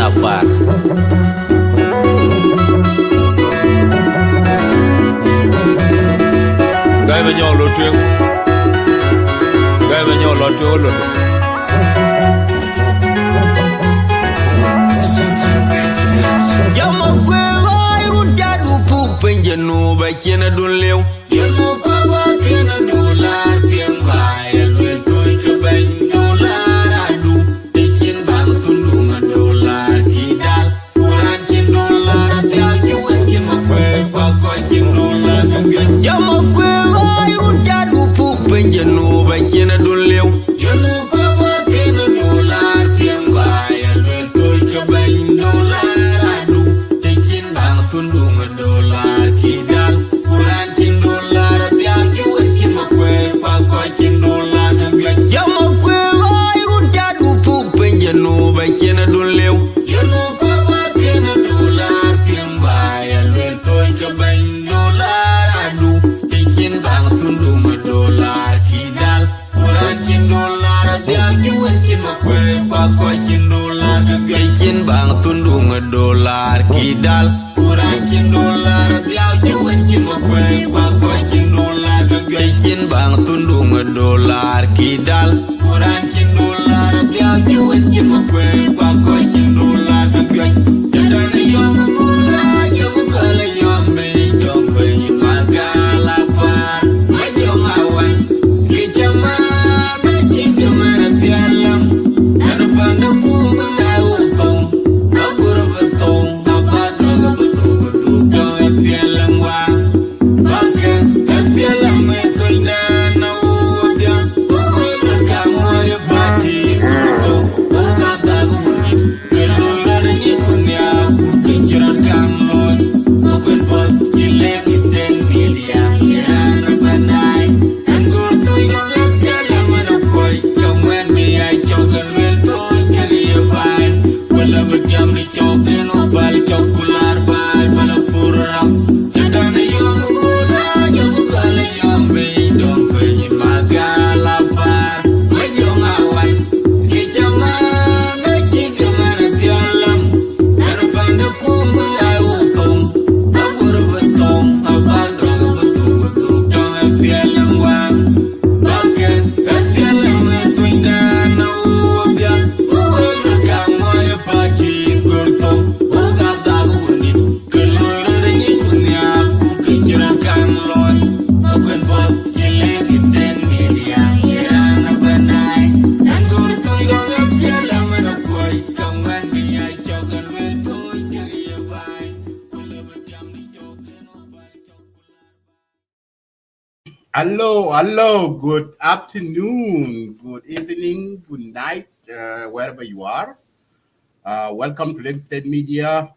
Afar. Gai mà nhỏ lột truyện, gai mà nhỏ lột truyện lột. Jama kwe gai ruja du puk penjenu bacina dun lew. Yenu kwa kena dolar piang bayar wetoi ke bang dolar adu. Ikin bang tundungan dolar kidal. Kurang kin dolar tiap cuan kin makwe pakoi kin dolar kebiak. Jama kwe gai ruja du puk penjenu bacina dun lew. Yenu kwa kena dolar piang bayar wetoi ke bang dolar adu. Ikin bang tundungan dolar kidal. Kurang kin dolar tiap cuan kin makwe pakoi kin dolar kebiak. Jama kwe gai ruja du puk penjenu bacina dun lew. Yenu kwa kena dolar piang bayar wetoi ke bang dolar adu. Ikin bang tundungan dolar kidal. Kurang kin dolar tiap cuan kin makwe pakoi kin dolar kebiak. Ikin bang tundungan dolar kidal. Kurang kin dolar tiap cuan kin makwe pakoi kin dolar kebiak. Ikin bang tundungan dolar kidal. Kurang kin dolar tiap cuan kin makwe pakoi kin dolar kebiak. Jadan yang mula yang kala yang bedong bayi magalapar majong awan kejaman macam kemana tialam dan pandaku mengawu kau aku betul apa dong betul dong tialam wa pakai tialam itu nana udia kamu ya pati kuto kata guni keluar ni kunya aku kejaran kamu bukan buat jelek isen media irana banai anggur tu yang tialam mana koi kawan biai jogan mentoy kali bai wala berjam di jogan opal cokular bai bala purang jadan yang muda yang kala yang bedong bayi magalapar majong awan kejaman macam kemana tialam dan pandaku mengawu kau aku betul apa dong betul dong tialam wang pakai tialam itu nana udia kamu ya pagi kurto kata guni keluar ni kunya aku kejaran kamlon bukan buat jelek isen media irana banai anggur tu yang tialam mana koi kawan biai jogan mentoy kali bai kula berdiam di jogan opal cokular. Hello, good afternoon, good evening, good night, wherever you are. Welcome to Lagos State Media.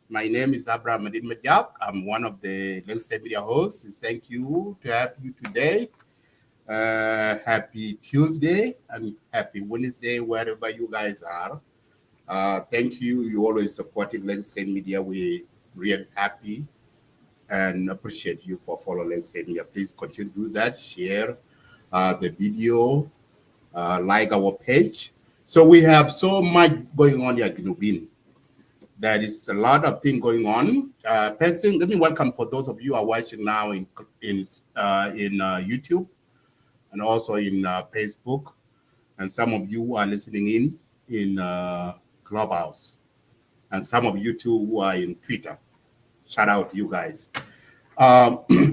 My name is Abraham Adin Majak. I'm one of the Lagos State Media hosts. Thank you to have you today. Happy Tuesday and happy Wednesday, wherever you guys are. Thank you. You always supporting Lagos State Media. We really happy and appreciate you for following Lagos State Media. Please continue to do that. Share the video, like our page. So we have so much going on here, Ginubin. There is a lot of things going on. First thing, let me welcome for those of you who are watching now in YouTube and also in Facebook, and some of you who are listening in Clubhouse, and some of you too who are in Twitter. Shout out to you guys.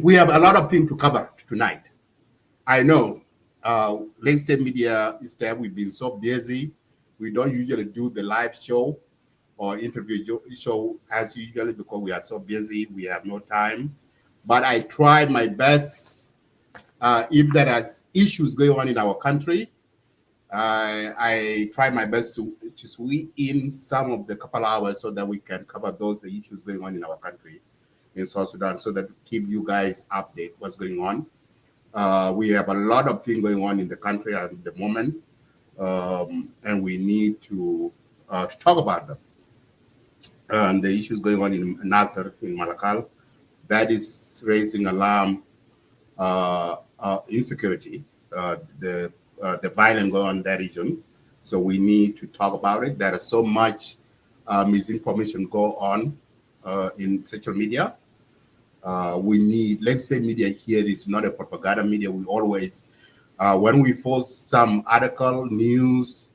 We have a lot of things to cover tonight. I know Lagos State Media is there. We've been so busy. We don't usually do the live show or interview show as usually because we are so busy. We have no time. But I try my best. If there are issues going on in our country, I try my best to squeeze in some of the couple hours so that we can cover the issues going on in our country in South Sudan, so that keep you guys update what's going on. We have a lot of things going on in the country at the moment, and we need to talk about them. And the issues going on in Nasser, in Malakal, that is raising alarm, insecurity, the violence going on in that region. So we need to talk about it. There is so much misinformation go on in social media. We need, let's say media here is not a propaganda media. We always, when we post some article, news,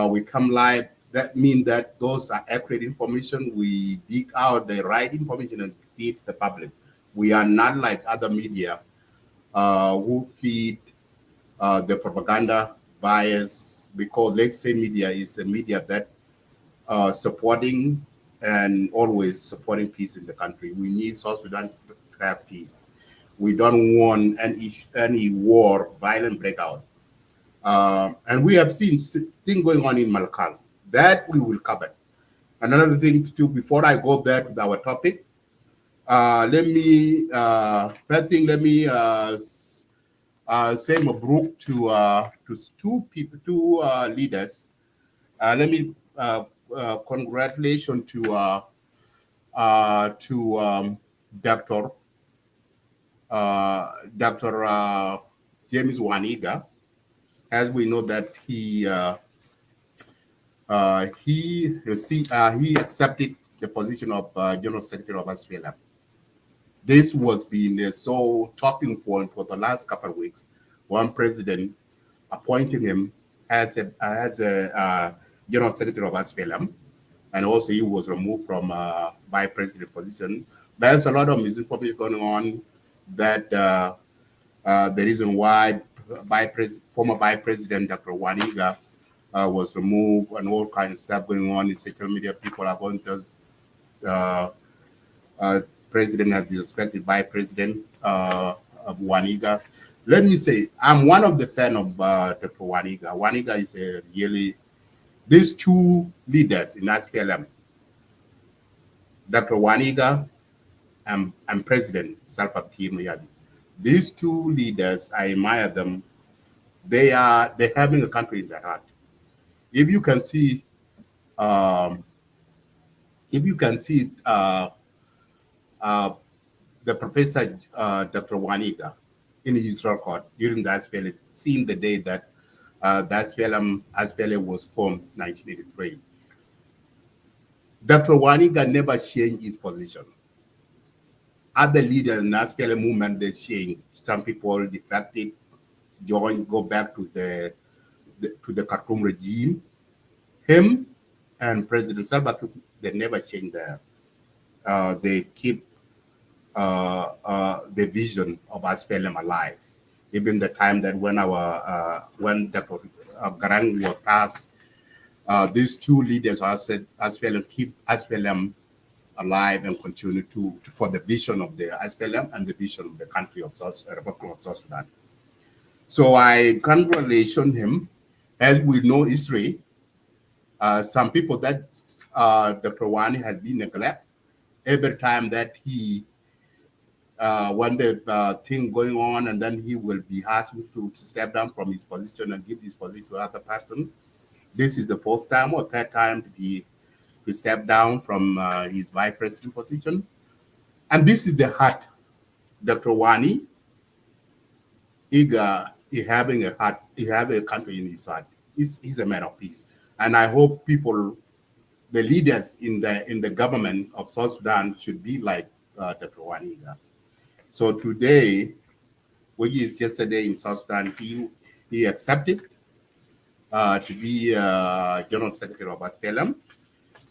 we come live, that means that those are accurate information. We dig out the right information and feed the public. We are not like other media who feed the propaganda bias, because let's say media is a media that supporting and always supporting peace in the country. We need South Sudan to have peace. We don't want any war, violent breakout. And we have seen things going on in Malakal. That we will cover. Another thing to do before I go there with our topic, let me first thing, let me say Mabruk to two leaders. Let me congratulations to Dr. James Wani Igga. As we know that he accepted the position of General Secretary of SPLM. This was being a sole talking point for the last couple of weeks. One president appointing him as a General Secretary of SPLM, and also he was removed from Vice President position. There's a lot of misinformation going on that the reason why former Vice President Dr. Wani Igga was removed, and all kinds of stuff going on in social media. People are going to President has disrespected Vice President of Wani Igga. Let me say, I'm one of the fan of Dr. Wani Igga. Wani Igga is a really, these two leaders in SPLM, Dr. Wani Igga and President Salva Kiir. These two leaders, I admire them. They're having a country in their heart. If you can see, the Professor Dr. Wani Igga in his record during the SPLM, seeing the day that the SPLM was formed in 1983. Dr. Wani Igga never changed his position. Other leaders in the SPLM movement, they changed. Some people defected, go back to the Khartoum regime. Him and President Salva Kiir, they never changed there. They keep the vision of SPLM alive. Even the time that when Dr. Garang was passed, these two leaders have said SPLM keep SPLM alive and continue for the vision of the SPLM and the vision of the country of Republic of South Sudan. So I congratulate him. As we know history, some people that Dr. Wani has been neglected. Every time that he, when the thing going on, and then he will be asked to step down from his position and give his position to other person. This is the first time or third time to step down from his vice president position. And this is the heart. Dr. Wani Igga is having a heart, he have a country in his heart. He's a man of peace. And I hope people, the leaders in the government of South Sudan should be like Dr. Wani Igga. So today, which is yesterday in South Sudan, he accepted to be General Secretary of SPLM.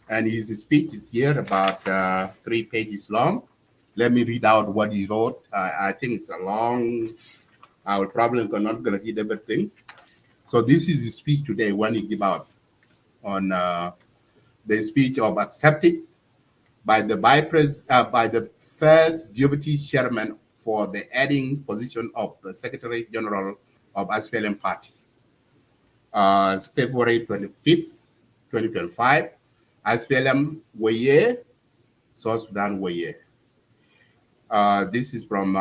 And his speech is here about 3 pages long. Let me read out what he wrote. I think it's a long, I will probably not going to read everything. So this is his speech today when he give out on the speech of accepted by the first deputy chairman for the adding position of the Secretary General of SPLM Party. February 25th, 2025, SPLM Waye, South Sudan Waye. This is from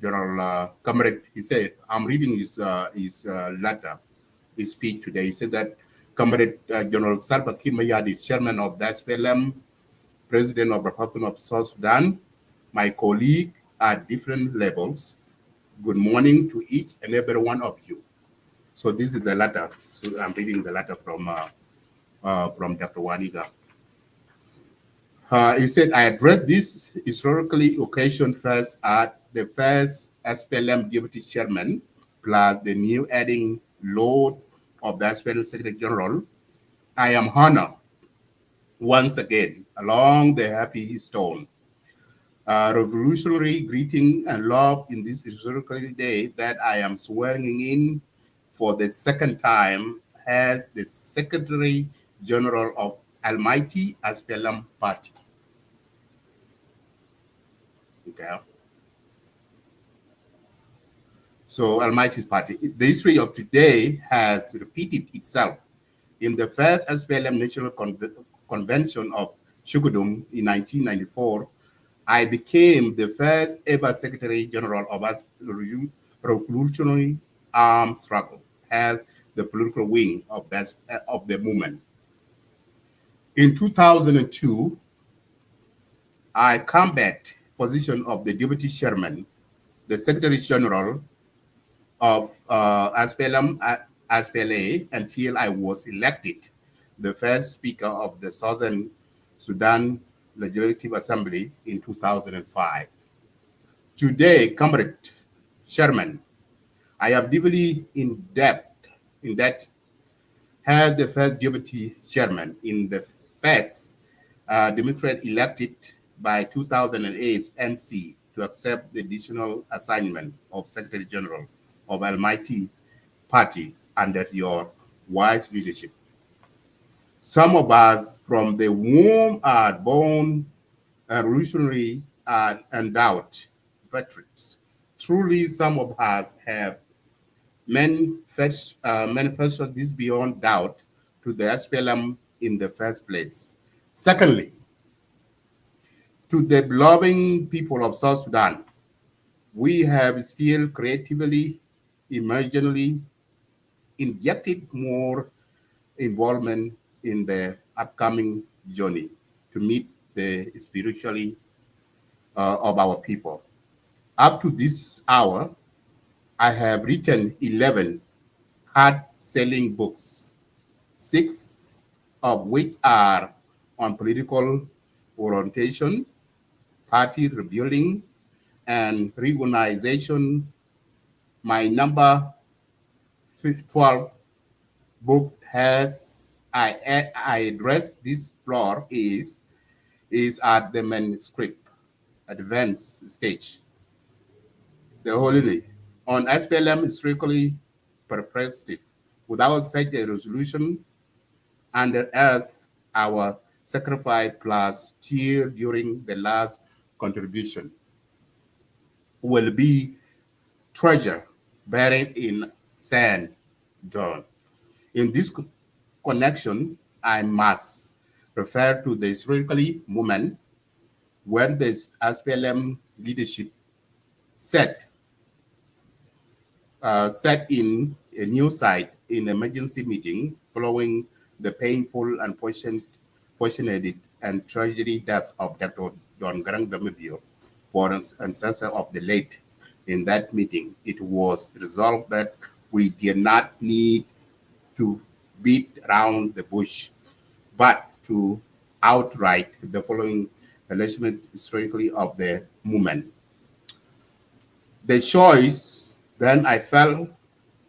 General Comrade. He said, I'm reading his letter, his speech today. He said that Comrade General Salva Kiir is chairman of the SPLM, President of the Republic of South Sudan, my colleague at different levels. Good morning to each and every one of you. So this is the letter. So I'm reading the letter from Dr. Wani Igga. He said, I addressed this historically occasion first at the first SPLM deputy chairman, plus the new adding load of the SPLM Secretary General. I am honored once again along the happy stone. Revolutionary greeting and love in this historical day that I am swearing in for the second time as the Secretary General of Almighty SPLM Party. Okay. So Almighty Party. The history of today has repeated itself. In the first SPLM National Convention of Shukudum in 1994, I became the first ever Secretary General of the Revolutionary Armed Struggle as the political wing of the movement. In 2002, I combat position of the Deputy Chairman, the Secretary General of SPLM, SPLA, until I was elected the first Speaker of the Southern Sudan Legislative Assembly in 2005. Today, Comrade Chairman, I am deeply in debt as the first Deputy Chairman in the facts Democrat elected by 2008 NC to accept the additional assignment of Secretary General of Almighty Party under your wise leadership. Some of us from the womb are born revolutionary and doubt patriots. Truly, some of us have manifested this beyond doubt to the SPLM in the first place. Secondly, to the beloved people of South Sudan, we have still creatively, emergently injected more involvement in the upcoming journey to meet the spirituality of our people. Up to this hour, I have written 11 hard-selling books, 6 of which are on political orientation, party rebuilding, and reorganization. My number 12 book has I address this floor is at the manuscript advanced stage. The Holy on SPLM is strictly perspective. Without such a resolution, under earth, our sacrifice plus tear during the last contribution will be treasure buried in sand dune. In this connection, I must refer to the historically moment when the SPLM leadership set in a new site in emergency meeting following the painful and poisoned and tragedy death of Dr. John Garang Damabio, ancestor of the late. In that meeting, it was resolved that we did not need to beat around the bush, but to outright the following acknowledgement historically of the movement. The choice then I fell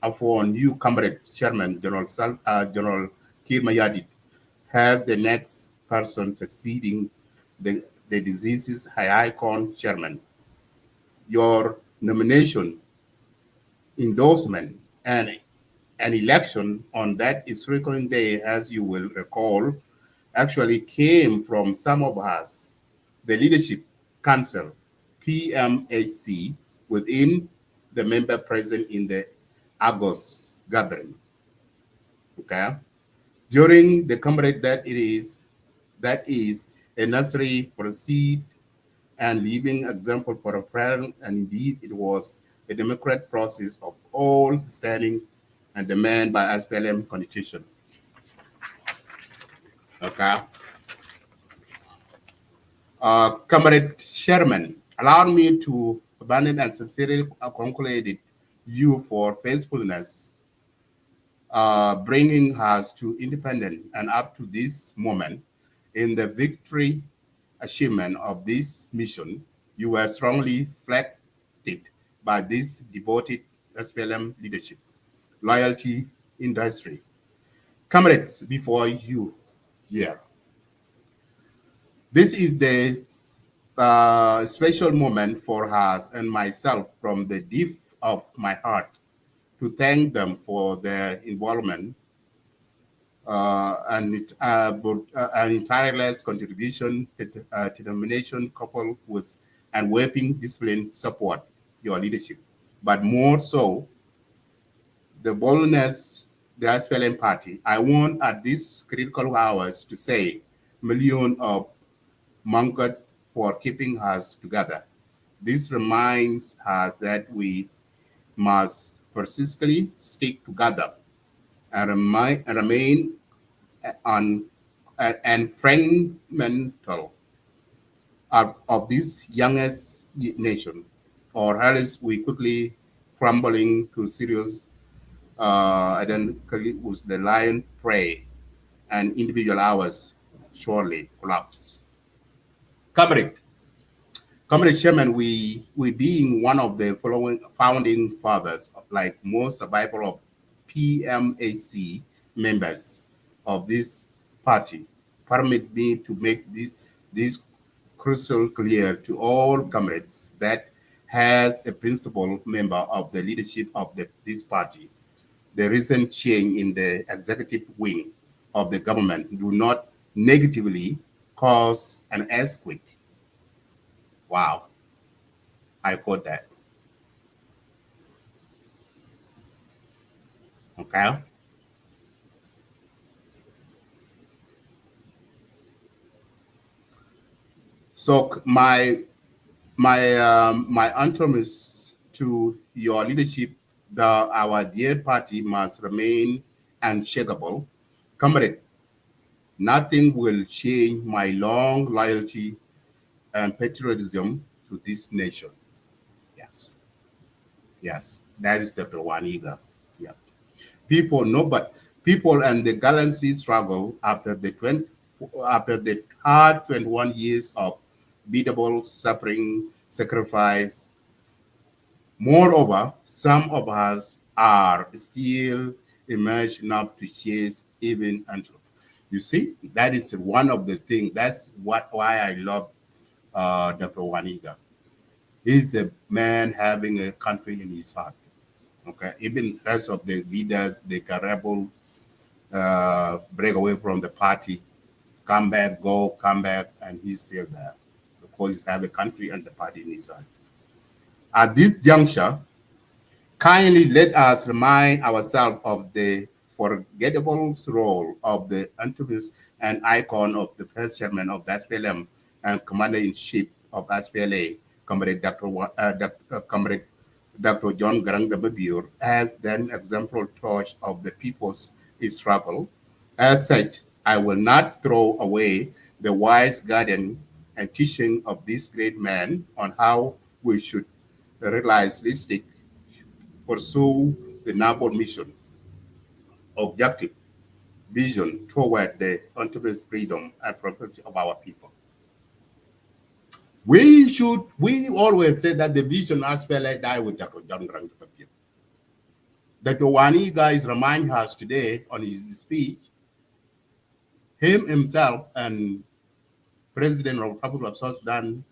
upon you, Comrade Chairman General Kir Mayadit, have the next person succeeding the disease's high icon chairman. Your nomination, endorsement, and an election on that historical day, as you will recall, actually came from some of us, the Leadership Council, PMHC, within the member present in the August gathering. Okay? During the comrade that is a necessary proceed and living example for a parent, and indeed it was a democratic process of all standing and demand by SPLM constitution. Okay. Comrade Chairman, allow me to abandon and sincerely congratulate you for faithfulness, bringing us to independence and up to this moment in the victory achievement of this mission, you were strongly flattered by this devoted SPLM leadership, loyalty, industry. Comrades before you here. This is the special moment for us and myself from the depth of my heart to thank them for their involvement and tireless contribution, determination coupled with unwavering discipline support your leadership. But more so, the boldness, the SPLM party. I want at these critical hours to say millions of monkered for keeping us together. This reminds us that we must persistently stick together and remain on and fundamental of this youngest nation, or else we quickly crumbling to serious identically with the lion prey and individual hours surely collapse. Comrade, Comrade Chairman, we being one of the following founding fathers, like most survival of PMAC members of this party, permit me to make this crystal clear to all comrades that as a principal member of the leadership of this party, the recent change in the executive wing of the government do not negatively cause an earthquake. Wow, I quote that. Okay. So my anthem is to your leadership that our dear party must remain unshakable. Comrade, nothing will change my long loyalty and patriotism to this nation. Yes. Yes. That is Dr. Wani Igga. Yeah. People and the galaxy struggle after the hard 21 years of beatable suffering, sacrifice. Moreover, some of us are still emerged enough to chase even until. You see, that is one of the things. That's why I love Dr. Wani Igga. He's a man having a country in his heart. Okay, even the rest of the leaders, they can rebel, break away from the party, come back, and he's still there because he has a country and the party in his heart. At this juncture, kindly let us remind ourselves of the forgettable role of the activist and icon of the first chairman of the SPLM and commander-in-chief of SPLA, Comrade Dr. John Garang Mabur, as then exemplary torch of the people's struggle. As such, I will not throw away the wise guidance and teaching of this great man on how we should realistically pursue the noble mission, objective, vision toward the ultimate freedom and prosperity of our people. We always say that the vision of SPLA died with Dr. John Garang. Dr. Wani Igga remind us today on his speech, him himself and President of the Republic of South Sudan,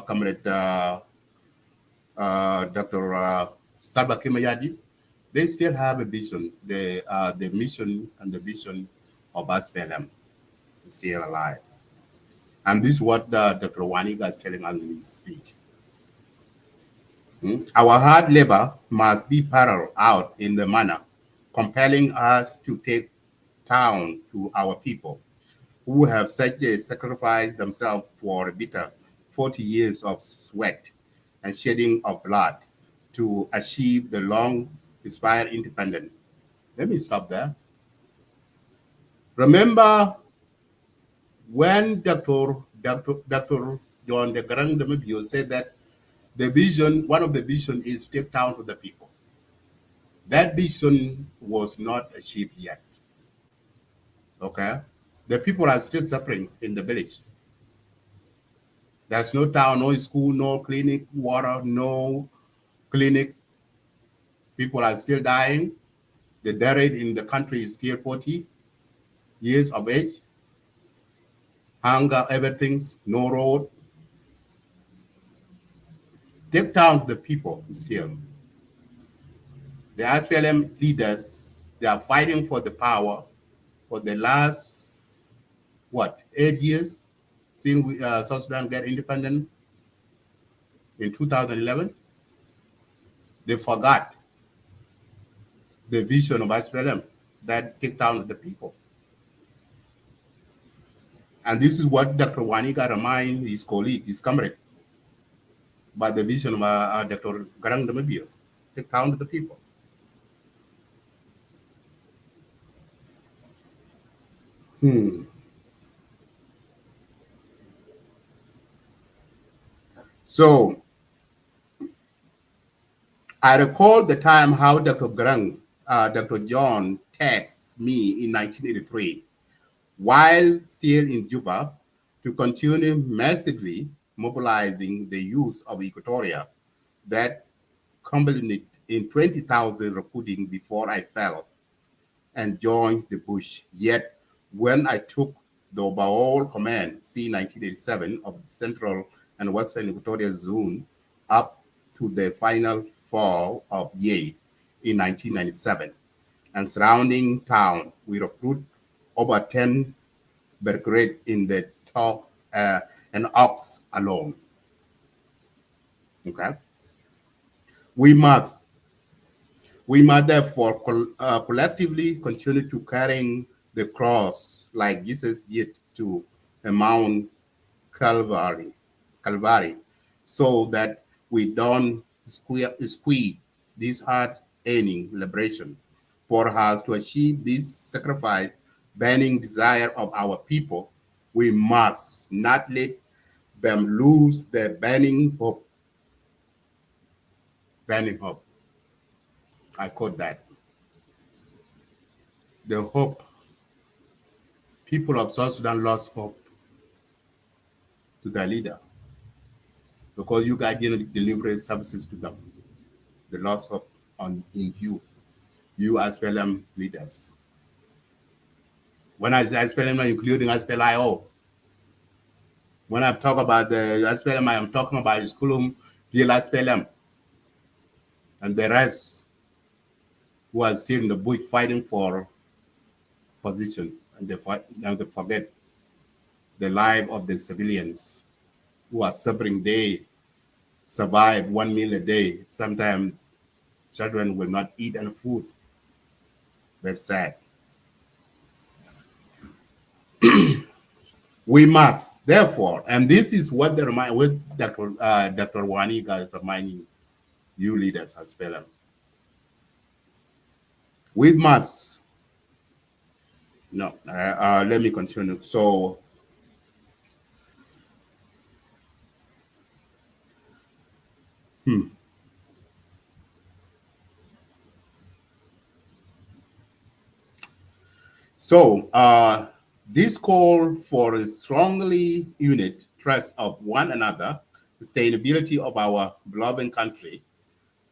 Comrade Dr. Salva Kiir, they still have a vision. The mission and the vision of SPLM is still alive. And this is what Dr. Wani Igga is telling us in his speech. Our hard labor must be parallel out in the manner compelling us to take town to our people who have sacrificed themselves for a bitter 40 years of sweat and shedding of blood to achieve the long-inspired independence. Let me stop there. Remember when Dr. John Garang Mabur said that the vision, one of the vision is take down to the people. That vision was not achieved yet. Okay? The people are still suffering in the village. There's no town, no school, no clinic, water, no clinic. People are still dying. The death rate in the country is still 40 years of age. Hunger, everything's no road. Take down the people still. The SPLM leaders, they are fighting for the power for the last, 8 years since South Sudan got independent in 2011. They forgot the vision of SPLM that take down the people. And this is what Dr. Wani Igga remind his colleague, his comrade, about the vision of Dr. Garang Damabio, take down the people. So I recall the time how Dr. Garang, Dr. John texted me in 1983 while still in Juba to continue massively mobilizing the youth of Equatoria that culminated in 20,000 recruiting before I fell and joined the bush. Yet when I took the overall command, C-1987, of Central and Western Equatoria Zone up to the final fall of Ye in 1997, and surrounding town, we recruit over 10 brigades in the top and Ox alone. Okay, we must therefore collectively continue to carrying the cross like Jesus did to Mount Calvary, so that we don't squeeze this hard-earning liberation. For us to achieve this sacrifice, burning desire of our people, we must not let them lose their burning hope. Burning hope. I quote that. The hope. People of South Sudan lost hope to their leader because you guys didn't deliver services to them. They lost hope in you SPLM leaders. When I say SPLM, including SPLM-IO. When I talk about the SPLM, I am talking about Skulum, real SPLM, and the rest who are still in the bush fighting for position, and they forget the life of the civilians who are suffering. They survive 1 meal a day. Sometimes children will not eat any food. That's sad. We must, therefore, and this is what Dr. Wani Igga is reminding you leaders as SPLM. We must. No, let me continue. So, this call for a strongly unit trust of one another, sustainability of our beloved country,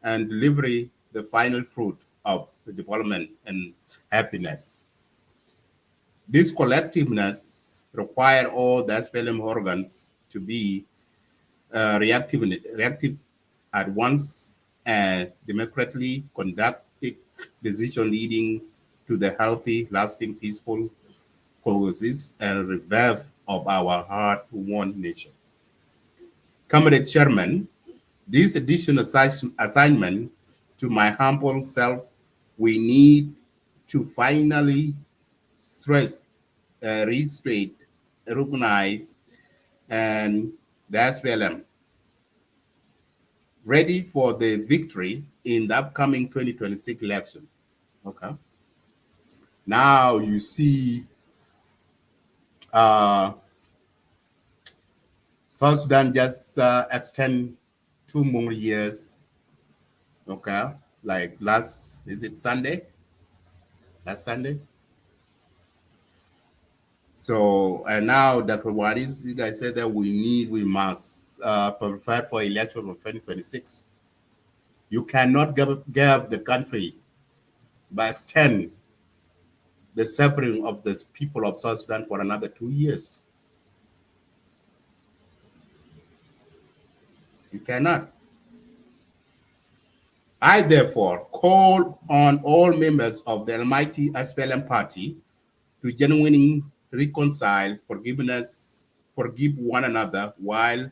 and delivery the final fruit of the development and happiness. This collectiveness requires all the SPLM organs to be reactive at once and democratically conducted decision leading to the healthy, lasting, peaceful coexistence and rebirth of our hard-won nation. Comrade Chairman, this additional assignment to my humble self, we need to finally stress, restrain, recognize, and the SPLM ready for the victory in the upcoming 2026 election. Okay. Now you see South Sudan just extend 2 more years. Okay. Like is it Sunday? Last Sunday? So, and now Dr. Wani Igga said that we must prepare for election of 2026. You cannot give the country by extend the suffering of the people of South Sudan for another 2 years. You cannot. I therefore call on all members of the Mighty SPLM party to genuinely reconcile, forgive one another while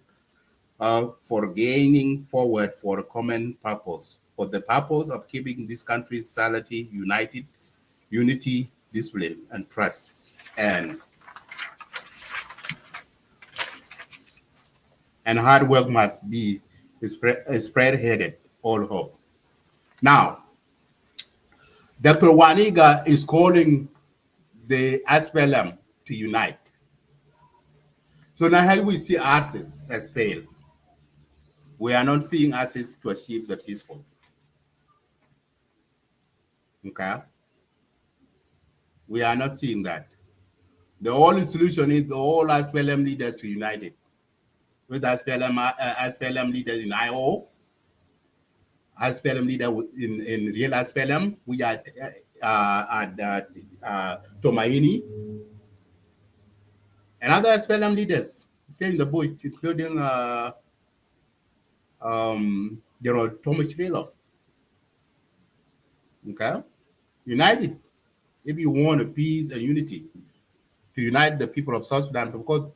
for gaining forward for a common purpose, for the purpose of keeping this country's sanity, unity, discipline, and trust. And hard work must be spread-headed, all hope. Now, Dr. Wani Igga is calling the SPLM to unite. So now how we see ARSIS has failed. We are not seeing ARSIS to achieve the peaceful. Okay? We are not seeing that. The only solution is the all SPLM leaders to unite it. With SPLM leaders in IO, SPLM leader in real SPLM, we are at Tomaini, and other SPLM leaders stay in the bush, including General Thomas Chirilo. Okay? United. If you want a peace and unity, to unite the people of South Sudan, because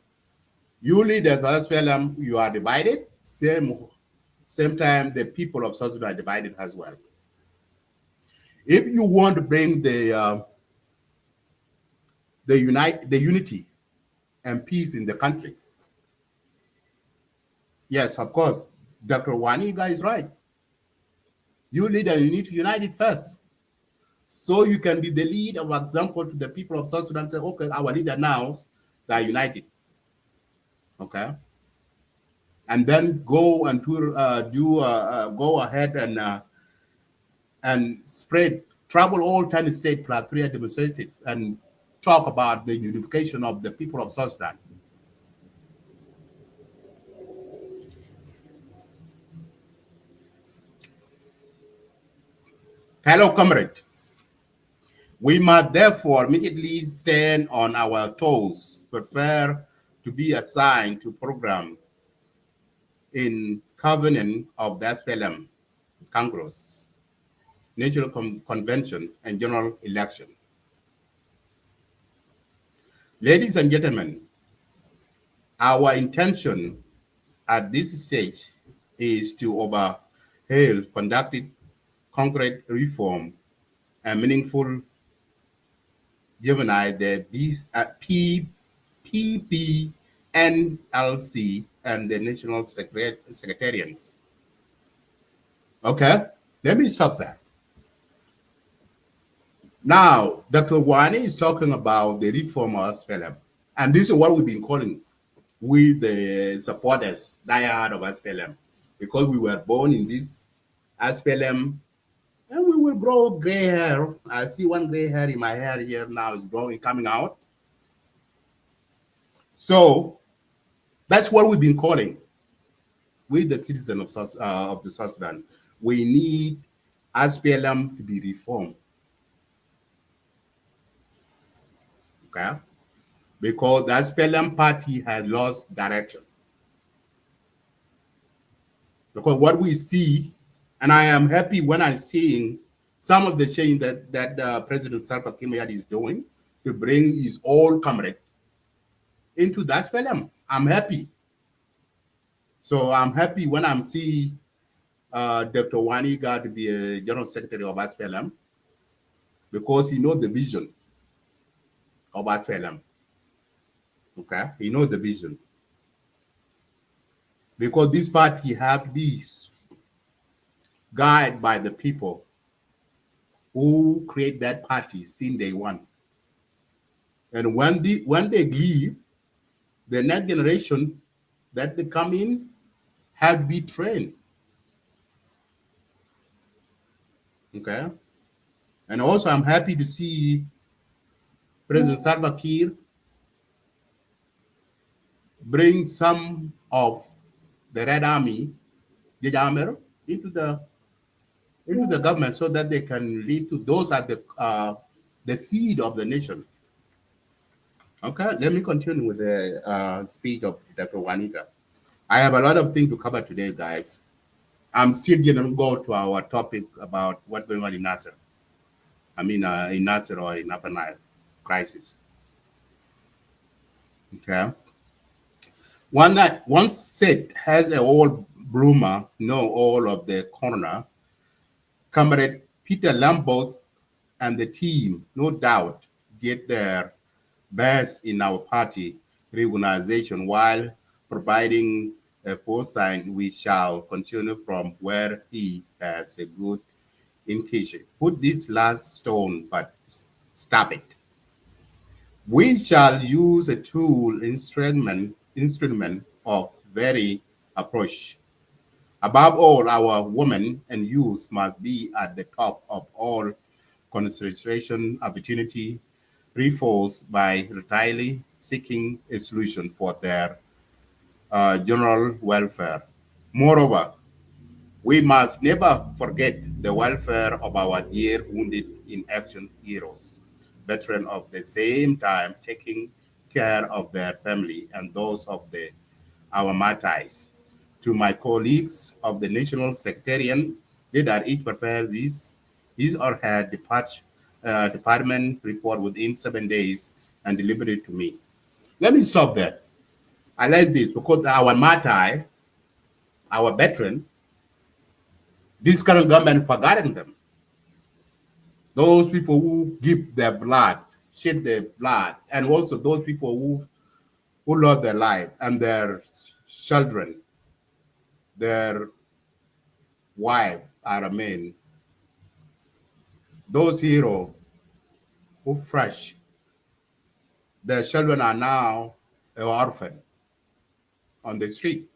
you leaders of SPLM, you are divided. Same time, the people of South Sudan are divided as well. If you want to bring the unity and peace in the country, yes, of course, Dr. Wani Igga is right. You leaders, you need to unite it first, so you can be the lead of example to the people of South Sudan. Say, okay, our leader now, they are united. Okay. And then go and go ahead and spread, travel all 10 states plus 3 administrative and talk about the unification of the people of South Sudan. Hello, comrade. We must therefore immediately stand on our toes, prepare to be assigned to program in covenant of the SPLM Congress, National Convention, and General Election. Ladies and gentlemen, our intention at this stage is to overhaul conducted concrete reform and meaningful juvenile the PPNLC and the National Secretarians. Okay, let me stop there. Now, Dr. Wani is talking about the reform of SPLM. And this is what we've been calling with the supporters, diehard of SPLM. Because we were born in this SPLM, and we will grow gray hair. I see one gray hair in my hair here now is growing, coming out. So that's what we've been calling with the citizens of the South Sudan. We need SPLM to be reformed. Okay? Because the SPLM party has lost direction. Because what we see, and I am happy when I'm seeing some of the change that President Salva Kiir is doing to bring his old comrade into the SPLM. I'm happy. So I'm happy when I'm seeing Dr. Wani Igga to be a General Secretary of SPLM, because he knows the vision of SPLM. Okay, he knows the vision. Because this party have to be guided by the people who create that party since day one. And when they leave, the next generation that they come in have to be trained. Okay. And also I'm happy to see President Salva Kiir bring some of the Red Army, the Jamer, into the government so that they can lead to those are the seed of the nation. Okay, let me continue with the speech of Dr. Wani Igga. I have a lot of things to cover today, guys. I'm still going to go to our topic about what's going on in Nasser. I mean, in Nasser or in Upper Nile crisis. Okay. One that once said has a old bloomer know all of the corner. Comrade Peter Lambert and the team, no doubt, did their best in our party reorganization while providing a foresight we shall continue from where he has a good indication. Put this last stone, but stop it. We shall use a tool instrument of very approach. Above all, our women and youth must be at the top of all consideration opportunity, reinforced by retirely seeking a solution for their general welfare. Moreover, we must never forget the welfare of our dear wounded in action heroes, veterans of the same time taking care of their family and those of our martyrs. To my colleagues of the National Secretariat, that each prepares his or her department report within 7 days and deliver it to me. Let me stop there. I like this because our martyr, our veteran, this current government forgotten them. Those people who give their blood, shed their blood, and also those people who lost their life and their children, their wife are men. Those heroes who fresh, their children are now an orphan on the street,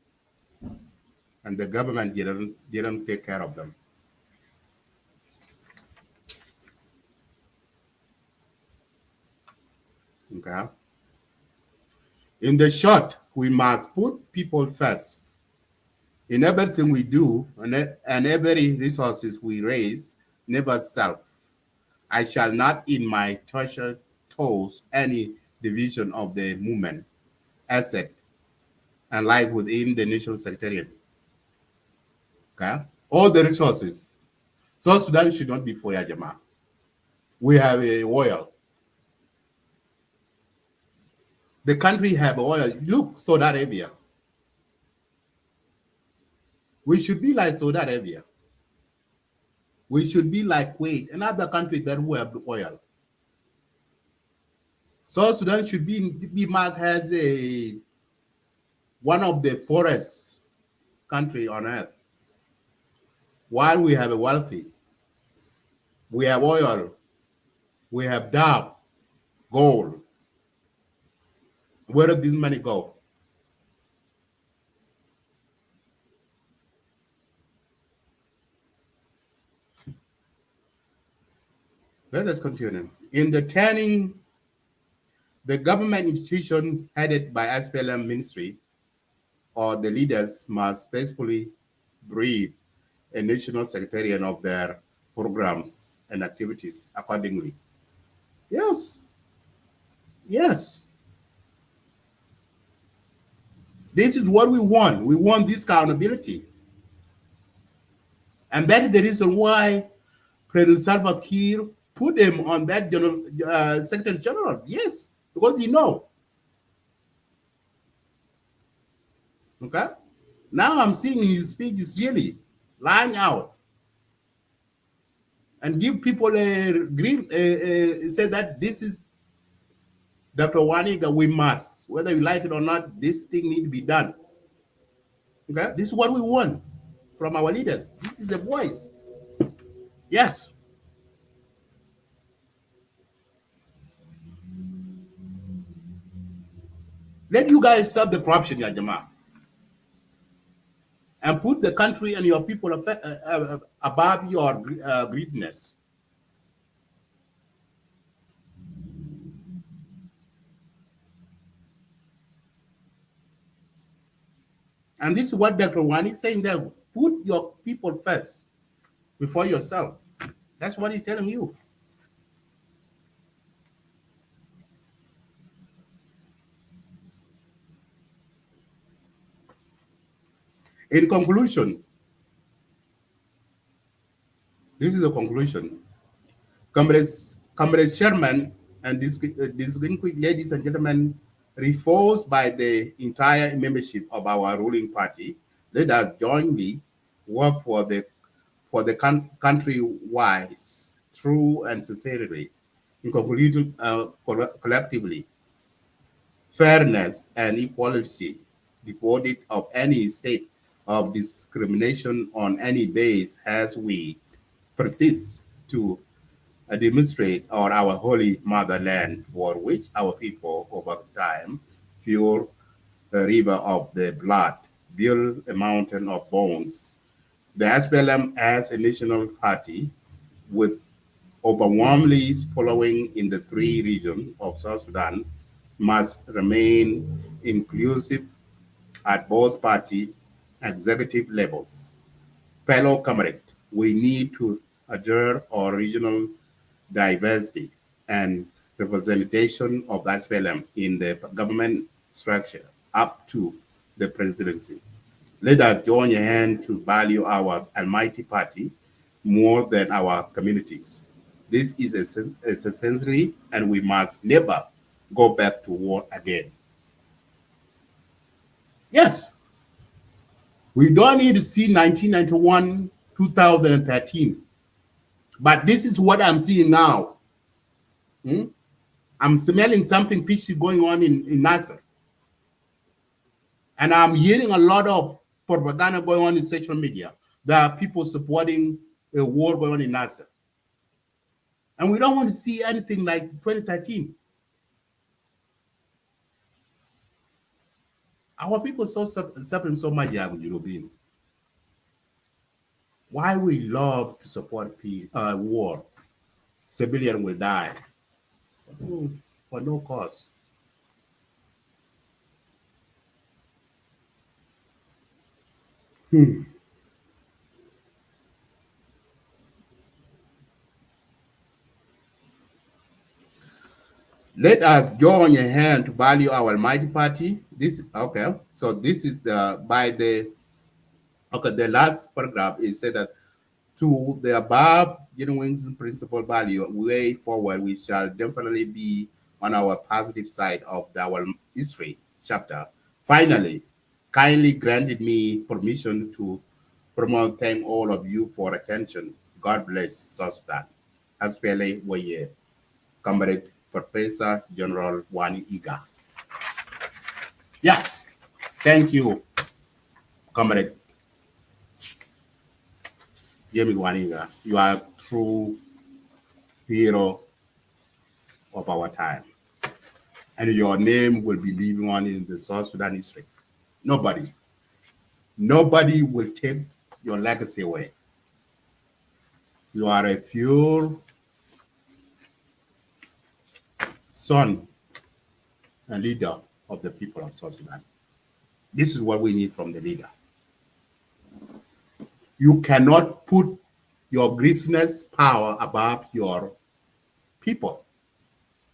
and the government didn't take care of them. Okay. In the short, we must put people first. In everything we do and every resources we raise, never self. I shall not in my treasure toes any division of the movement, asset, and life within the National Secretariat. Okay? All the resources. So Sudan should not be for Yajama. We have a oil. The country have oil. Look, Saudi Arabia. We should be like Saudi Arabia. We should be like Kuwait, another country that who have oil. So Sudan should be marked as one of the forest country on earth. While we have a wealthy, we have oil, we have dove, gold. Where did this money go? Let us continue. In the turning, the government institution headed by SPLM ministry or the leaders must faithfully brief a national secretariat of their programs and activities accordingly. Yes. Yes. This is what we want. We want this accountability. And that is the reason why President Salva Kiir put him on that Secretary General. Yes, because he knows. Okay? Now I'm seeing his speech is really lying out and give people a green, say that this is Dr. Wani Igga, we must, whether you like it or not, this thing need to be done. Okay? This is what we want from our leaders. This is the voice. Yes. Let you guys stop the corruption, Ya Jama, and put the country and your people above your greediness. And this is what Dr. Wani is saying there. Put your people first before yourself. That's what he's telling you. In conclusion, this is the conclusion. Comrade Chairman and distinguished ladies and gentlemen, reinforced by the entire membership of our ruling party, let us jointly work for the country wise, true and sincerely, in collectively, fairness and equality, devoid of any state of discrimination on any base, as we persist to demonstrate on our holy motherland, for which our people over time fuel a river of the blood, build a mountain of bones. The SPLM as a national party with overwhelmingly following in the three regions of South Sudan must remain inclusive at both party executive levels. Fellow comrades, we need to adhere our regional diversity and representation of the SPLM in the government structure up to the presidency. Let us join a hand to value our almighty party more than our communities. This is essentially, and we must never go back to war again. Yes, we don't need to see 1991, 2013, but this is what I'm seeing now. I'm smelling something fishy going on in Nasser. And I'm hearing a lot of propaganda going on in social media. There are people supporting a war going on in Nasser. And we don't want to see anything like 2013. Our people so suffering so much, European. Why we love to support war? Civilian will die for no cause. Let us join a hand to value our almighty party. This okay. So this is the the last paragraph is said that to the above genuine principle value way forward, we shall definitely be on our positive side of our history chapter. Finally, kindly granted me permission to promote thank all of you for attention. God bless South Sudan. SPLA Waye, Comrade Professor General Wani Igga. Yes, thank you, Comrade Wani Igga. You are a true hero of our time. And your name will be living on in the South Sudan history. Nobody will take your legacy away. You are a pure son and leader of the people of South Sudan. This is what we need from the leader. You cannot put your greatness power above your people.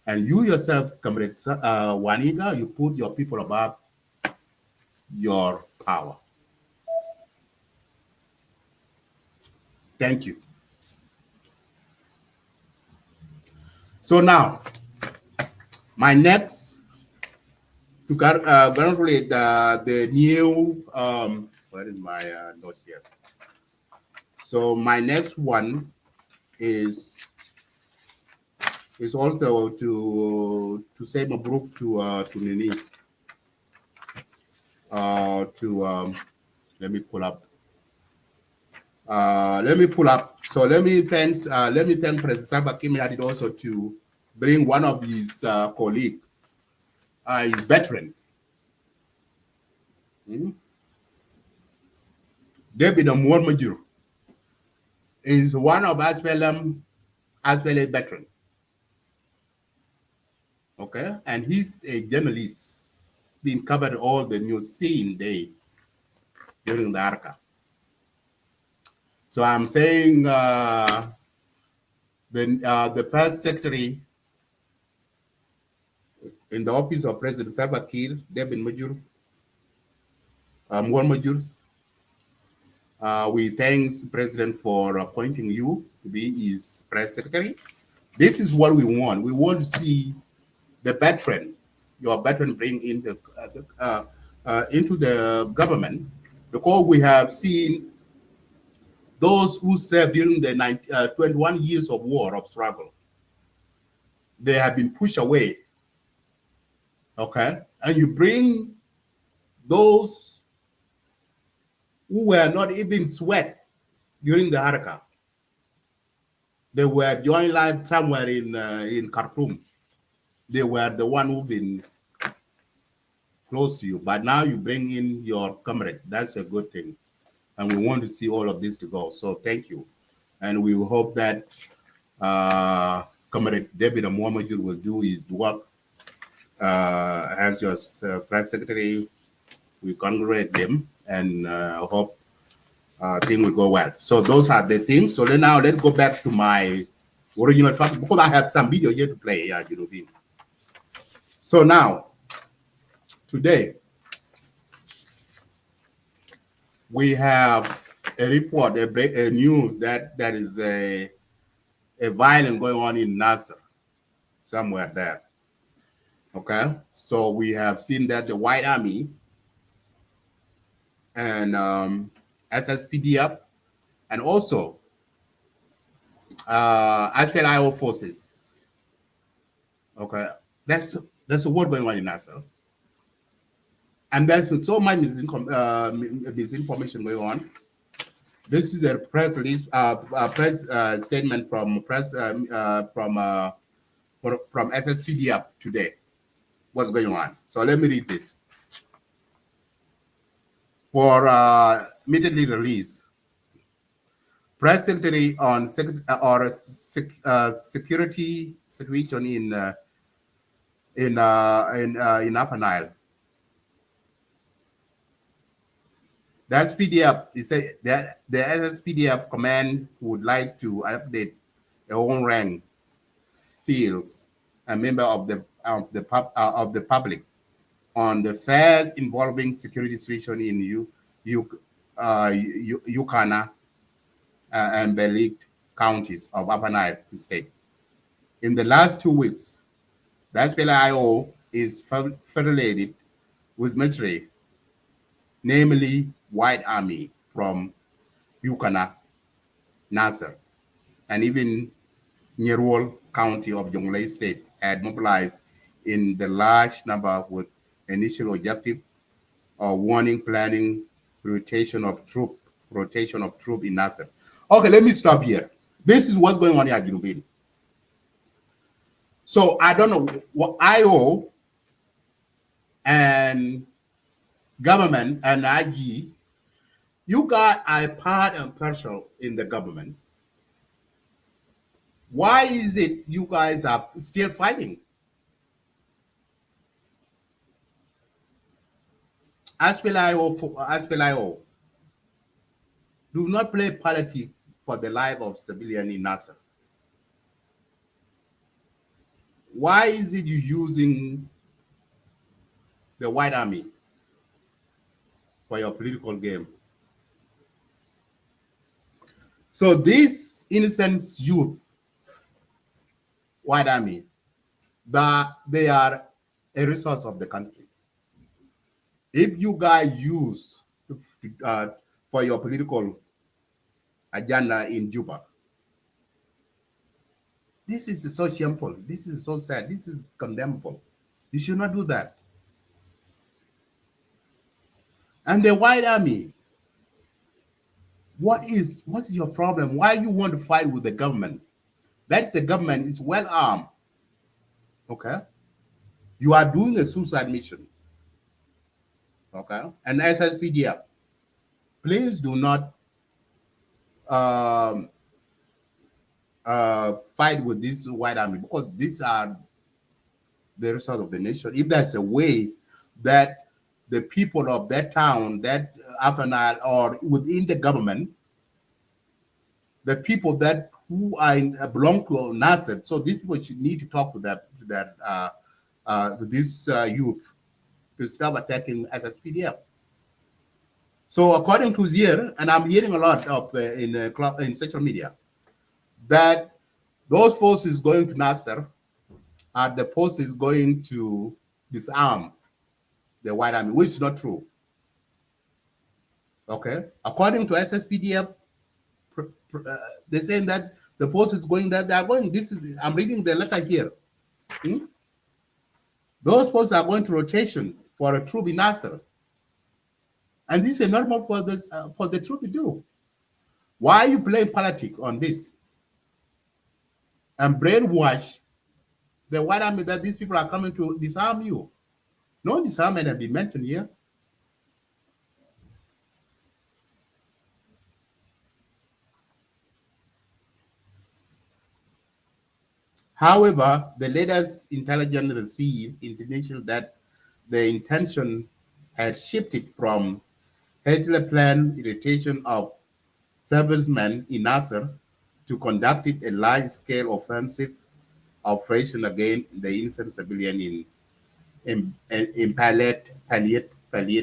And you yourself, Comrade Wani Igga, you put your people above your power. Thank you. So now, my next to congratulate the new where is my note here? So my next one is also to say Mabruk to Nini let me pull up. So let me thank President Salva Kiir also to bring one of his colleague, his veteran, David Amor Majur, is one of SPLA veteran. Okay, and he's a journalist, been covered all the news scene day during the Arca. So I'm saying the first secretary in the office of President Salva Kiir, David Majur, Mwar Majur, we thank the President for appointing you to be his press secretary. This is what we want. We want to see the veteran, your veteran, bring into the government, because we have seen those who served during the 21 years of war, of struggle. They have been pushed away, okay? And you bring those who were not even sweat during the Haraka. They were joined live somewhere in Khartoum. They were the one who've been close to you, but now you bring in your comrade. That's a good thing. And we want to see all of this to go. So thank you. And we hope that Comrade David Mwamajur will do his work as your press secretary. We congratulate them and hope things will go well. So those are the things. So now let's go back to my original topic, because I have some video here to play. Yeah, you know. So now, today, we have a report, a news that there is a violence going on in Nasser, somewhere there. Okay, so we have seen that the White Army and SSPDF and also SPLM-IO forces. Okay, that's a war going on in Nasser. And there's so much misinformation going on. This is a press release, press statement from SSPDF today. What's going on? So let me read this. For immediately release, press secretary on security situation in Upper Nile. The SPDF, he said that the SSPDF command would like to update their own rank, fields, and member of the public on the affairs involving security situation in Yukana and Baliet counties of Upper Nile state. In the last 2 weeks, the SPLM-IO is federated with military, namely White Army from Yukana, Nasser, and even Nyerwol County of Jonglei State had mobilized in the large number with initial objective of warning, planning, rotation of troop in Nasser. Okay, let me stop here. This is what's going on here, Junubin. So I don't know what IO and government and IG, you got a part and parcel in the government. Why is it you guys are still fighting? SPLM-IO do not play politics for the life of civilian in Nasser. Why is it you using the White Army for your political game? So this innocent youth, White Army, they are a resource of the country. If you guys use for your political agenda in Juba, this is so shameful. This is so sad. This is condemnable. You should not do that. And the White Army, what's your problem? Why you want to fight with the government? That's the government is well armed. Okay, you are doing a suicide mission. Okay, and SSPDF, please do not fight with this White Army, because these are the result of the nation. If there's a way that the people of that town, that Afanal, or within the government, the people that who belong to Nasser. So these people should need to talk to this youth to stop attacking SSPDF. So according to here, and I'm hearing a lot of in social media, that those forces going to Nasser are the forces going to disarm the White Army, which is not true. Okay, according to SSPDF, they're saying that the forces going that they are going. I'm reading the letter here. Those forces are going to rotation for a troop in Nasser. And this is normal for the troop to do. Why are you playing politics on this? And brainwash the White Army that these people are coming to disarm you. No disarmament has been mentioned here. However, the latest intelligence received indication that the intention had shifted from Hitler planned irritation of servicemen in Nasser to conducting a large-scale offensive operation against the innocent civilian in Baliet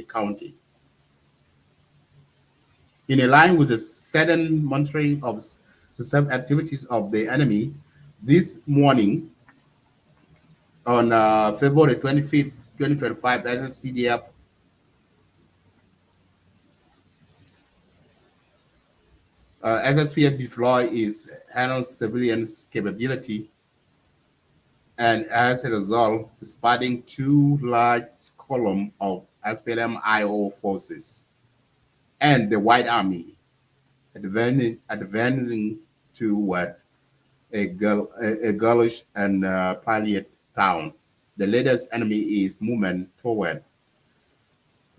County. In line with the sudden monitoring of the activities of the enemy, this morning, on February 25th, 2025, the SSPDF SSPDF deploy its enhanced surveillance capability, and as a result, spotting two large columns of SPLM-IO forces and the White Army advancing toward a girlish and Baliet town. The latest enemy is movement toward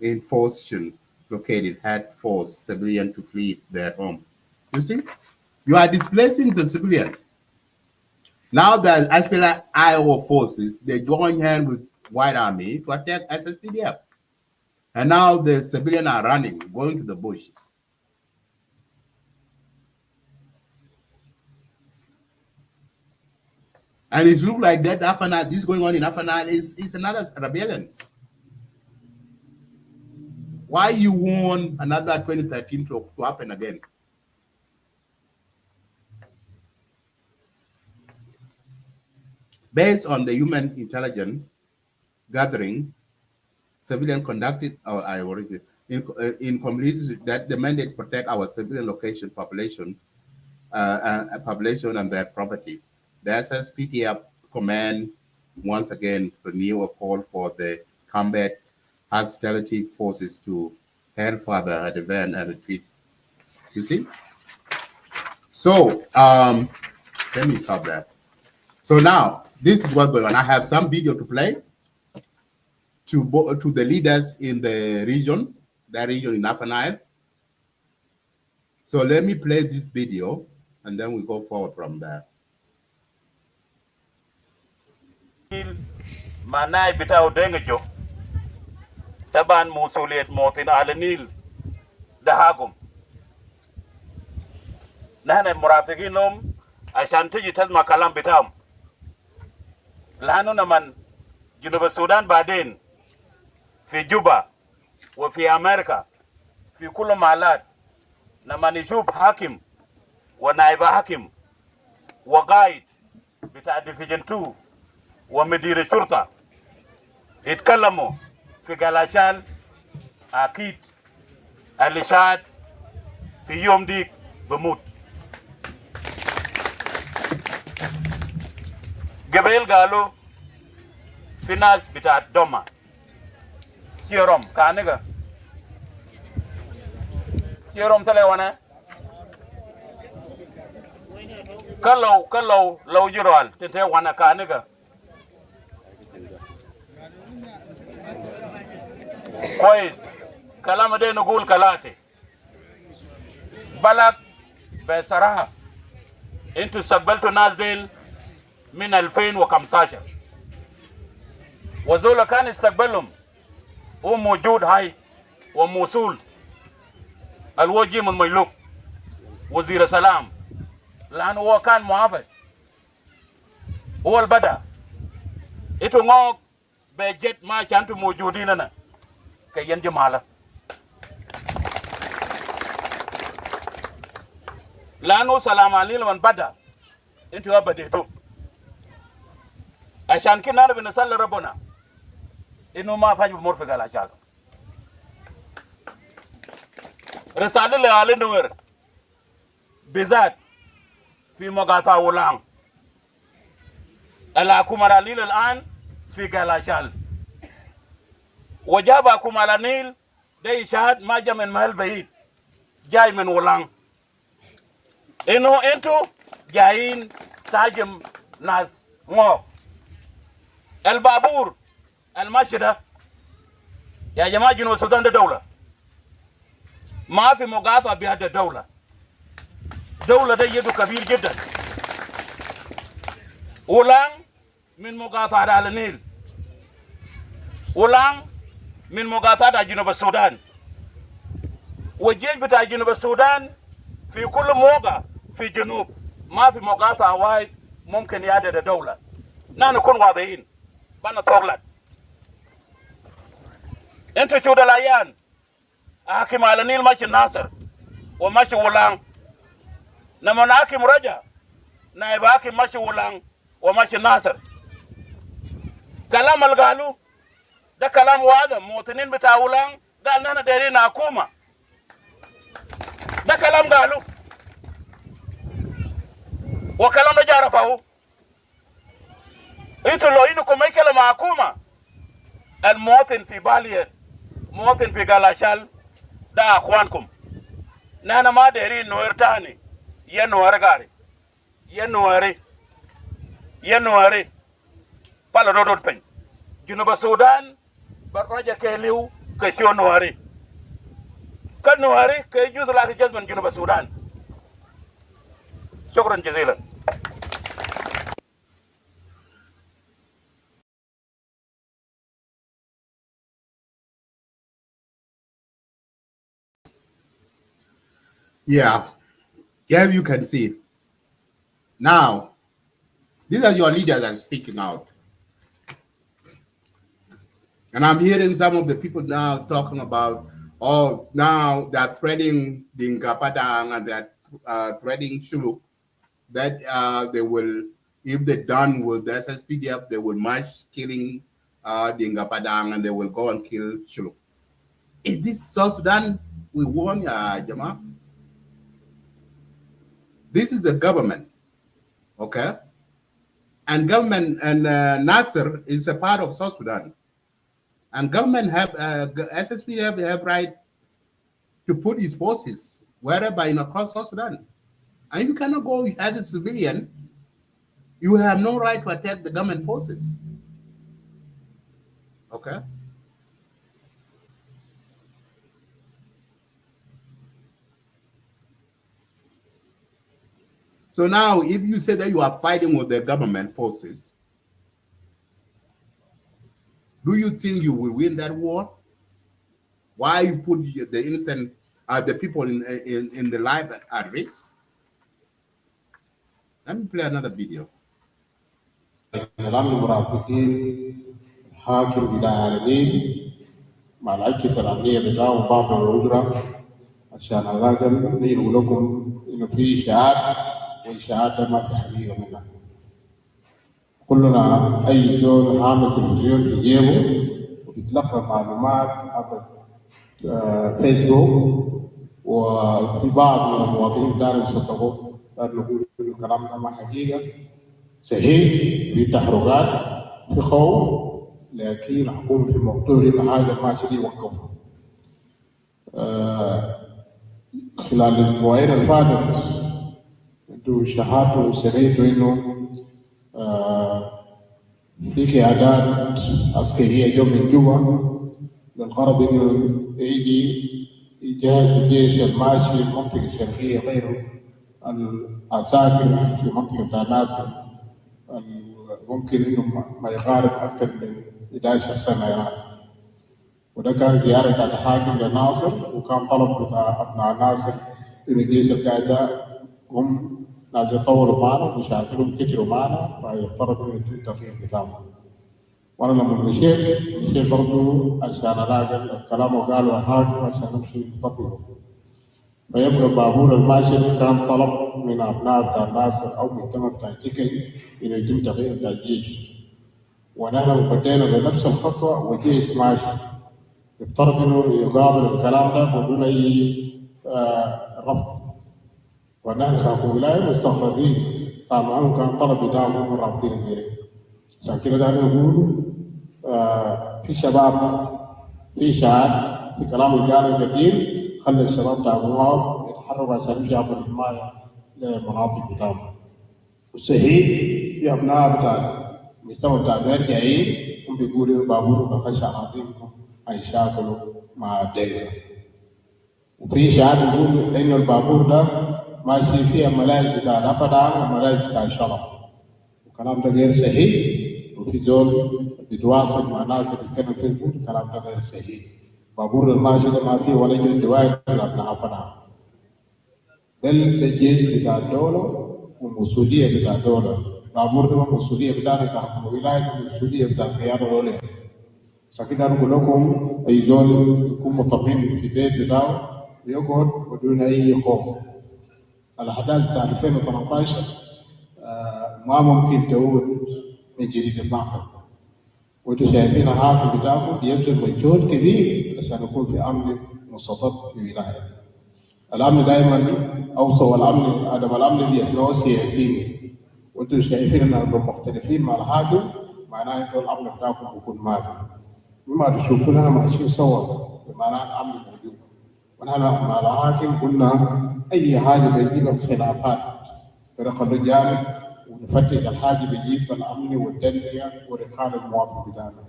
in position located had forced civilians to flee their home. You see, you are displacing the civilian. Now the SPLM-IO forces, they join hands with White Army to attack SSPDF. And now the civilians are running, going to the bushes. And it looks like that this going on in Afanal is another rebellion. Why you want another 2013 to happen again? Based on the human intelligence gathering, civilian conducted in communities that demanded protect our civilian location population and their property. The SSPDF command once again renew a call for the combat hostility forces to help further advance and retreat. You see? So let me stop that. So now this is what's going on. I have some video to play to the leaders in the region, that region in Afanal. So let me play this video and then we go forward from there. Manai bitau dengejo taban musuliet motin alenil dahagum nahne murafiqinom ashan tiji tazma kalam bitam lanu naman Junub Sudan بعدين في جوبا وفي أمريكا في كل مالات لما نشوف حاكم ونائب حاكم وقائد بتاع ديفيجن 2 ومدير الشرطة يتكلموا في قلاشان أكيد الإشهاد في يوم ديك بموت. قبل قالوا في ناس بتاع دوما سيروم كانيغا سيروم تلوانا كلو لو جرال تنتهي وانا كانيغا كويس كلام ده نقول كلاتي بلق بصراحة انتوا استقبلتوا ناس ديل من 2015 وزولا كان استقبلهم هو موجود هاي وموصول الوجه من ميلوك وزير السلام، لأنه هو كان محافظ، هو البدا إتو ngok بجت ما كانتوا موجودين أنا كين جمالة، لأنه سلام علينا من بدا إنتوا بديتوا عشان كنا بنسأل ربنا إنه ما فاج بمرفق على شغله. رسالة لعلي نور بالذات في مقاطع ولام الحكومة على الآن في قلاشال، وجاب حكومة على النيل ده إشهاد ما جاء من محل بعيد، جاي من ولام، إنه أنتوا جايين تهاجم ناس مو البابور المشدة. يا جماعة جنوب السودان ده دولة، ما في مقاطعة بهذا الدولة، دولة ده يده كبير جدا. ولان من مقاطعة على النيل، ولان من مقاطعة جنوب السودان، والجيش بتاع جنوب السودان في كل موقع في جنوب، ما في مقاطعة واحد ممكن يهدد الدولة. نحن نكون واضحين بنا طولت. انت شو دلايان حاكم على النيل ماشي ناصر وماشي ولان، لما حاكم رجع نائب حاكم ماشي ولان وماشي ناصر. كلام اللي قالوا ده كلام واضح. مواطنين بتاع ولان قال نحن دايرين حكومة، ده كلام قالوا، وكلام ده جارفه. انتوا لو انكم ما يكلم حكومة، المواطن في باليت، مواطن في قلاشال، ده اخوانكم. نحن ما دايرين نوير تاني، يا نوير غاري، يا نويري بالا رودود بن جنوب السودان برجع كيليو كشيو نويري كان نويري كيجوز لا تجز من جنوب السودان. شكرا جزيلا. Yeah, here you can see. Now, these are your leaders that are speaking out. And I'm hearing some of the people now talking about, oh, now they're threatening the Padang and they're threatening Shuluk, that they will, if they're done with the SSPDF, they will march killing the Padang and they will go and kill Shuluk. Is this South Sudan we want, Jama? This is the government, okay? And government and Nasser is a part of South Sudan. And government have, SSPDF have right to put his forces wherever in across South Sudan. And if you cannot go as a civilian, you have no right to attack the government forces, okay? So now, if you say that you are fighting with the government forces, do you think you will win that war? Why you put the innocent, the people in the life at risk? Let me play another video. مع الأجهزة الأمنية بتاعهم بعض الأجرة عشان الراجل نقول لكم إنه في إشاعات، والإشاعات ده ما في حقيقة منها. كلنا أي زول عامل تلفزيون في جيبه وبيتلقى معلومات عبر فيسبوك، وفي بعض من المواطنين داروا يصدقوا، داروا يقولوا الكلام ده ما حقيقة، صحيح في تحركات في خوف، لكن الحكومة في موضوع إن هذا ما شدي وقفه. خلال الأسبوعين اللي فاتت انتوا شاهدتوا وسمعتوا إنه في قيادات عسكرية جو من جوا للغرض إنه يجي يجهز الجيش الماشي في المنطقة الشرقية غير العساكر في منطقة بتاع ناصر ممكن إنه ما يقارب أكثر من 11 سنة يعني. وده كان زيارة الحاكم لناصر، وكان طلب بتاع أبناء ناصر إن الجيش القاعد ده هم ناس يطوروا معنا وشايفينهم كتروا معنا، فيفترض إنه يتم التغيير بتاعهم. وأنا لما مشيت برضه عشان ألاقي الكلام وقالوا الحاكم عشان أمشي نطبقه. فيبقى البابور الماشي كان طلب من أبناء بتاع ناصر أو مجتمع بتاع تيكي إنه يتم تغيير بتاع الجيش. ونحن بدينا بنفس الخطوة وجيش ماشي. يفترض إنه يقابل الكلام ده بدون أي رفض. ونحن كولاية مستغربين، طبعا كان طلب بتاعهم رابطين به. عشان كده دائما نقول في شباب، في شعب، في كلام الجانب كثير، خلي الشباب تاعهم يتحركوا عشان يجابوا الحماية للمناطق بتاعهم. والصحيح في أبناء بتاع المجتمع بتاع البلد جايين هم بيقولوا البابور كخش أراضيهم هيشاكلوا مع الدولة. وفي شعب يقول إنه البابور ده ماشي فيه ملاذ بتاع الأبدان وملاذ بتاع الشرف، والكلام ده غير صحيح. وفي زول بيتواصل مع ناس بيتكلم في فيسبوك، الكلام ده غير صحيح. بابور الماشي ده ما فيه ولا جند واحد من أبدان. ده الجيش بتاع الدولة والمسؤولية بتاع الدولة. بابور ده المسؤولية بتاعنا كحكومة ولاية، المسؤولية بتاع القيادة الأولى. عشان كده نقول لكم أي زول يكون مطمئن في البيت بتاعه يقعد بدون أي خوف. الأحداث بتاع 2018 ما ممكن تعود من جديد الناقل. وانتم شايفين الحاكم بتاعكم بيبذل مجهود كبير عشان يكون في أمن مستطب في الولاية. الأمن دائما أوصى، والأمن عدم الأمن بيسموه سياسي. وانتم شايفين أنكم مختلفين مع الحاكم، معناه أن الأمن بتاعكم بيكون مالي. مما تشوفوننا ماشيين سوا بمعنى الأمن موجود. ونحن مع الحاكم قلنا أي حاجة بيجيب الخلافات كده خلوا جانب ونفتش الحاجة بيجيب الأمن والتنمية ورخاء المواطن بتاعنا.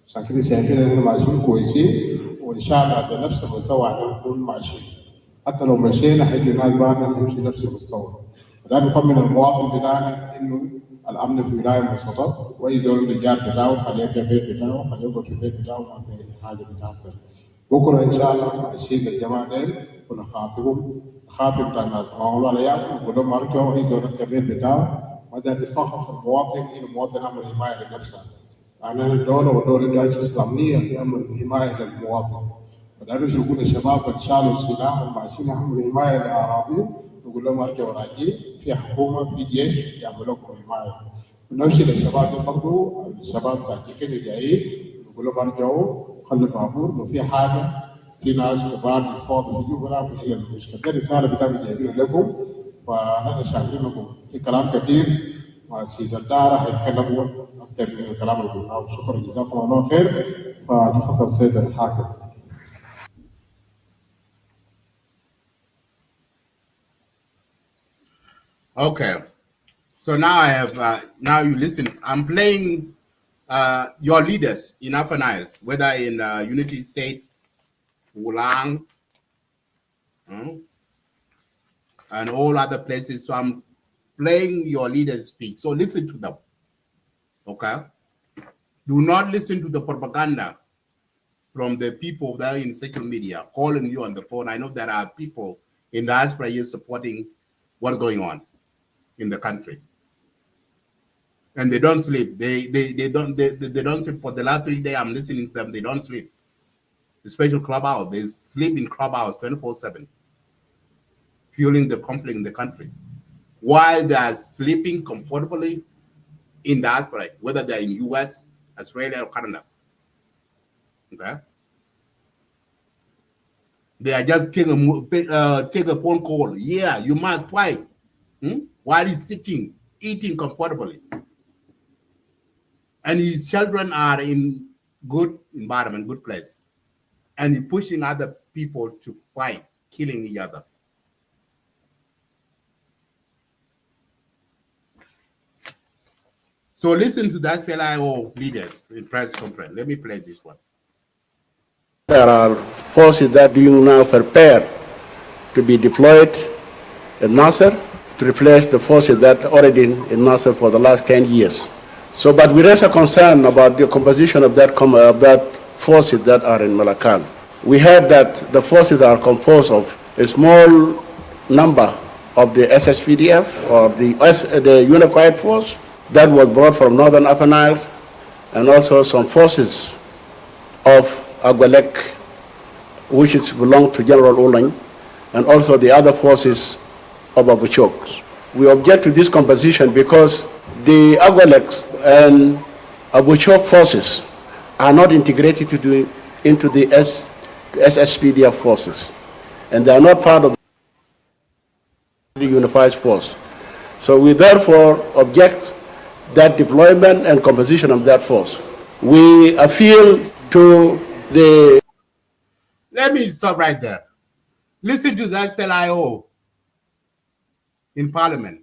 عشان كده شايفين إننا ماشيين كويسين، وإن شاء الله بنفس المستوى نكون ماشيين. حتى لو مشينا هيجي ناس بعدنا هيمشي نفس المستوى. وده نطمن المواطن بتاعنا إنه الأمن في الولاية مستطب، وأي زول الرجال بتاعه خليه يبقى البيت بتاعه، خليه يقعد في البيت بتاعه، ما في أي حاجة بتحصل. بكرة إن شاء الله ماشيين للجماعة ديل ونخاطبهم خاطب بتاع الناس ما هو ولا يعرف نقول لهم ارجعوا أي زول البيت بتاعه. وده بيصحح المواطن إنه المواطن يعمل حماية لنفسه. أنا الدولة والدولة دي إسلامية بيعمل حماية للمواطن. فدارس يقول الشباب اللي شالوا السلاح وماشيين يعملوا حماية لأراضيهم، نقول لهم ارجعوا راجعين في حكومة في جيش يعمل لكم حماية. ونفس الشباب برضه الشباب بتاع كده جايين نقول لهم ارجعوا خلوا البابور، وفي حاجة في ناس كبار بيتفاوضوا في جوبرا بيحل المشكلة. دي رسالة بتاعتي جايبينها لكم، فنحن شاكرين لكم. في كلام كثير مع سيد الدارة هيتكلموا أكثر من الكلام اللي قلناه. شكرا جزاكم الله خير. فتفضل سيد الحاكم. Okay, so now I have now you listen. I'm playing your leaders in Upper Nile, whether in Unity State, Wulang, and all other places. So I'm playing your leaders' speech. So listen to them. Okay. Do not listen to the propaganda from the people that are in social media calling you on the phone. I know there are people in diaspora here supporting what's going on in the country, and they don't sleep. They don't sleep for the last 3 days. I'm listening to them. They don't sleep. The special clubhouse. They sleep in clubhouse 24/7, fueling the conflict in the country, while they are sleeping comfortably in diaspora, whether they're in US, Australia, or Canada. Okay. They are just take a phone call. Yeah, you might fight. While he's sitting, eating comfortably. And his children are in good environment, good place. And he's pushing other people to fight, killing each other. So listen to that SPLM-IO leaders in press conference. Let me play this one. There are forces that do now prepare to be deployed in Nasser to replace the forces that are already in Nasser for the last 10 years. So, but we raise a concern about the composition of that forces that are in Malakal. We heard that the forces are composed of a small number of the SSPDF or the Unified Force that was brought from Northern Upper Nile, and also some forces of Agwelek, which belong to General Oleng, and also the other forces of Abuchok. We object to this composition because the Agwelek and Abuchok forces are not integrated into the SSPDF forces, and they are not part of the Unified Force. So we therefore object that deployment and composition of that force. We appeal to the... Let me stop right there. Listen to the SPLM-IO in Parliament.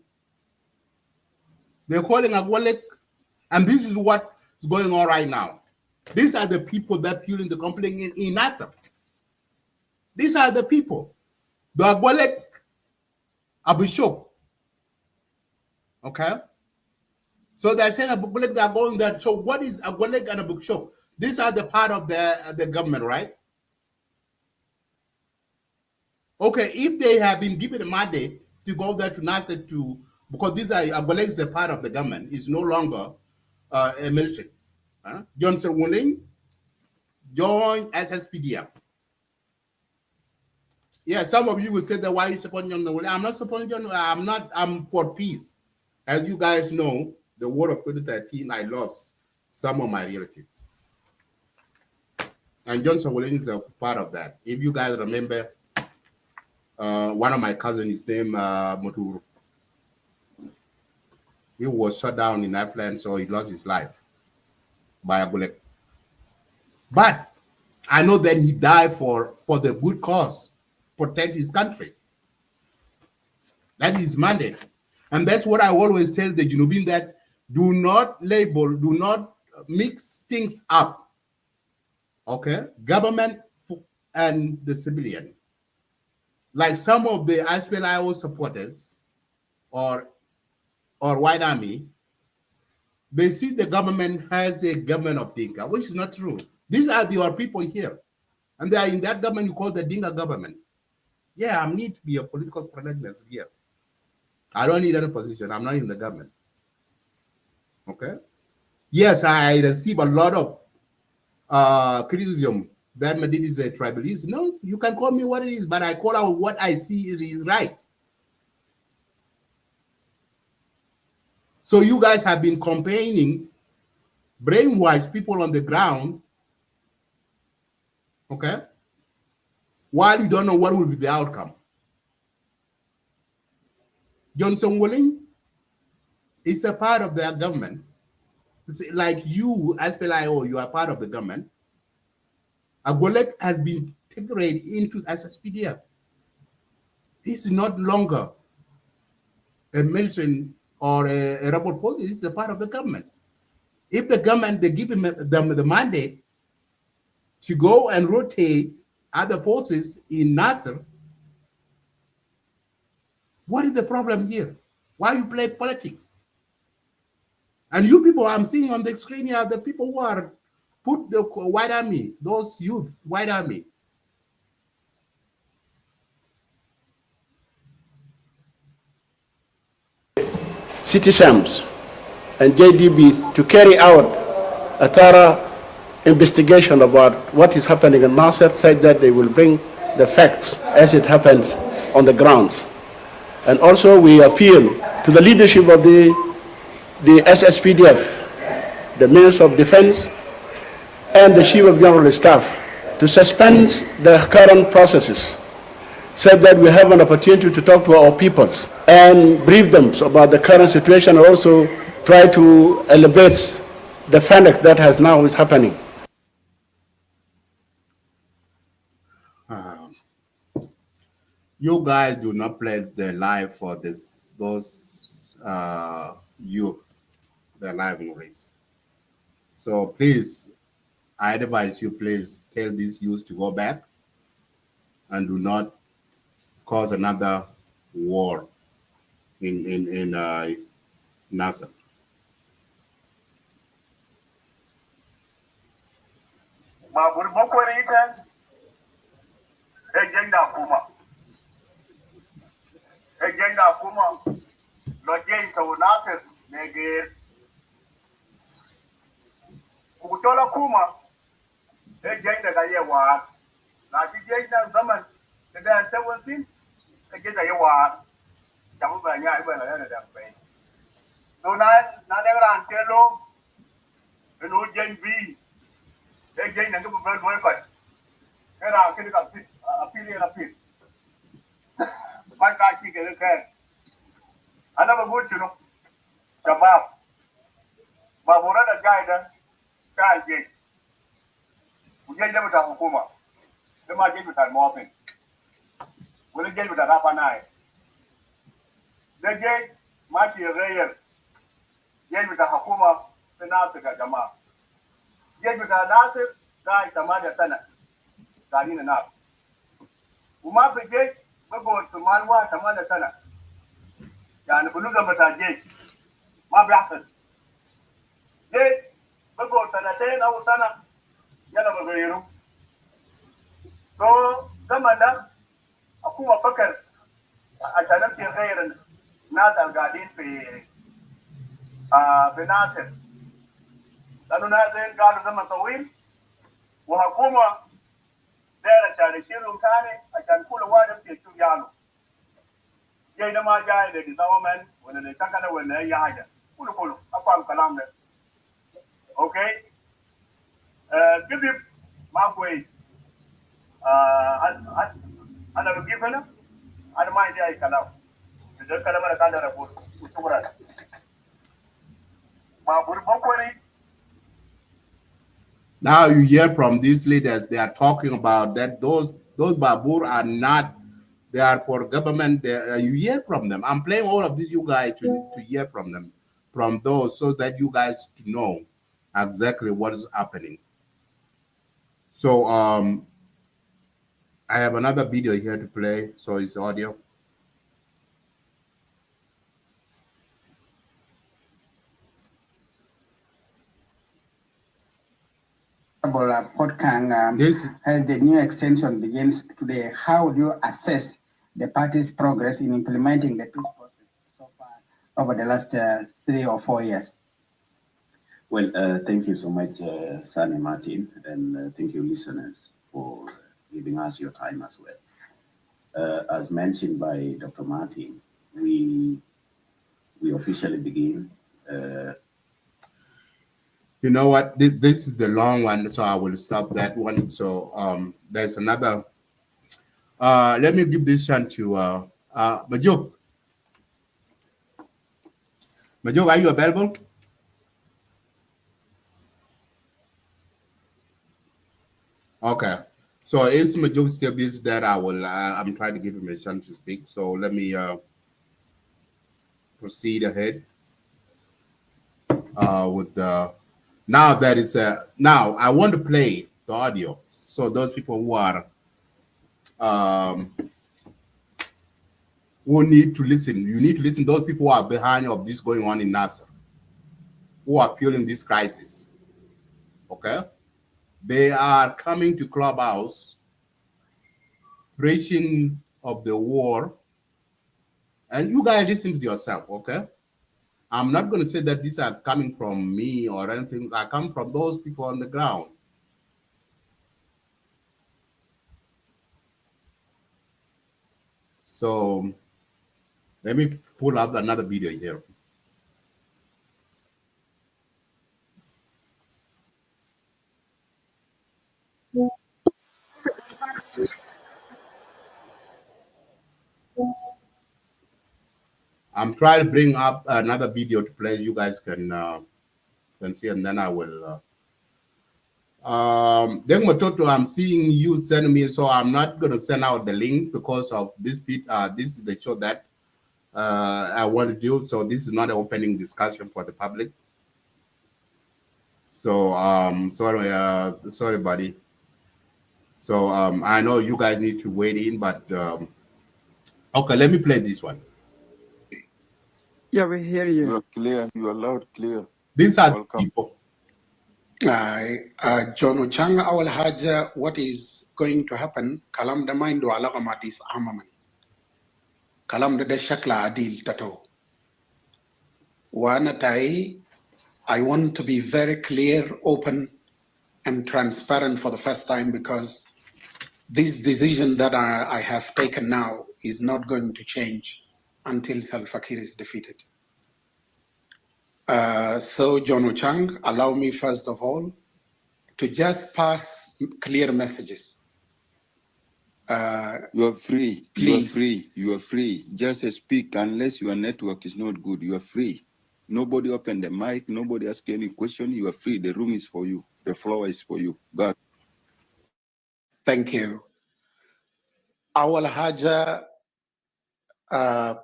They're calling Agwelek, and this is what's going on right now. These are the people that fueling the complaint in Nasser. These are the people. The Agwelek, Abushok. Okay? So they're saying Agwelek, they're going there. So what is Agwelek and Abushok? These are the part of the government, right? Okay, if they have been given a mandate to go there to Nasser to, because these are, Agwelek is a part of the government, is no longer a military. Johnson Willing joined SSPDF. Yeah, some of you will say that why you support John Willing. I'm not supporting John. I'm for peace. As you guys know, the war of 2013, I lost some of my relatives. And Johnson Willing is a part of that. If you guys remember, one of my cousins, his name Muturu. He was shot down in Ireland, so he lost his life by Agwelek. But I know that he died for the good cause, protect his country. That is mandate. And that's what I always tell the Junubin, that do not label, do not mix things up. Okay? Government and the civilian. Like some of the SPLM-IO supporters or White Army, they see the government has a government of Dinka, which is not true. These are your people here. And they are in that government you call the Dinka government. Yeah, I need to be a political correctness here. I don't need any position. I'm not in the government. Okay? Yes, I receive a lot of criticism that Madid is a tribalist. No, you can call me what it is, but I call out what I see it is right. So you guys have been campaigning, brainwash people on the ground, okay, while you don't know what will be the outcome. Johnson Willing is a part of their government. Like you, SPLM-IO, you are part of the government. Agwelek has been integrated into SSPDF. This is not longer a military or a rebel force. This is a part of the government. If the government, they give them the mandate to go and rotate other forces in Nasser, what is the problem here? Why you play politics? And you people I'm seeing on the screen here, the people who are put the White Army, those youth, White Army. Citizens and JDB to carry out a thorough investigation about what is happening in Nasser, said that they will bring the facts as it happens on the grounds. And also we appeal to the leadership of the SSPDF, the Minister of Defense, and the Chief of General Staff to suspend the current processes, said that we have an opportunity to talk to our peoples and brief them about the current situation, and also try to elevate the panic that has now is happening. You guys do not play the life for those youth, their life in race. So please, I advise you, please tell these youth to go back and do not cause another war in Nasser. ma burban kore ita agenda kuma lo jeng to nafer nege kutola kuma agenda ga yawa na ji jeng zaman da ta wasin agenda yawa jamu ba nya ba na da bai so na da ran telo no jeng bi agenda ga ba ba ba era kini ka apili ban ka ci ga kai ana ba gutu no shabab ba bora da gaida ka je ku je da mutan hukuma da ma je mutan mawafin wani je mutan rafa na yi da je ma ke rayar je mutan hukuma suna su ga jama'a je mutan nasir ga ita ma da sana gani na kuma fi je bago su malwa ta ma da sana yani buluga mataje ma bi'akhir ليه؟ بقوا سنتين أو سنة يلا بغيروا. زمن ده أكون أفكر عشان أمشي غير الناس القاعدين في ناصر. لأنه ناس قالوا زمن طويل وحكومة دايرة عشان يشيلوا ثاني عشان كل واحد يمشي يشوف ياله. جاي ده ما جاي لديفلوبمنت ولا لسكنة ولا أي حاجة. كله أفهم كلام ده. Okay. Give him halfway. Ana begifana. Ana mai dia ikalau. Jadi kalau mereka ada report, ukuran. Now you hear from these leaders, they are talking about that those Babur are not, they are for government. You hear from them. I'm playing all of this, you guys, to hear from them, from those, so that you guys to know exactly what is happening. So I have another video here to play, so it's audio. As the new extension begins today, how do you assess the party's progress in implementing the peace process so far over the last 3 or 4 years? Well, thank you so much, Sani Martin, and thank you, listeners, for giving us your time as well. As mentioned by Dr. Martin, we officially begin. You know what? This is the long one, so I will stop that one. So there's another. Let me give this one to Majuk. Majuk, are you available? Okay. So if Majuk still is there, I'm trying to give him a chance to speak. So let me proceed ahead with the. Now that is now I want to play the audio. So those people who are who need to listen, you need to listen. Those people who are behind of this going on in Nasser, who are fueling this crisis. Okay, they are coming to Clubhouse, preaching of the war, and you guys listen to yourself. Okay. I'm not going to say that these are coming from me or anything. I come from those people on the ground. So let me pull up another video here. I'm trying to bring up another video to play. You guys can see, and then I will. Then Matoto, I'm seeing you send me, so I'm not going to send out the link because of this bit. This is the show that I want to do. So this is not an opening discussion for the public. So sorry, buddy. So I know you guys need to wait in, but okay, let me play this one. Yeah, we hear you. You are clear. You are loud, clear. These are Welcome. people. John Ochang, أول حاجة what is going to happen كلام ده ما عنده علاقة مع disarmament. كلام ده شكل عديل تتو. وأنا تاي I want to be very clear, open, and transparent for the first time because this decision that I have taken now is not going to change until Salva Kiir is defeated. So, John Ochang, allow me first of all to just pass clear messages. You are free. Please. You are free. You are free. Just speak unless your network is not good. You are free. Nobody open the mic. Nobody ask any question. You are free. The room is for you. The floor is for you. God. Thank you. أول حاجة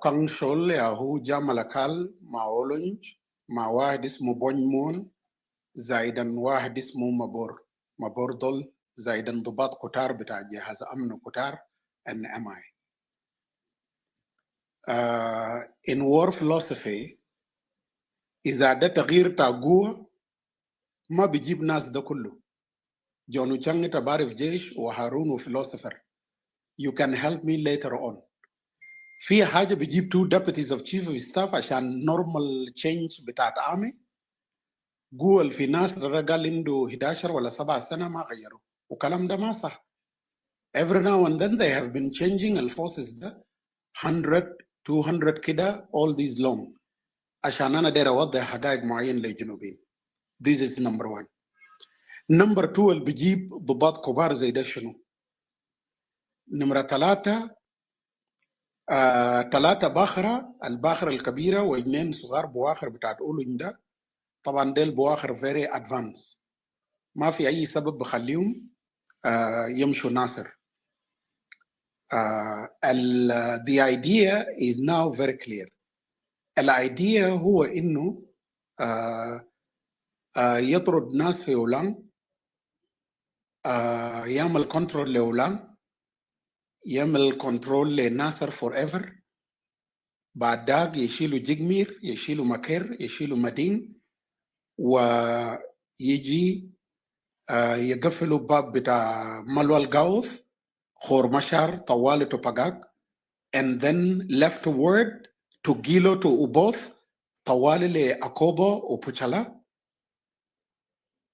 كونسول هو جاملكال مع أولنج مع واحد اسمه بونمون زايدا واحد اسمه مبور دول زايدا ضباط قطار بتاع جهاز أمن قطار NMI. In war philosophy إذا ده تغيير تاقوة ما بيجيب ناس ده كله. جونو تشانغ تبارف جيش وهارون وفلسفر. You can help me later on. في حاجة بيجيب 2 deputies of chief of staff عشان normal change بتاعت army. قول في ناس قال عنده 11 ولا 7 سنة ما غيروا. وكلام ده ما صح. Every now and then they have been changing الفورسز ده 100 200 كده all these long. عشان أنا داير أوضح حقائق معين للجنوبين. This is number 1. Number 2 اللي بيجيب ضباط كبار زي ده شنو؟ نمرة 3 3 باخرة الباخرة الكبيرة واثنين صغار بواخر بتاعت أولون ده طبعا ديل بواخر very advanced ما في أي سبب بخليهم يمشوا ناصر. The idea is now very clear. الidea هو إنه يطرد ناس في أولان يعمل كنترول لأولان يعمل كنترول لناصر forever. بعد داك يشيلوا جيجمير يشيلوا مكير يشيلوا مدين ويجي يقفلوا باب بتاع ملوى الغوث خور مشار طوال توباغاك and then leftward to Gilo to Uboth طوال لأكوبو وبوشالا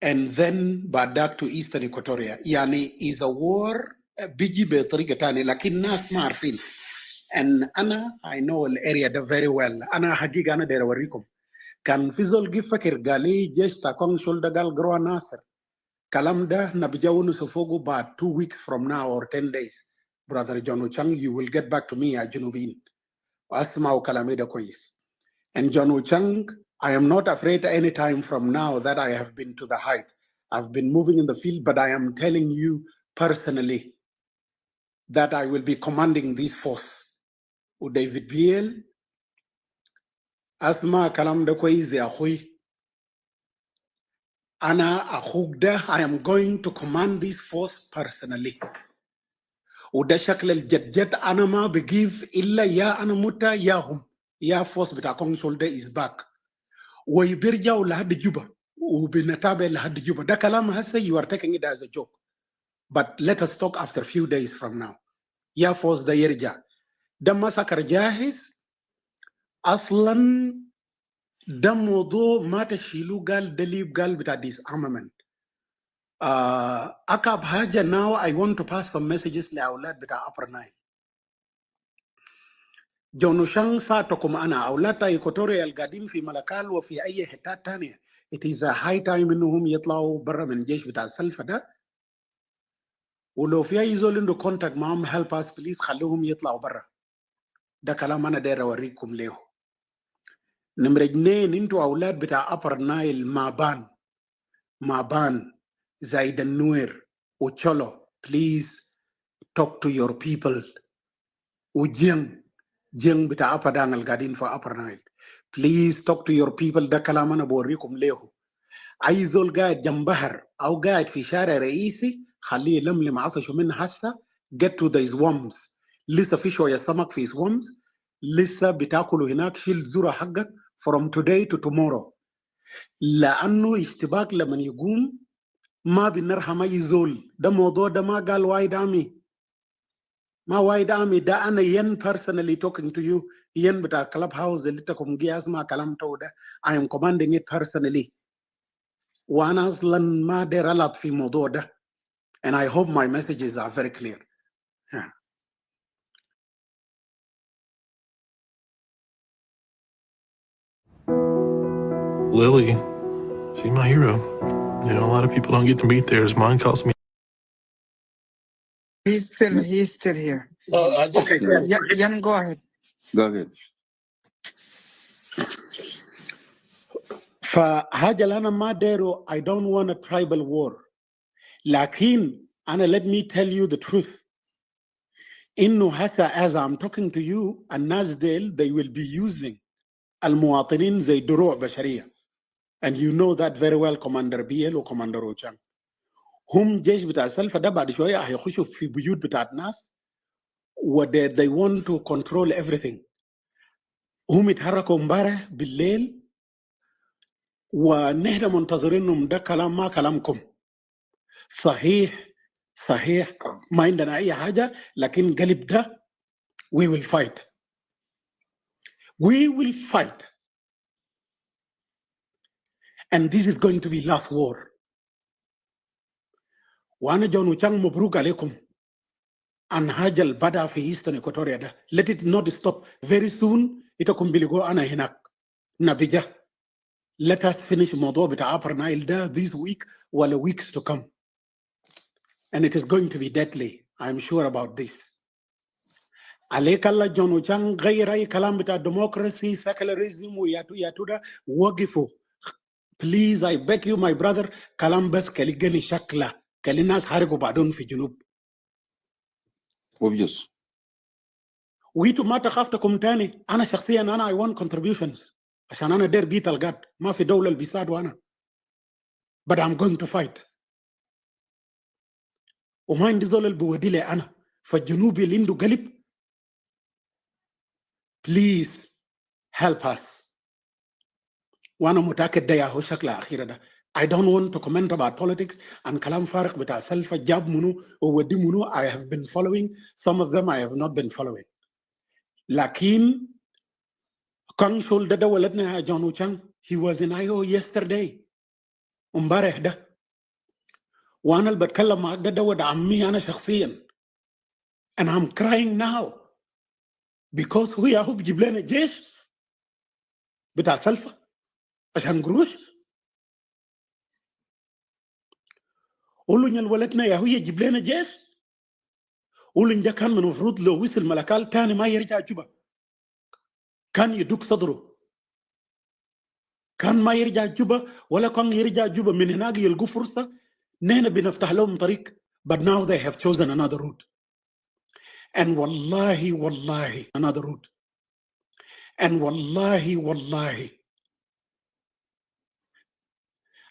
and then بعد داك to eastern Equatoria. يعني is a war بيجي بطريقة تانية لكن الناس ما عارفين. And أنا I know الاريا ده very well. أنا حقيقة أنا داير أوريكم. كان في زول جه فكر قال لي جيش تا كونسول ده قال جروا ناصر. كلام ده نبجاو نسفوقه بعد 2 weeks from now or 10 days. Brother John Ochang, you will get back to me يا جنوبين. وأسمعوا كلامي ده كويس. And John Ochang, I am not afraid any time from now that I have been to the height. I've been moving in the field, but I am telling you personally that I will be commanding this force. وديفيد بيل أسمع كلام ده كويس يا أخوي. أنا أخوك ده I am going to command this force personally. وده شكل الجد أنا ما بجيف إلا يا أنا متى يا هم يا فورس بتاع كونسول ده is back. ويبرجعوا لحد جوبا وبنتابع لحد جوبا. ده كلام هسه you are taking it as a joke. But let us talk after a few days from now. يا فورس ده يرجع. ده مسكر جاهز. أصلاً ده موضوع ما تشيلوه قال دليب قال بتاع disarmament. أكاب حاجة now I want to pass some messages لأولاد بتاع Upper Nile. جونوشان ساتكم أنا أولاد إيكوتوريا القاعدين في ملكال وفي أي حتة تانية. It is a high time إنهم يطلعوا برا من الجيش بتاع السلفة ده. ولو في أي زول عنده contact معهم help us please خلوهم يطلعوا برا. ده كلام أنا داير أوريكم له. نمرة 2 انتوا أولاد بتاع Upper Nile ما بان زايد النوير وتشولو please talk to your people. وجين بتاع Upper Dang القاعدين في Upper Nile please talk to your people. ده كلام أنا بوريكم له. أي زول قاعد جنب بحر أو قاعد في شارع رئيسي خليه يلملم عفشه من هسه. get to the swamps. لسه في شوية سمك في swamps لسه بتاكلوا هناك. شيل الذرة حقك from today to tomorrow. لأنه اشتباك لما يقوم ما بنرحم أي زول. ده موضوع ده ما قال وايد آمي، ما وايد آمي ده أنا ين personally talking to you ين بتاع club house اللي تكم جي أسمع كلام تو ده I am commanding it personally. وأنا أصلا ما دير ألعب في موضوع ده and I hope my messages are very clear. Yeah. Lily, she's my hero. You know, a lot of people don't get to meet theirs. Mine cost me. He's still here. Okay. Yan, go ahead. Go ahead. فحاجة اللي أنا ما دايره I don't want a tribal war. لكن أنا let me tell you the truth. إنه هسا as I'm talking to you الناس ديل they will be using المواطنين زي دروع بشرية. And you know that very well Commander BL و Commander Ochang. هم جيش بتاع سلفا ده بعد شوية هيخشوا في بيوت بتاعت ناس و they want to control everything. هم اتحركوا امبارح بالليل ونحن منتظرينهم. ده كلام ما كلامكم. صحيح ما عندنا أي حاجة لكن قلب ده we will fight. We will fight. And this is going to be last war. وأنا جون وشانغ مبروك عليكم عن حاجة البدأ في إيسترن إكواتوريا ده. Let it not stop. Very soon إتكم بلغوا أنا هناك نبيجة. Let us finish موضوع بتاع Upper Nile ده this week ولا weeks to come. And it is going to be deadly. I'm sure about this. عليك الله جون وشانغ غير أي كلام بتاع democracy, secularism وياتو ده وقفوا. Please, I beg you, my brother, كلام بس كليجني شكله كل الناس حرقوا بعدهم في جنوب. Obvious. ويتو ما تخافتكم تاني. أنا شخصيا أنا I want contributions عشان أنا دير بيت القاد ما في دولة اللي بيساعدوا أنا. But I'm going to fight. وما عندي زول اللي بيودي لي أنا. فالجنوبي اللي عنده قلب please help us. وأنا متأكد ده ياهو شكله أخيرا ده. I don't want to comment about politics and كلام فارغ بتاع سلفة جاب منو وودي منو. I have been following some of them I have not been following. لكن كونسول ده ولدنا جون وشانغ he was in IO yesterday امبارح ده. وانا اللي بتكلم معك ده ود عمي انا شخصيا. and I'm crying now because هو بيجيب لنا جيش بتاع سلفة عشان قروش. قولوا ان ولدنا يا هو يجيب لنا جيش. قولوا ان ده كان من المفروض لو وصل ملكال تاني ما يرجع جوبا كان يدق صدره. كان ما يرجع جوبا ولا كان يرجع جوبا من هناك يلقوا فرصة نحن بنفتح لهم طريق. But now they have chosen another route. And wallahi another route. And wallahi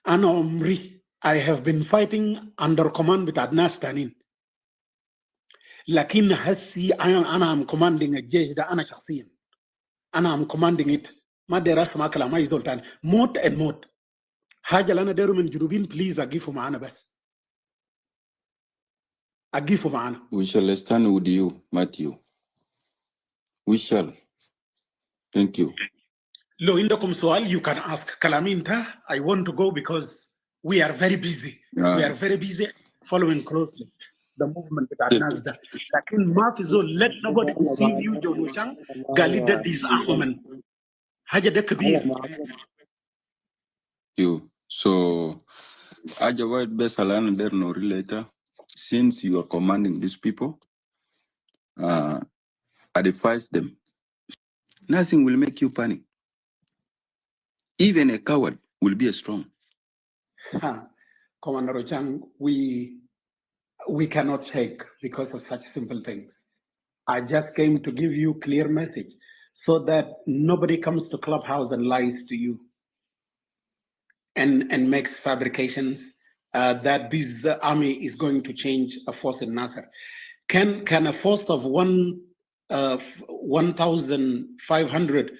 أنا عمري I have been fighting under command بتاع ناس تانين. لكن هسي أنا am commanding الجيش ده أنا شخصيا. أنا am commanding it. ما دير أسمع كلام أي زول تاني. موت and موت. حاجة اللي أنا دايره من جنوبين please أقفوا معانا بس. أقفوا معانا. We shall stand with you, Matthew. We shall. Thank you. لو عندكم سؤال you can ask. كلامي انتهى. I want to go because we are very busy. We are very busy following closely the movement بتاع الناس ده. لكن ما في زول let nobody deceive you جون وشانغ قال لي ده disarmament. حاجة ده كبير. You. So, Ajawad Besalan there no later. Since you are commanding these people, advise them. Nothing will make you panic. Even a coward will be strong. Commander Ochang, we cannot shake because of such simple things. I just came to give you clear message so that nobody comes to Clubhouse and lies to you and makes fabrications that this army is going to change a force in Nasser. Can a force of 1,500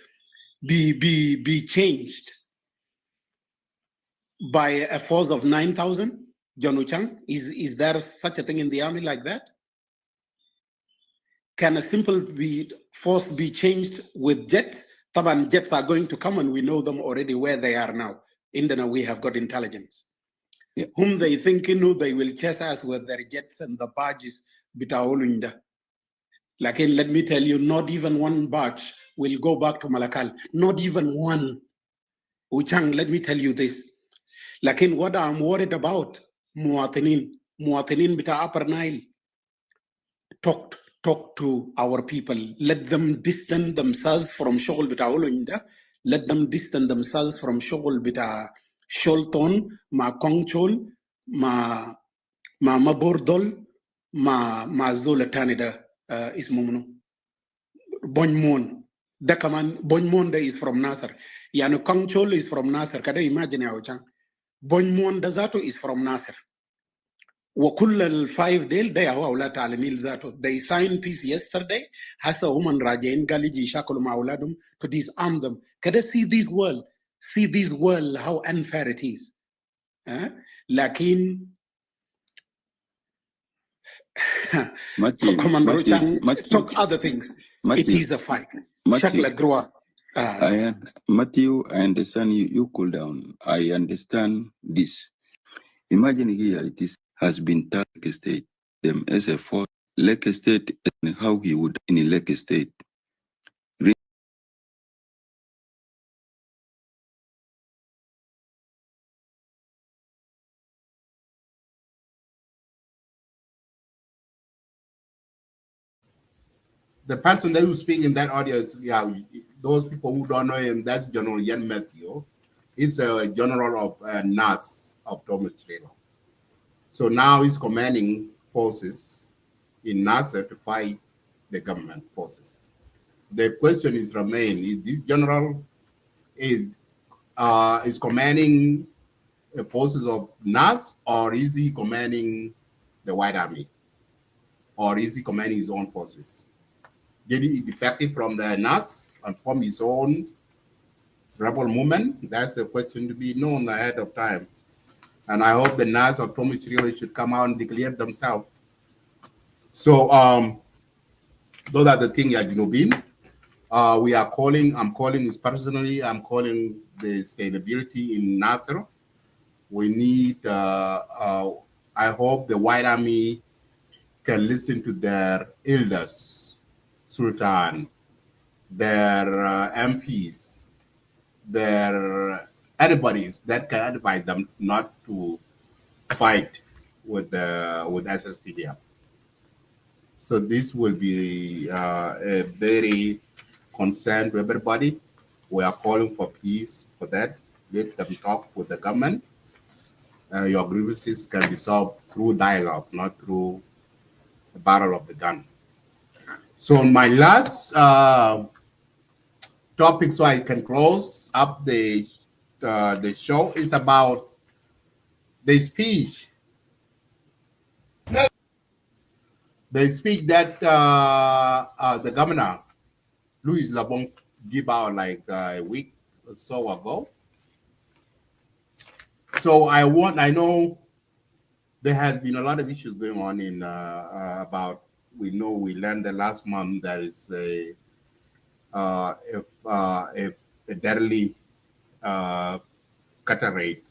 be changed by a force of 9,000? John Uchang, is there such a thing in the army like that? Can a simple force be changed with jets? Taban jets are going to come and we know them already where they are now. In Dana, we have got intelligence. Yeah. Whom they think they will chase us with their jets and the barges. Like, let me tell you, not even one barge will go back to Malakal. Not even one. Uchang, let me tell you this. Like, what I'm worried about, Muatinin bita Upper Nile. Talk to our people. Let them distance themselves from Shogol bita Oloinda. Let them distance themselves from Shogol bita Sholton, ma Kongchol, ma Bordol, ma Zola Tanida Ismumuno. Bonmon. Dakaman Bonmonda is from Nasser. Yano Kongchol is from Nasser. Kada imagine how Chang. Bonmon Dazato is from Nasser. وكل الفايف ديل ده هو أولاد على النيل ذاته. They signed peace yesterday. هسه هم راجعين قال يجي يشاكلوا مع أولادهم to disarm them. كده see this world how unfair it is. لكن Commander Chang talk other things. It is a fight. Matthew, I understand you cool down. I understand this. Imagine here it has been Lake State, them as a force, Lake State, and how he would in Lake State. The person that you speak in that audience, yeah, those people who don't know him, that's General Yan Matthew. He's a general of NAS of Thomas Taylor. So now he's commanding forces in Nasser to fight the government forces. The question is is this general is commanding the forces of NAS, or is he commanding the White Army? Or is he commanding his own forces? Did he defect from the NAS and form his own rebel movement? That's a question to be known ahead of time. And I hope the NAS of Thomas really should come out and declare themselves. So those are the things at Junobin. We are calling, I'm calling this personally, I'm calling the scalability in Nasser. We need, I hope the White Army can listen to their elders, Sultan, their MPs, their anybody that can advise them not to fight with SSPDF. So this will be a very concern to everybody. We are calling for peace for that. Let them talk with the government. Your grievances can be solved through dialogue, not through the barrel of the gun. So my last topic, so I can close up the show, is about the speech. The speech that the governor, Louis Labong, gave out like a week or so ago. So I know there has been a lot of issues going on in about, we learned that last month there is a deadly cataract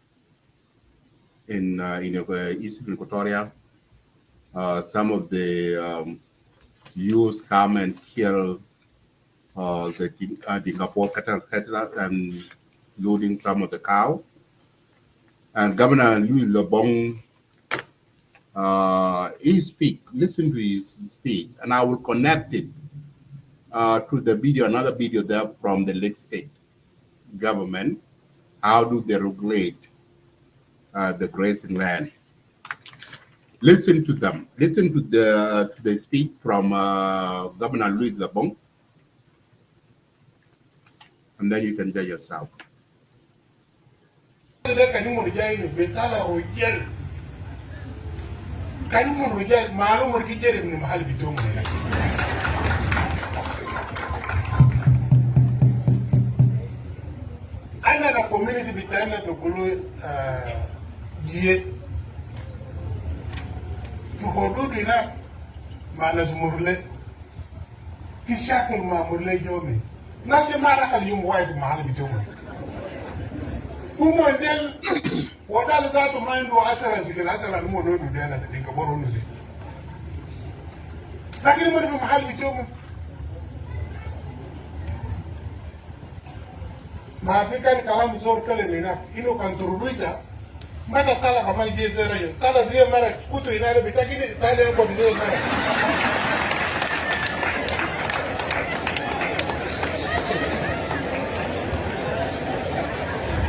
in Eastern Equatoria. Some of the youths come and kill the Dingapo cattle and looting some of the cow. And Governor Louis Labong, he speak, listen to his speech, and I will connect it to the video, another video there from the Lake State government. How do they regulate the grazing land? Listen to them. Listen to the speech from Governor Louis Labong, and then you can judge yourself. أنا community bitana dogulu jiye fuhududu ina manas murle kishakul ma murle jomi nake mara kal yum wayt mahal bitomo kumo del wadal zatu maindo asara zikira asara mo no du dena de ka boro no de lakini mo de mahal bitomo ma fikan kalam zor kale nina ino kan turuduita mata kala kama je zera yes kala zia mara kutu inare bitakini tale ko bizo mara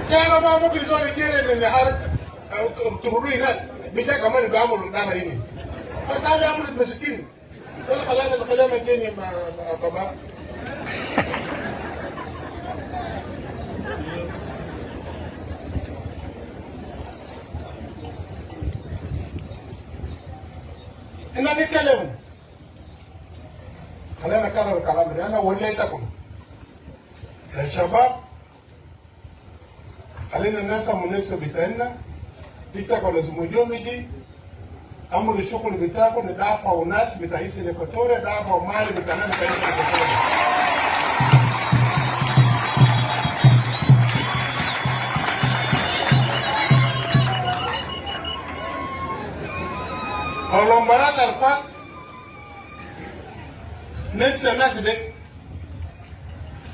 kana ma mo bizo ni jere ne har turuduina bija kama ni gamu dana hini tale amul miskin wala kala kalama jeni ma baba إن نتكلم خلينا نكرر الكلام ده أنا وليتكم يا شباب خلينا الناس منافسة بتاعنا تتكلم لازم يوم يجي أمر الشغل بتاعكم ندافعوا ناس بتاعيس الإكواتوريا ندافعوا مال بتاعنا بتاعيس الإكواتوريا Olombarat alfat netse nasi de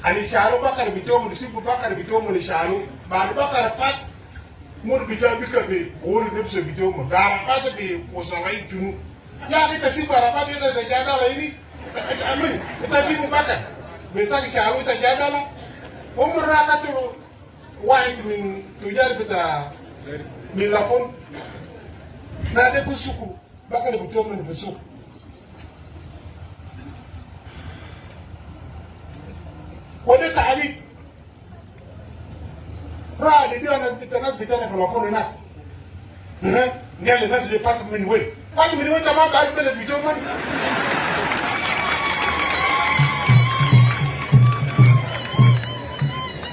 ani shalu bakar bitomu disipu bakar bitomu ni shalu ba bakar fat mur bijabi ka be ori nipse bitomu dara fat be kosangai tunu ya kita sipu arabat kita da jadala ini amin kita sipu bakar beta shalu ta jadala umur rakatu wahid min tujar bita min lafon na de busuku bakar bitomu ni busuku وده تعليق رأي دي ناس بتاعنا في الفون هناك قال الناس اللي فاتت من وين ما بعرف بلد بيجوا من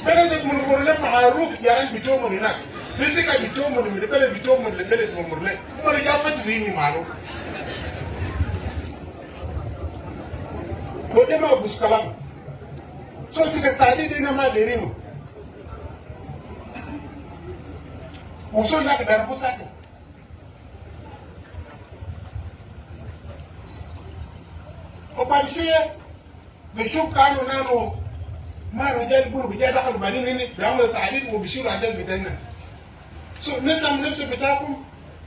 بلد من مرلة معروف جارين بيجوا من هناك فيزيكا بيجوا من البلد بيجوا من البلد من مرلة ما رجع زيني معروف وده ما بوس كلام so secretary dina ma derimo usul nak dar pusat obarishe bishuk kanu nanu ma rajal bur bija dakhal badin ni bi'amul ta'dil wa bishur ajal bidana so nisam nafsu bitakum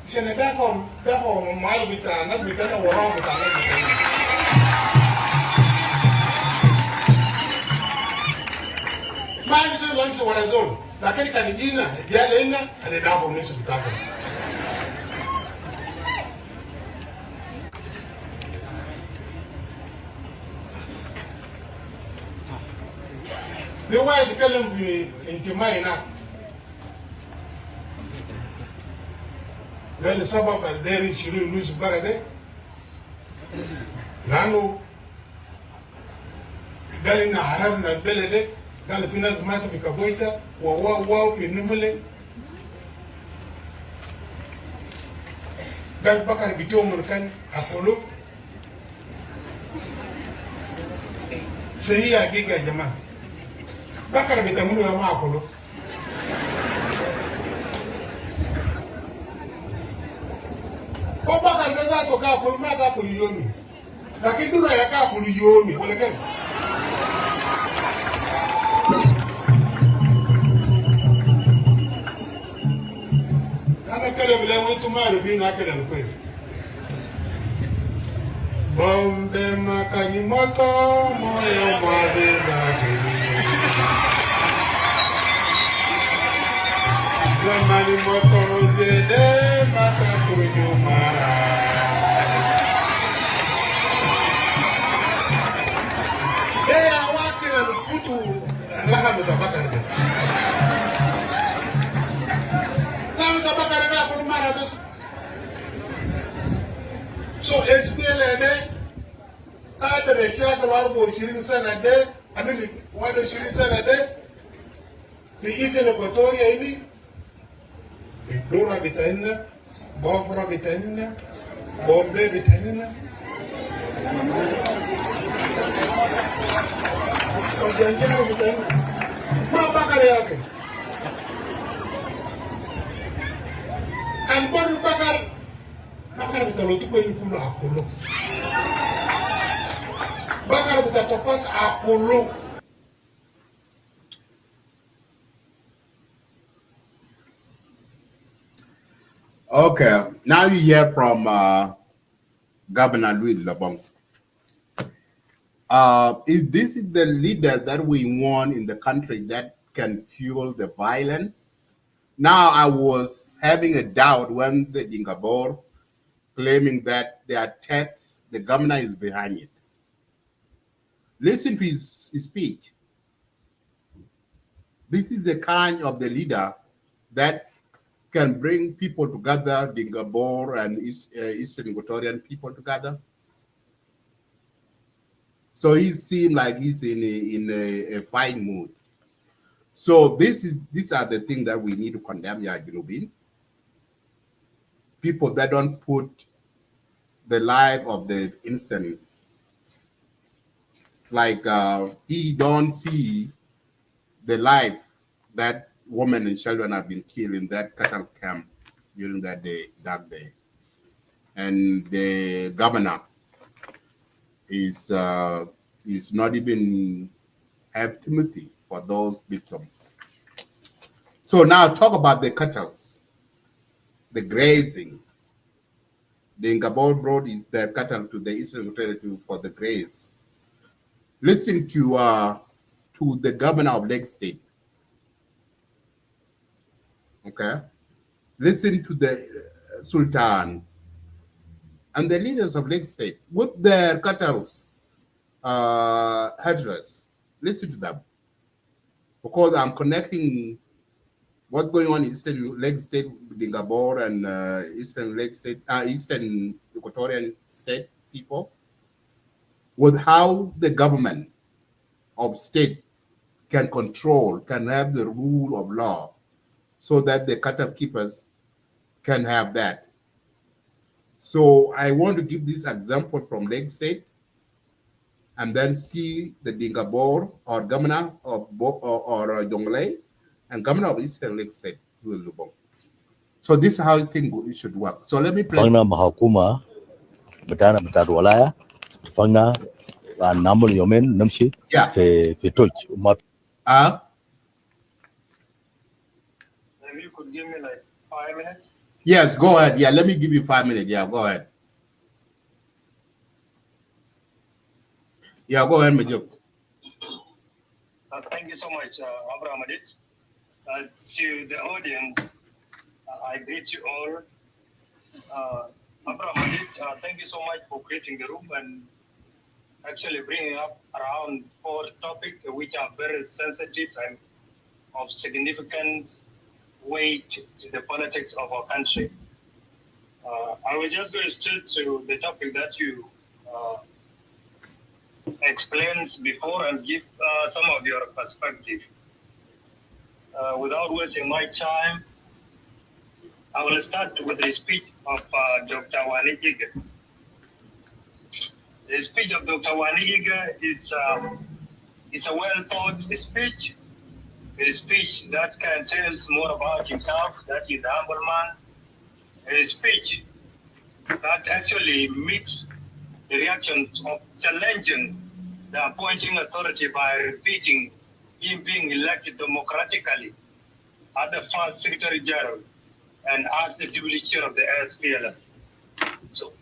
عشان دافعوا معايا بتاع الناس بتاعنا وراهم بتاع الناس بتاعنا ما عندي زول امشي ورا زول لكن كان يجينا جاء لنا كان يدافعوا الناس بتاعهم في واحد يتكلم في انتماء هناك قال سبب الدير يشيلوا الفلوس برا ده لانه قال ان حررنا البلد ده قال في ناس ماتوا في كابويتا وواو في النمله قال بكر بيتهم كان اقولوا سهي حقيقه يا جماعه بكر بيتمنوا يا ما اقولوا Oba kangaza to ka kulma ka kuliyomi. Lakini dura ya ka kuliyomi, wala gani? Kana kale vile mtu mara bina kale kwezi. Bombe makani moto moyo madenda kili. Zamani moto rozede maka kunyumara. Dea wakina luputu laha mutabakar. Laha mutabakar na kulumara bas. So SPLM ada reshad warbo 20 sana de, amini wale 20 sana de. في إيسن إكواتوريا إني الدورة بتاعنا بافرا بتاعنا بومبي بتاعنا والجنجان بتاعنا ما بقر يا أخي البر بقر بتاعته بيكون أكله بقر بتاعته بس أكله. Okay, now you hear from Governor Louis Labong. This is the leader that we want in the country that can fuel the violence. Now, I was having a doubt when the Dingabor claiming that the attacks, the governor is behind it. Listen to his speech. This is the kind of the leader that can bring people together, Dingabor and Eastern Equatorian people together. So he seemed like he's in a fine mood. So these are the things that we need to condemn, Junubin. People that don't put the life of the innocent, like he don't see the life that women and children have been killed in that cattle camp during that day, dark day. And the governor is not even have sympathy for those victims. So now talk about the cattle, the grazing. The Ngabor brought the cattle to the Eastern Territory for the graze. Listen to the governor of Lake State. Okay, listen to the Sultan and the leaders of Lake State with their cattle headers. Listen to them, because I'm connecting what's going on in Eastern Lake State, Dingabor, and Eastern Lake State, Eastern Equatorian State people, with how the government of state can control, can have the rule of law, so that the cattle keepers can have that. So I want to give this example from Lake State, and then see the Dingabor or governor of Jonglei and governor of Eastern Lake State. So this is how I think it should work. So let me play. Fangna mahakuma betana betad walaya fangna namul yomen namshi fe toj ma Maybe you could give me like 5 minutes. Yes, go ahead. Yeah, let me give you 5 minutes. Yeah, go ahead. Yeah, go ahead, Major. Thank you so much, Abraham Adit. To the audience, I greet you all. Abraham Adit, thank you so much for creating the room and actually bringing up around 4 topics which are very sensitive and of significant weight to the politics of our country. I will just go straight to the topic that you explained before and give some of your perspective. Without wasting my time, I will start with the speech of Dr. Wani Igga. The speech of Dr. Wani Igga is a well-thought speech. A speech that can tell us more about himself, that he's a humble man. A speech that actually meets the reactions of challenging the appointing authority by repeating him being elected democratically as the first Secretary General and as the Deputy Chair of the SPLM. So,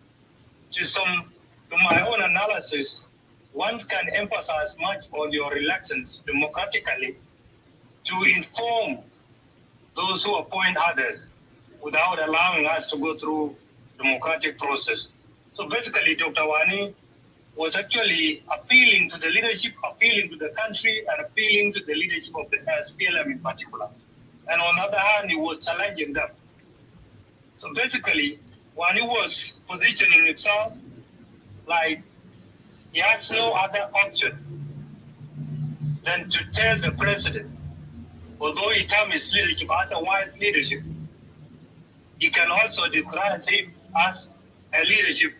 to my own analysis, one can emphasize much on your elections democratically to inform those who appoint others without allowing us to go through democratic process. So basically, Dr. Wani was actually appealing to the leadership, appealing to the country, and appealing to the leadership of the SPLM in particular. And on the other hand, he was challenging them. So basically, Wani was positioning himself like he has no other option than to tell the president although he termed his leadership as a wise leadership, he can also describe him as a leadership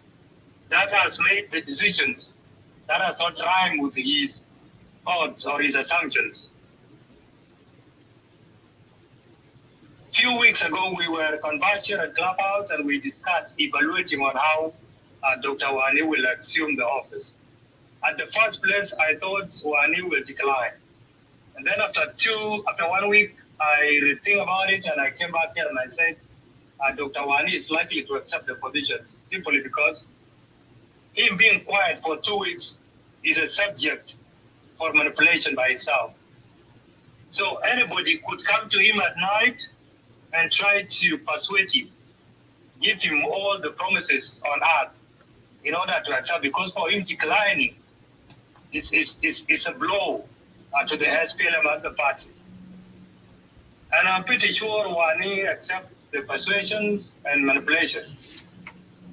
that has made the decisions that has not rhymed with his thoughts or his assumptions. A few weeks ago, we were conversed here at Clubhouse and we discussed evaluating on how Dr. Wani will assume the office. At the first place, I thought Wani will decline. And then after 1 week, I rethink about it and I came back here and I said, Dr. Wani is likely to accept the position simply because him being quiet for 2 weeks is a subject for manipulation by itself. So anybody could come to him at night and try to persuade him, give him all the promises on earth in order to accept, because for him declining is a blow to the SPLM as the party. And I'm pretty sure Wani accepts the persuasions and manipulation.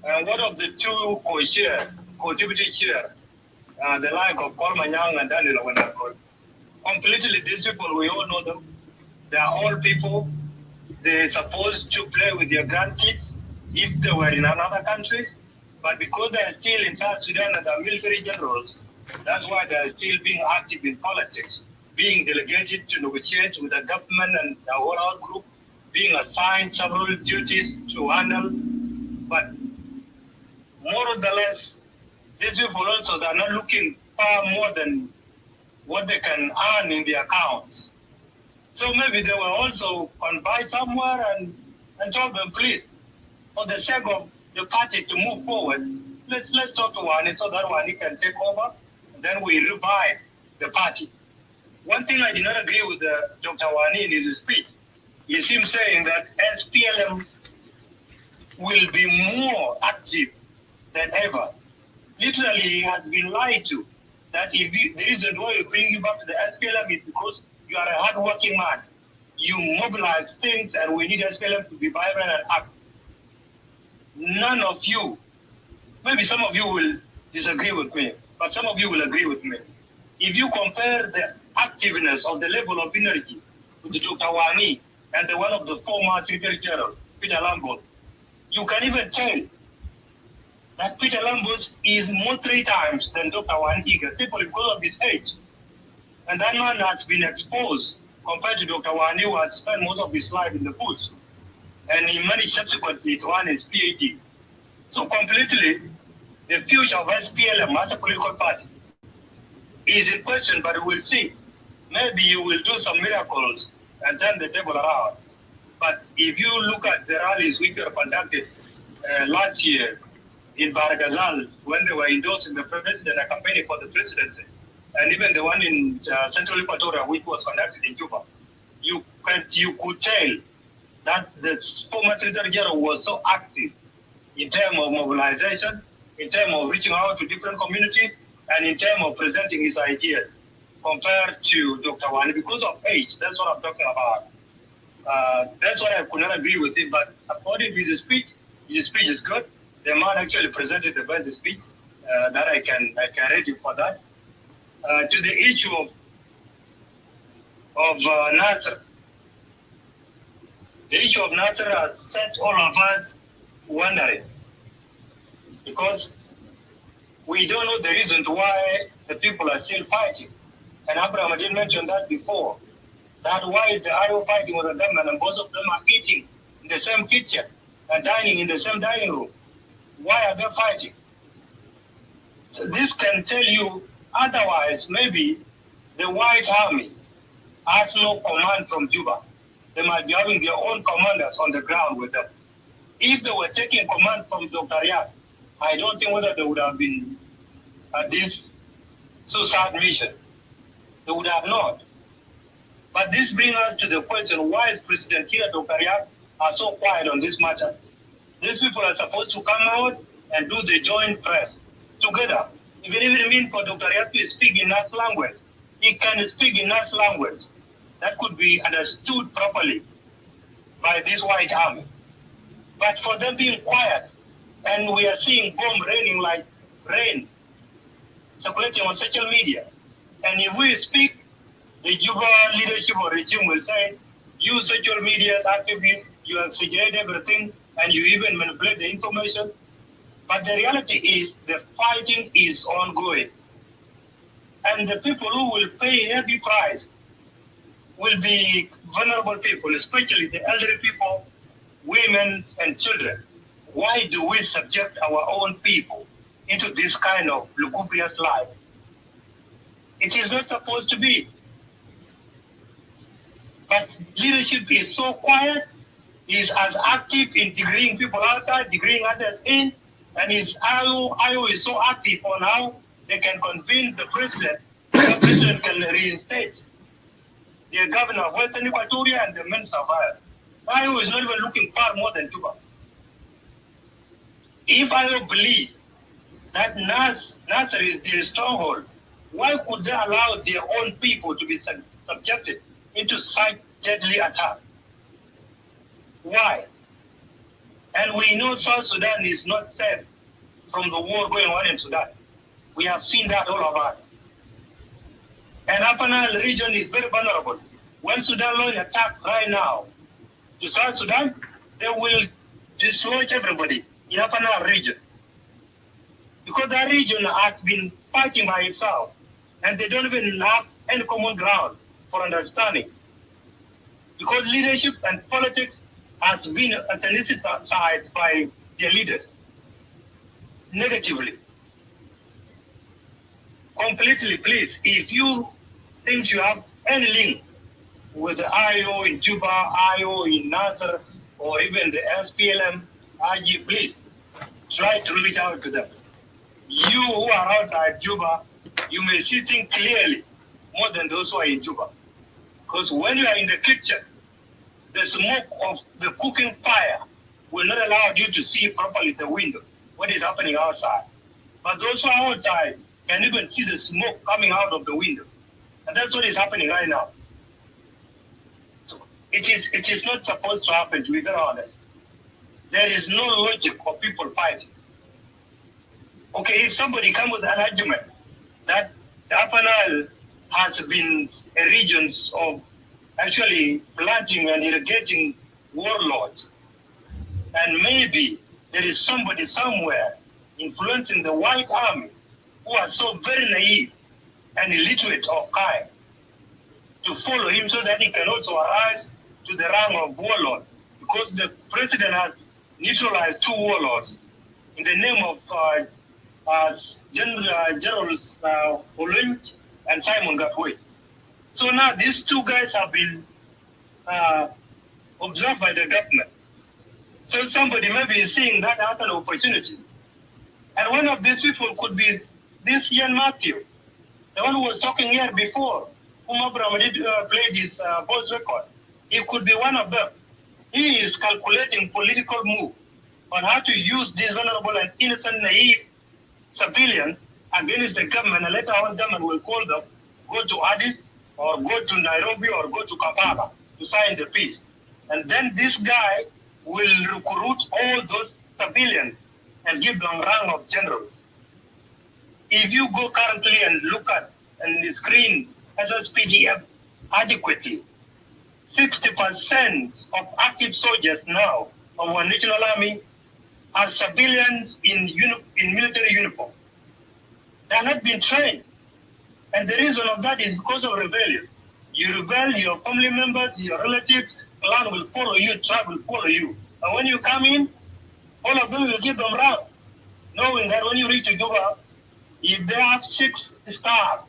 And one of the two co-deputy chair, the like of Kolmanyang and Daniel Wanakol, completely these people, we all know them. They are all people. They're supposed to play with their grandkids if they were in another country. But because they are still in South Sudan and are military generals, that's why they are still being active in politics, being delegated to negotiate with the government and the overall group, being assigned several duties to handle. But more or less, these people also are not looking far more than what they can earn in their accounts. So maybe they were also confined somewhere and told them, please, for the sake of the party to move forward, let's talk to Wani so that Wani can take over, and then we revive the party. One thing I did not agree with Dr. Wani in his speech is him saying that SPLM will be more active than ever. Literally, he has been lied to. That the reason why you bring you back to the SPLM is because you are a hard-working man. You mobilize things, and we need SPLM to be vibrant and active. None of you, maybe some of you will disagree with me, but some of you will agree with me. If you compare the activeness of the level of energy with the Dr. Wani and the one of the former Secretary General, Peter Lambert, you can even tell that Peter Lambert is more 3 times than Dr. Wani Igga, simply because of his age. And that man has been exposed compared to Dr. Wani, who has spent most of his life in the bush. And he managed subsequently to earn his PhD. So completely, the future of SPLM as a political party is in question, but we'll see. Maybe you will do some miracles and turn the table around. But if you look at the rallies which were conducted last year in Baragazal, when they were endorsing the president and campaigning for the presidency, and even the one in Central Equatoria, which was conducted in Juba, you could tell that the former Secretary General was so active in terms of mobilization, in terms of reaching out to different communities, and in terms of presenting his ideas compared to Dr. Wani. Because of age, that's what I'm talking about. That's why I could not agree with him, but according to his speech is good. The man actually presented the best speech that I can read you for that. To the issue of Nasser. The issue of Nasser has set all of us wondering, because we don't know the reasons why the people are still fighting. And Abraham did mention that before, that why the IO fighting with the government and both of them are eating in the same kitchen and dining in the same dining room. Why are they fighting? So this can tell you, otherwise maybe the White Army has no command from Juba. They might be having their own commanders on the ground with them. If they were taking command from Dr. Riyad, I don't think whether they would have been at this suicide mission. They would have not. But this brings us to the question, why is President Kira Dr. Riyad are so quiet on this matter? These people are supposed to come out and do the joint press together. If it even means for Dr. Riyad to speak in that language, he can speak in that language that could be understood properly by this White Army. But for them being quiet, and we are seeing bomb raining like rain circulating on social media, and if we speak, The Juba leadership or regime will say, use social media actively, you exaggerate everything, and you even manipulate the information. But the reality is the fighting is ongoing. And the people who will pay heavy price will be vulnerable people, especially the elderly people, women, and children. Why do we subject our own people into this kind of lugubrious life? It is not supposed to be. But leadership is so quiet, is as active in degreeing people outside, degreeing others in, and his IO is so active on how they can convince the president. The president can reinstate the governor of Western Equatoria and the minister of fire. IO is not even looking far more than Juba. If IO believe that Nasser is their stronghold, why could they allow their own people to be subjected into such deadly attack? Why? And we know South Sudan is not safe from the war going on in Sudan. We have seen that, all of us. And Upper Nile region is very vulnerable. When Sudan launch attack right now to South Sudan, they will destroy everybody in Upper Nile region. Because that region has been fighting by itself, and they don't even have any common ground for understanding. Because leadership and politics has been ethnicized by their leaders negatively. Completely, please, if you think you have any link with the IO in Juba, IO in Nasser, or even the SPLM, IG, please try to reach out to them. You who are outside Juba, you may see things clearly more than those who are in Juba. Because when you are in the kitchen, the smoke of the cooking fire will not allow you to see properly the window, what is happening outside. But those who are outside can even see the smoke coming out of the window. And that's what is happening right now. So it is not supposed to happen, to be very honest. There is no logic of people fighting. Okay, if somebody comes with an argument that the Upper Nile has been a region of actually planting and irrigating warlords, and maybe there is somebody somewhere influencing the white army who are so very naive and illiterate of kind to follow him so that he can also rise to the rank of warlord, because the president has neutralized two warlords in the name of Generals Olunch and Simon Gatway. So now these two guys have been observed by the government. So somebody maybe is seeing that as an opportunity. And one of these people could be this Ian Matthew, the one who was talking here before, whom Abraham did played his voice record. He could be one of them. He is calculating political move on how to use these vulnerable and innocent, naive civilians against the government, and later on government will call them, go to Addis, or go to Nairobi, or go to Kampala to sign the peace. And then this guy will recruit all those civilians and give them rank of generals. If you go currently and look at and screen SSPDF adequately, 60% of active soldiers now of our national army are civilians in military uniform. They are not being trained. And the reason of that is because of rebellion. You rebel, your family members, your relatives, clan will follow you, tribe will follow you. And when you come in, all of them will give them rank, knowing that when you reach Juba, if they have 6 stars,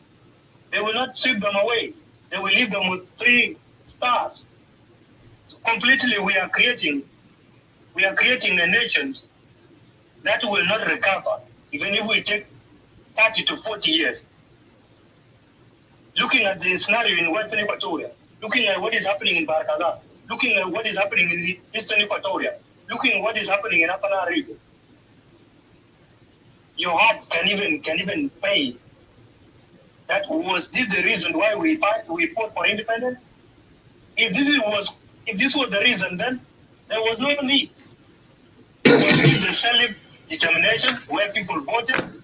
they will not sweep them away. They will leave them with 3 stars. So completely, we are creating a nation that will not recover, even if we take 30 to 40 years. Looking at the scenario in Western Equatoria, looking at what is happening in Barakaza, looking at what is happening in Eastern Equatoria, looking at what is happening in Upper Nile region, your heart can even pay. That was this the reason why we fought for independence? If this was the reason, then there was no need. It was the self-determination where people voted,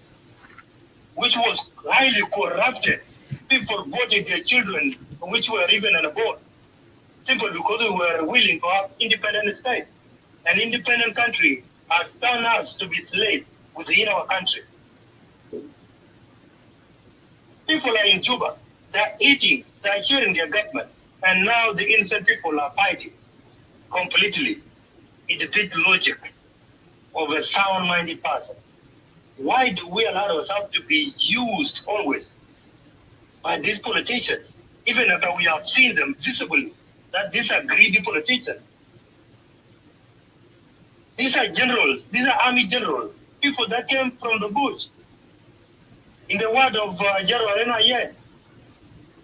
which was highly corrupted. People voted their children which were even on a board, simply because we were willing to have independent state. An independent country has turned us to be slaves within our country. People are in Juba, they're eating, they're sharing their government, and now the innocent people are fighting completely. It defeats logic of a sound-minded person. Why do we allow ourselves to be used always by these politicians, even after we have seen them visibly, that these are greedy politicians? These are generals, these are army generals, people that came from the bush. In the word of General NIA,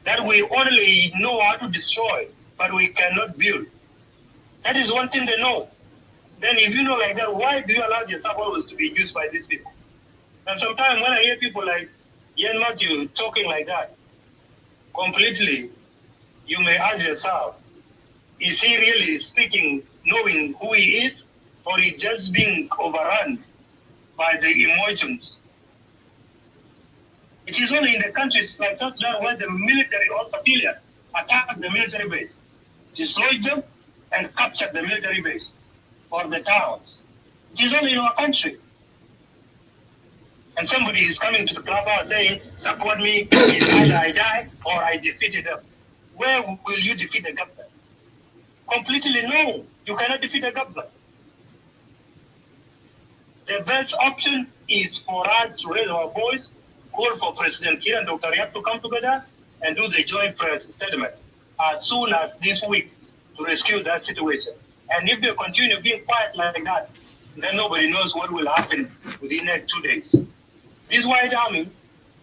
that we only know how to destroy, but we cannot build. That is one thing they know. Then if you know like that, why do you allow yourself always to be used by these people? And sometimes when I hear people like Ian Matthew talking like that, completely, you may ask yourself, is he really speaking knowing who he is, or is just being overrun by the emotions? It is only in the countries like South Sudan where the military or civilian attack the military base, destroy them, and capture the military base or the towns. It is only in our country. And somebody is coming to the clubhouse saying, support me, either I die or I defeat them. Where will you defeat the government? Completely no, you cannot defeat the government. The best option is for us to raise our voice, call for President Kiir and Dr. Riek to come together and do the joint press statement as soon as this week to rescue that situation. And if they continue being quiet like that, then nobody knows what will happen within the next 2 days. This white army,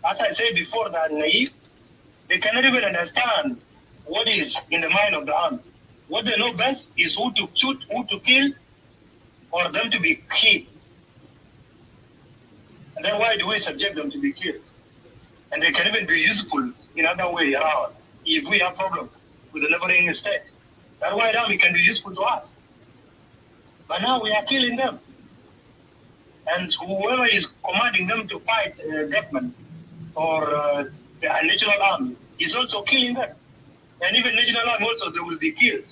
as I said before, they are naive. They cannot even understand what is in the mind of the army. What they know best is who to shoot, who to kill, or them to be killed. And then why do we subject them to be killed? And they can even be useful in other way around if we have problems with the neighboring state. That white army can be useful to us. But now we are killing them. And whoever is commanding them to fight government or the national army is also killing them. And even national army also, they will be killed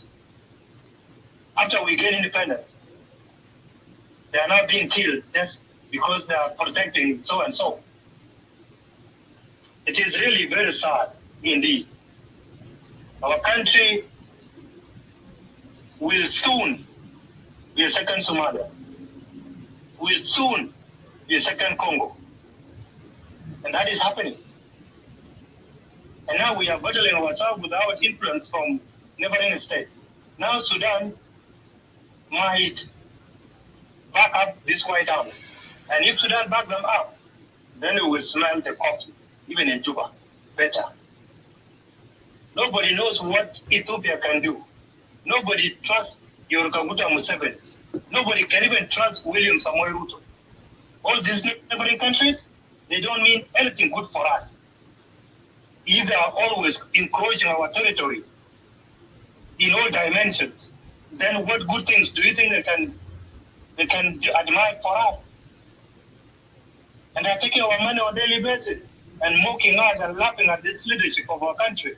after we get independence. They are not being killed just because they are protecting so and so. It is really very sad indeed. Our country will soon be a second Somalia, will soon be a second Congo. And that is happening. And now we are battling ourselves without influence from neighboring states. Now Sudan might back up this white army. And if Sudan back them up, then we will smell the coffee, even in Juba, better. Nobody knows what Ethiopia can do. Nobody trusts Yorikaguta Museveni. Nobody can even trust William Samoei Ruto. All these neighboring countries, they don't mean anything good for us. If they are always encroaching our territory in all dimensions, then what good things do you think they can admire for us? And they're taking our money on a daily basis and mocking us and laughing at this leadership of our country.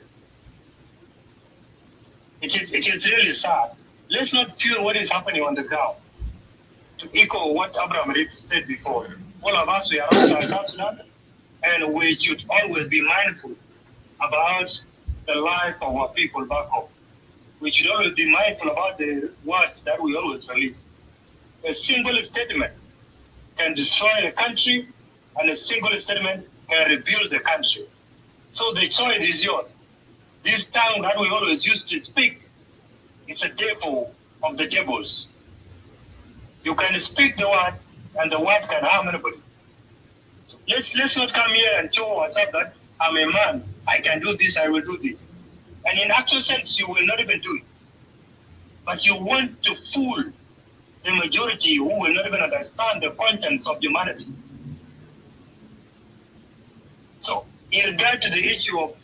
It is really sad. Let's not fear what is happening on the ground. To echo what Abraham Reed said before, all of us, we are outside South Sudan, and we should always be mindful about the life of our people back home. We should always be mindful about the words that we always release. A single statement can destroy a country, and a single statement can rebuild the country. So the choice is yours. This tongue that we always use to speak is a devil of the devils. You can speak the word, and the word can harm anybody. So let's not come here and show ourselves that I'm a man, I can do this, I will do this. And in actual sense, you will not even do it. But you want to fool the majority who will not even understand the contents of humanity. So, in regard to the issue of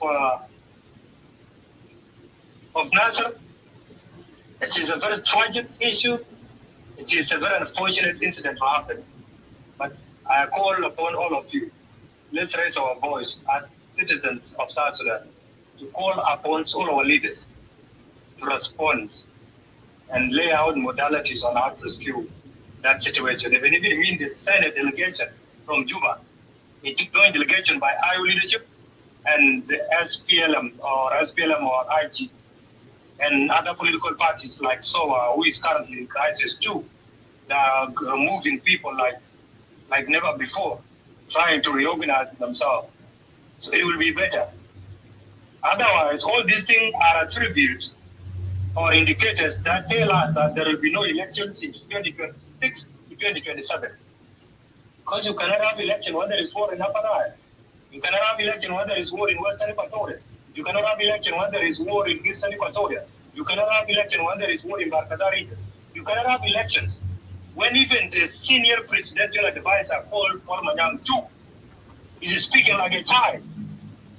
Nasser, it is a very tragic issue. It is a very unfortunate incident to happen. But I call upon all of you, let's raise our voice as citizens of South Sudan to call upon all our leaders to respond and lay out modalities on how to rescue that situation. Even if it means the Senate delegation from Juba, a joint delegation by IO leadership and the SPLM or IG and other political parties like SOA, who is currently in crisis too, they are moving people like never before, trying to reorganize themselves. So it will be better. Otherwise, all these things are attributes or indicators that tell us that there will be no elections in 2026 to 2027. Because you cannot have election when there is war in Upper Nile. You cannot have election when there is war in Western Equatoria. You cannot have election when there is war in Eastern Equatoria. You cannot have election when there is war in Barkada region. You cannot have elections when even the senior presidential advisor called Manyang too is speaking like a child,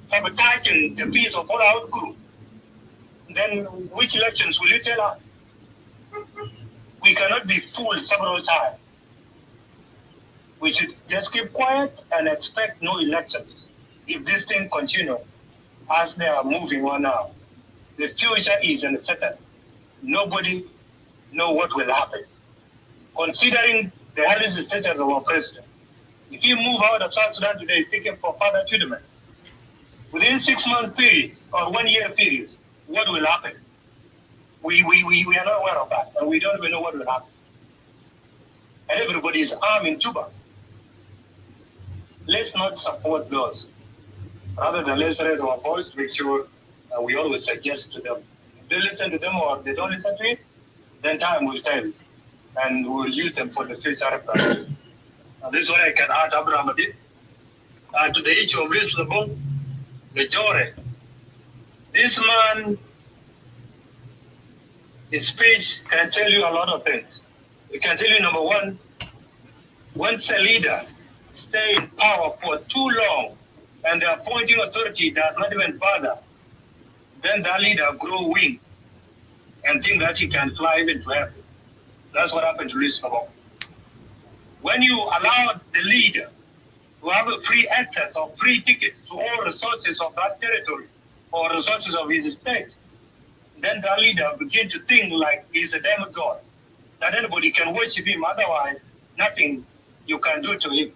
sabotaging the peace of all our group. Then which elections will you tell us? We cannot be fooled several times. We should just keep quiet and expect no elections. If this thing continues as they are moving on now, the future is uncertain. Nobody knows what will happen. Considering the health status of our president, if he move out of South Sudan today seeking for further treatment, within 6 month periods or 1 year periods, what will happen? We are not aware of that, and we don't even know what will happen. And everybody is armed in Juba. Let's not support those. Rather than let's raise our voice to make sure we always suggest to them. If they listen to them or they don't listen to it, then time will tell. And we will use them for the future reference. This is what I can add, Abraham did. To the issue of reasonable majority. This man, his speech can tell you a lot of things. It can tell you, number one, once a leader stays in power for too long and the appointing authority does not even bother, then that leader grow wing and think that he can fly even to heaven. That's what happened to Reasonable. When you allow the leader to have a free access or free ticket to all resources of that territory or resources of his state, then the leader begins to think like he's a demigod, that anybody can worship him, otherwise nothing you can do to him.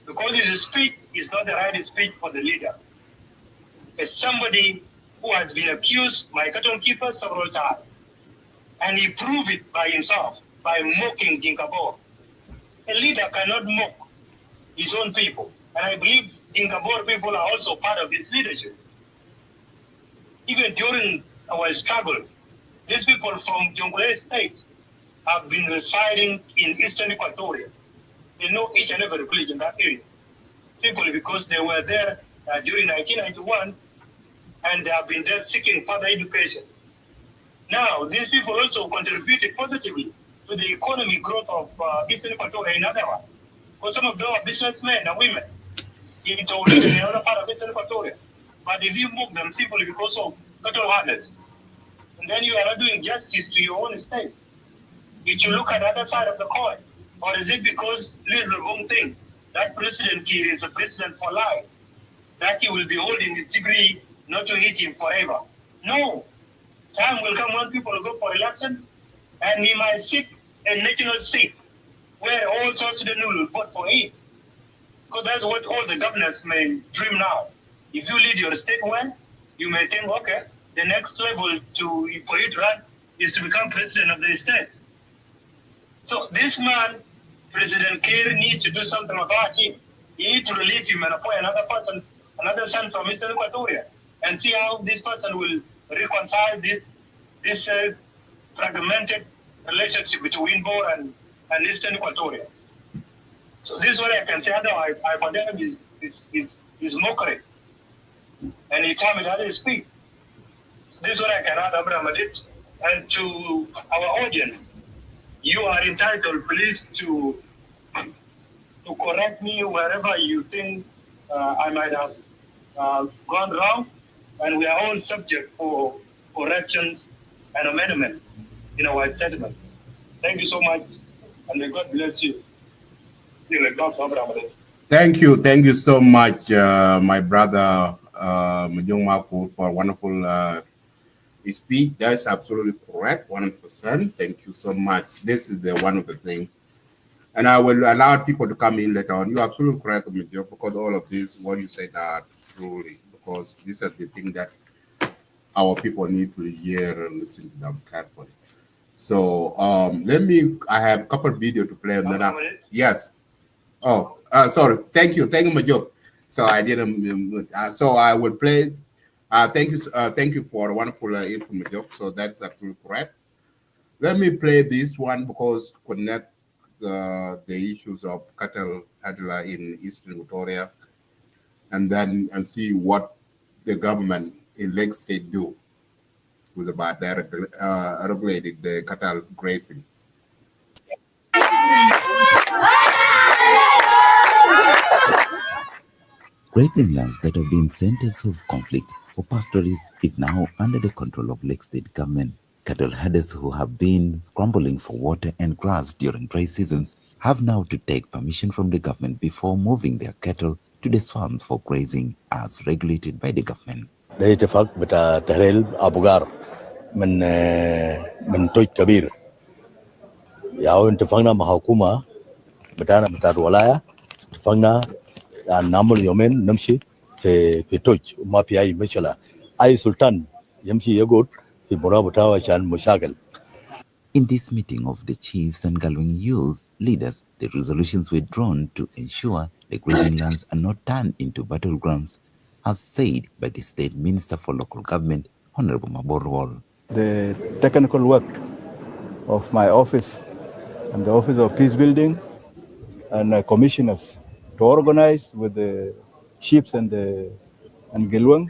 Because his speech is not the right speech for the leader. It's somebody who has been accused by cattle keepers several times. And he proved it by himself, by mocking Jinkabor. A leader cannot mock his own people. And I believe Jinkabor people are also part of his leadership. Even during our struggle, these people from Jonglei State have been residing in Eastern Equatoria. They know each and every village in that area. Simply because they were there during 1991 and they have been there seeking further education. Now, these people also contributed positively to the economic growth of Eastern Equatoria in other words. Because some of them are businessmen and women in another part of Eastern Equatoria. But if you move them simply because of cattle herders, and then you are not doing justice to your own state. If you look at the other side of the coin, or is it because little wrong thing that President Kiir is a president for life, that he will be holding his degree not to hit him forever? No. Time will come when people go for election, and he might seek a national seat where all South Sudanese will vote for him. Because that's what all the governors may dream now. If you lead your state well, you may think, okay, the next level for you to run is to become president of the state. So this man, President Kiir, needs to do something about him. He needs to relieve him and appoint another person, another son from Eastern Equatoria, and see how this person will reconcile this fragmented relationship between Bor and Eastern Equatoria. So this is what I can say. Otherwise, I condemn his mockery. And he told me that he speak. This is what I can add, Abraham Adit. And to our audience, you are entitled, please, to correct me wherever you think I might have gone wrong. And we are all subject for corrections and amendment in our statement. Thank you so much, and may God bless you. Thank you so much, my brother Mujung Maku for wonderful speech. That's absolutely correct, 100%. Thank you so much. This is the one of the things. And I will allow people to come in later on. You're absolutely correct, Major, because all of this, what you said are truly, because these are the things that our people need to hear and listen to them carefully. So I have a couple of videos to play. And then yes. Oh, sorry. Thank you, Major. So I didn't. So I will play. Thank you for a wonderful info, Major. So that's absolutely correct. Let me play this one because connect the issues of cattle in Eastern Victoria, and see what the government in Lake State do with about regulating the cattle grazing. Grazing lands that have been centers of conflict for pastoralists is now under the control of Lake State government. Cattle herders who have been scrambling for water and grass during dry seasons have now to take permission from the government before moving their cattle to the swamps for grazing as regulated by the government. ده اتفاق بتاع تهريل ابو غار من توج كبير ياو اتفقنا مع حكومه بتاعنا بتاع الولايه اتفقنا نعمل يومين نمشي في توج وما في اي مشكله اي سلطان يمشي يقعد في مراه بتاعه عشان مشاكل. In this meeting of the chiefs and Galwing youth leaders, the resolutions were drawn to ensure the grazing lands are not turned into battlegrounds, as said by the State Minister for Local Government, Honorable Maborwal. The technical work of my office and the Office of Peace Building and commissioners to organize with the chiefs and Galwing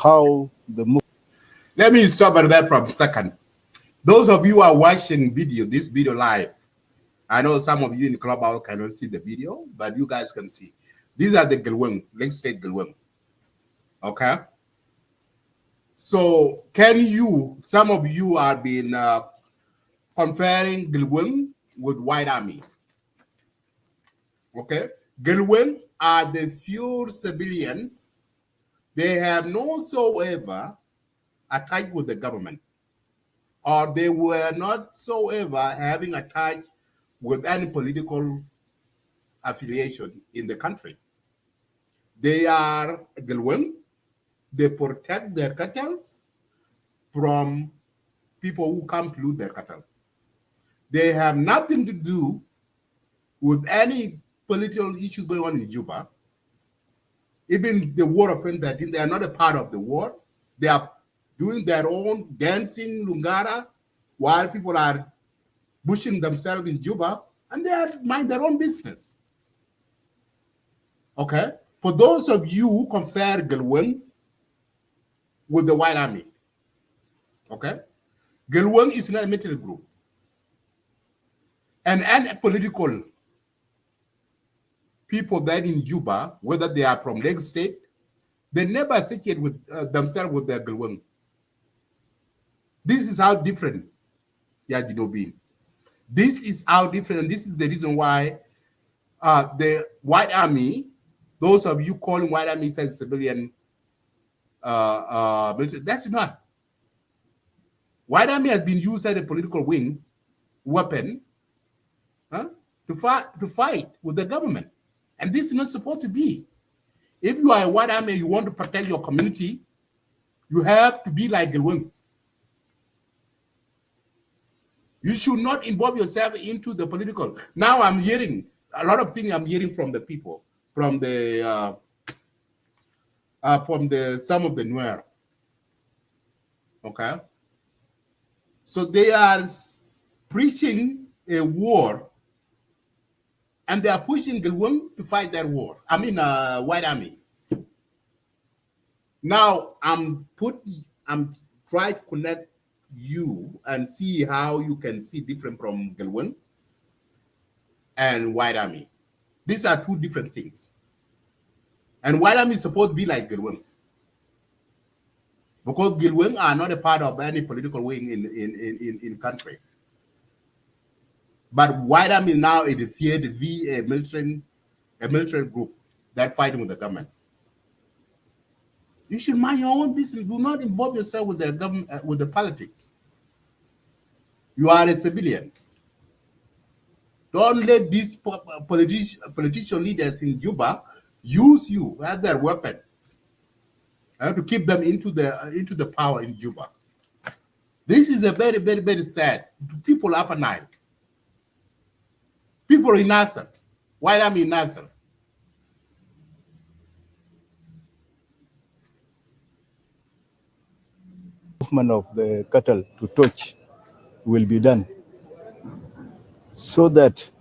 how the move. Let me stop at that for a second. Those of you who are watching this video live, I know some of you in the clubhouse cannot see the video, but you guys can see. These are the Galwing, Lake State Galwing. Okay? So some of you have been comparing Galwing with White Army. Okay? Galwing are the few civilians. They have no so ever attached with the government, or they were not so ever having attached with any political affiliation in the country. They are Galwing. They protect their cattle from people who come to loot their cattle. They have nothing to do with any political issues going on in Juba. Even the war of 2013, they are not a part of the war. They are doing their own dancing Lungara while people are bushing themselves in Juba, and they are mind their own business. Okay? For those of you who compare Galwing with the White Army, okay? Galwing is not a military group. And any political people that in Juba, whether they are from Lake State, they never associate with themselves with their Galwing. This is how different Yajinobin. This is how different, and this is the reason why the White Army, those of you calling White Army as civilian military, that's not. White Army has been used as a political weapon to fight with the government. And this is not supposed to be. If you are a White Army, you want to protect your community, you have to be like Galwing. You should not involve yourself into the political. Now I'm hearing a lot of things. I'm hearing from the people, from the some of the Nuer. Okay, so they are preaching a war, and they are pushing Galwing to fight that war. I mean, White Army. Now I'm trying to connect you and see how you can see different from Galwing and White Army. These are two different things. And White Army is supposed to be like Galwing, because Galwing are not a part of any political wing in country. But White Army now is a military group that fighting with the government. You should mind your own business. Do not involve yourself with the government, with the politics. You are a civilian. Don't let these politician leaders in Juba use you as their weapon to keep them into the power in Juba. This is a very, very, very sad to people up at night. People in Nasser. Why am I in Nasser? Movement of the cattle to touch will be done so that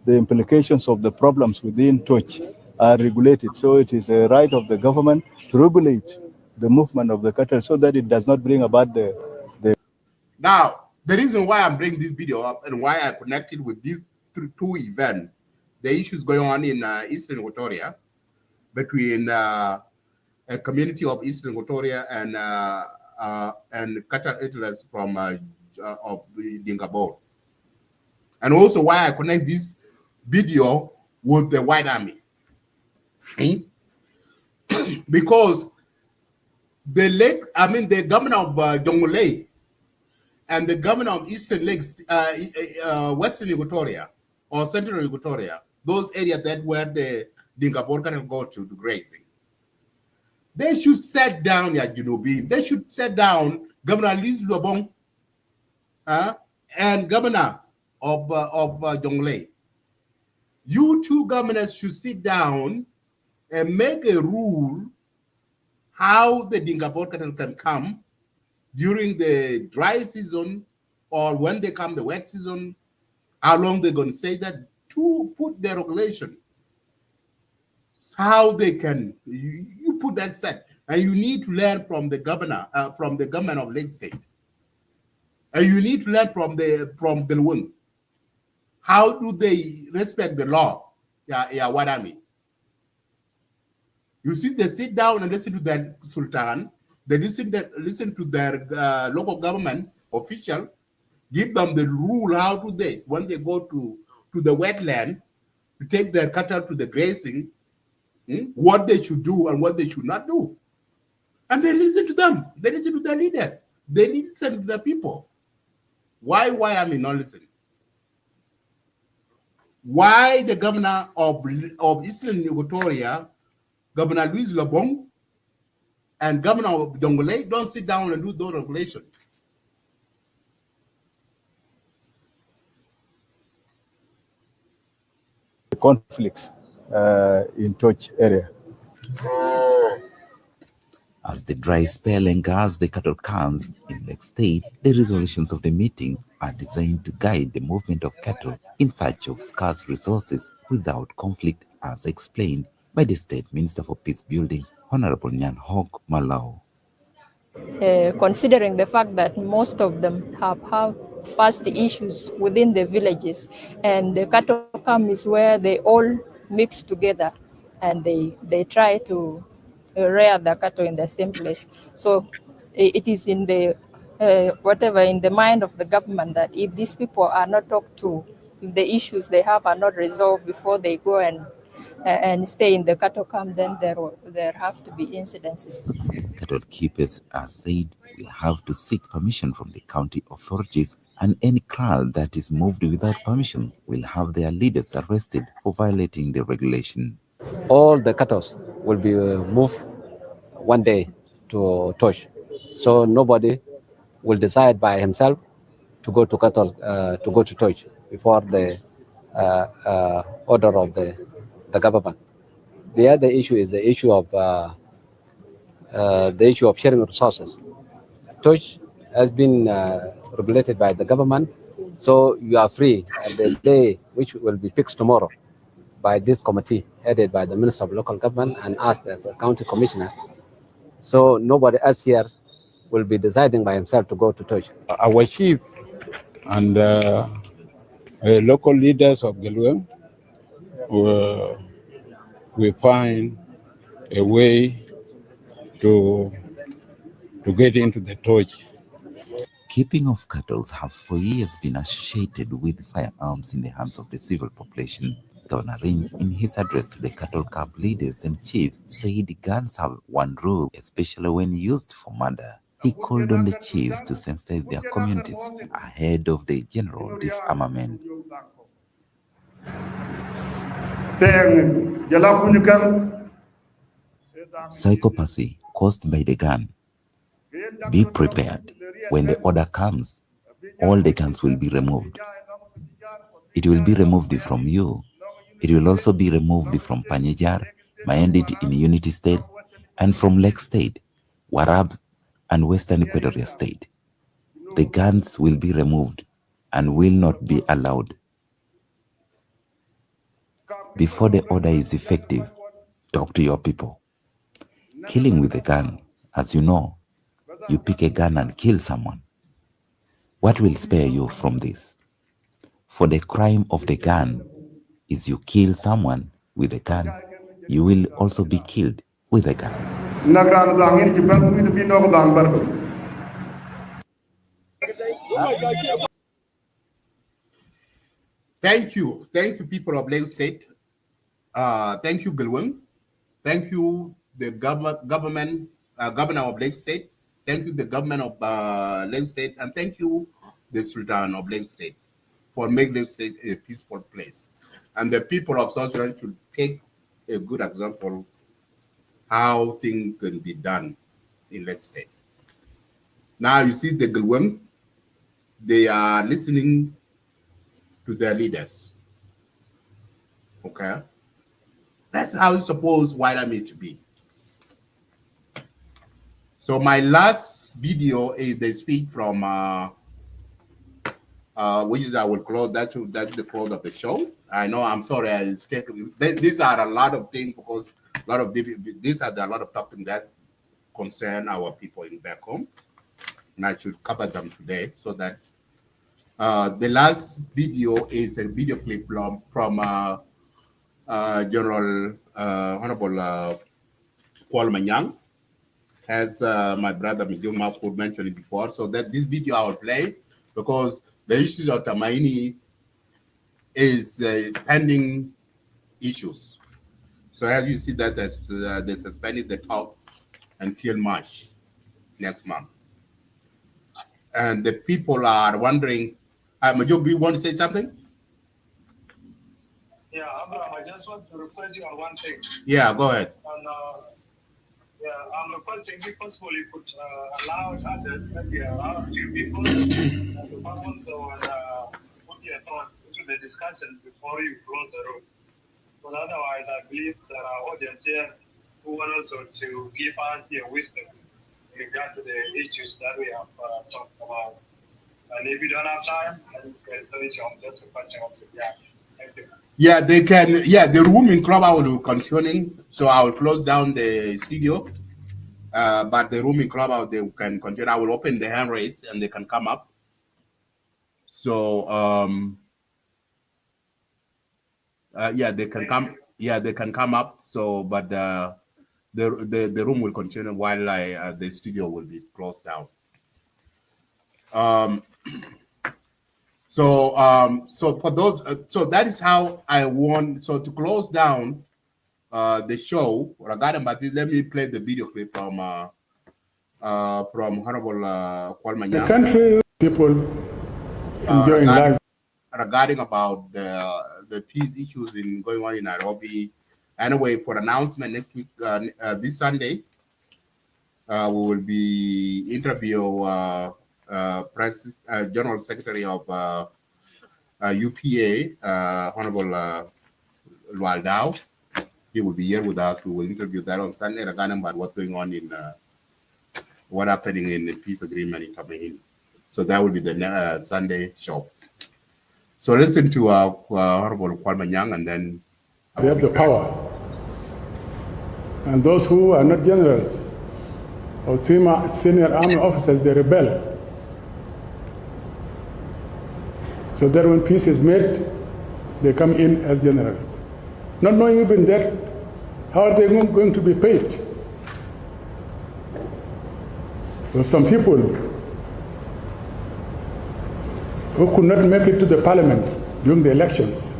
the implications of the problems within touch are regulated. So it is a right of the government to regulate the movement of the cattle so that it does not bring about the Now, the reason why I'm bringing this video up and why I connected with these two events, the issues going on in Eastern Equatoria between a community of Eastern Equatoria and cattle interests from of Dingabor. And also why I connect this video with the White Army. Because the governor of Dongolei and the governor of Eastern Lakes, Western Equatoria or Central Equatoria, those areas that where the Dingabor cattle go to grazing, they should sit down, Junubi. They should sit down, Governor Liz Lobong and Governor of Jonglei. You two governors should sit down and make a rule how the Dingabor cattle can come during the dry season or when they come the wet season, how long they're going to say that, to put their regulation. How they can, you put that set, and you need to learn from the governor, from the government of Lake State. And you need to learn from Galwing. How do they respect the law? Yeah, what I mean. You see, they sit down and listen to their sultan. They listen to their local government official, give them the rule how do they, when they go to the wetland, to take their cattle to the grazing, what they should do and what they should not do. And they listen to them. They listen to their leaders. They listen to the people. Why am I not listening? Why the governor of Eastern Equatoria, Governor Louis Lobong, and Governor of Dongolei don't sit down and do those regulations? conflicts in Toch area. As the dry spell engulfs the cattle camps in Lake State, the resolutions of the meeting are designed to guide the movement of cattle in search of scarce resources without conflict, as explained by the State Minister for Peace Building, Honorable Nyan Hok Malau. Considering the fact that most of them have past issues within the villages, and the cattle camp is where they all mix together and they try to rear the cattle in the same place. So it is in the in the mind of the government that if these people are not talked to, if the issues they have are not resolved before they go and stay in the cattle camp, then there have to be incidences. Cattle keepers are said will have to seek permission from the county authorities, and any kraal that is moved without permission will have their leaders arrested for violating the regulation. All the cattle will be moved one day to Tosh, so nobody will decide by himself to go to cattle to go to Tosh before the order of the government. The other issue is the issue of sharing resources. Tosh has been regulated by the government, so you are free at the day which will be fixed tomorrow by this committee headed by the Minister of Local Government and us as a county commissioner. So nobody else here will be deciding by himself to go to Tosh. Our chief and local leaders of Galwing will find a way to get into the Tosh. Keeping of cattle have for years been associated with firearms in the hands of the civil population. Governor Ring, in his address to the cattle camp leaders and chiefs, said guns have one rule, especially when used for murder. He called on the chiefs to sensitize their communities ahead of the general disarmament. Psychopathy caused by the gun. Be prepared. When the order comes, all the guns will be removed. It will be removed from you. It will also be removed from Panyajar, Mayandit in Unity State, and from Lake State, Warab, and Western Equatoria State. The guns will be removed and will not be allowed. Before the order is effective, talk to your people. Killing with a gun, as you know, you pick a gun and kill someone. What will spare you from this? For the crime of the gun is you kill someone with a gun, you will also be killed with a gun. Thank you, people of Lake State. Thank you, Gilwing. Thank you, the governor of Lake State. Thank you, the government of Lake State, and thank you, the Sultan of Lake State, for making Lake State a peaceful place. And the people of South Sudan should take a good example how things can be done in Lake State. Now you see the Gilwing, they are listening to their leaders. Okay? That's how it's supposed white army to be. So my last video is the speech from which is I will close that's the close of the show. I know, I'm sorry, these are a lot of things because a lot of these are a lot of topics that concern our people in back home, and I should cover them today. So that the last video is a video clip from General Honorable Kwal Manyang, as my brother Mijung Mafur mentioned it before. So that this video I will play because the issues of Tamaini is pending issues. So as you see that they suspended the talk until March next month. And the people are wondering, Majok, do you want to say something? Yeah, Abraham, I just want to request you on one thing. Yeah, go ahead. And, I'm requesting if possible you could allow others, maybe a few people, to come also and put your thoughts into the discussion before you close the room. But otherwise, I believe there are audience here who want also to give us their wisdom in regard to the issues that we have talked about. And if you don't have time, then there's no issue. I'm just a question of the Thank you. Yeah, they can. Yeah, the room in club I will be continuing, so I will close down the studio. But the room in club they can continue. I will open the hand raise and they can come up. So yeah, they can come. Yeah, they can come up. So, but the room will continue while the studio will be closed down. So for those, so that is how I want. So to close down the show regarding about this, let me play the video clip from Honorable Kwal Manyang. The country people enjoying life. Regarding about the peace issues going on in Nairobi. Anyway, for announcement next week, this Sunday, we will be interview General Secretary of UPA, Honorable Lualdao. He will be here with us. We will interview that on Sunday regarding about what's going on in what happening in the peace agreement in Tabahin. So that will be the Sunday show. So listen to Honorable Kwal Manyang, and then they have the power. And those who are not generals or senior army officers, they rebel. So that when peace is made, they come in as generals. Not knowing even that, how are they going to be paid? We have some people who could not make it to the parliament during the elections.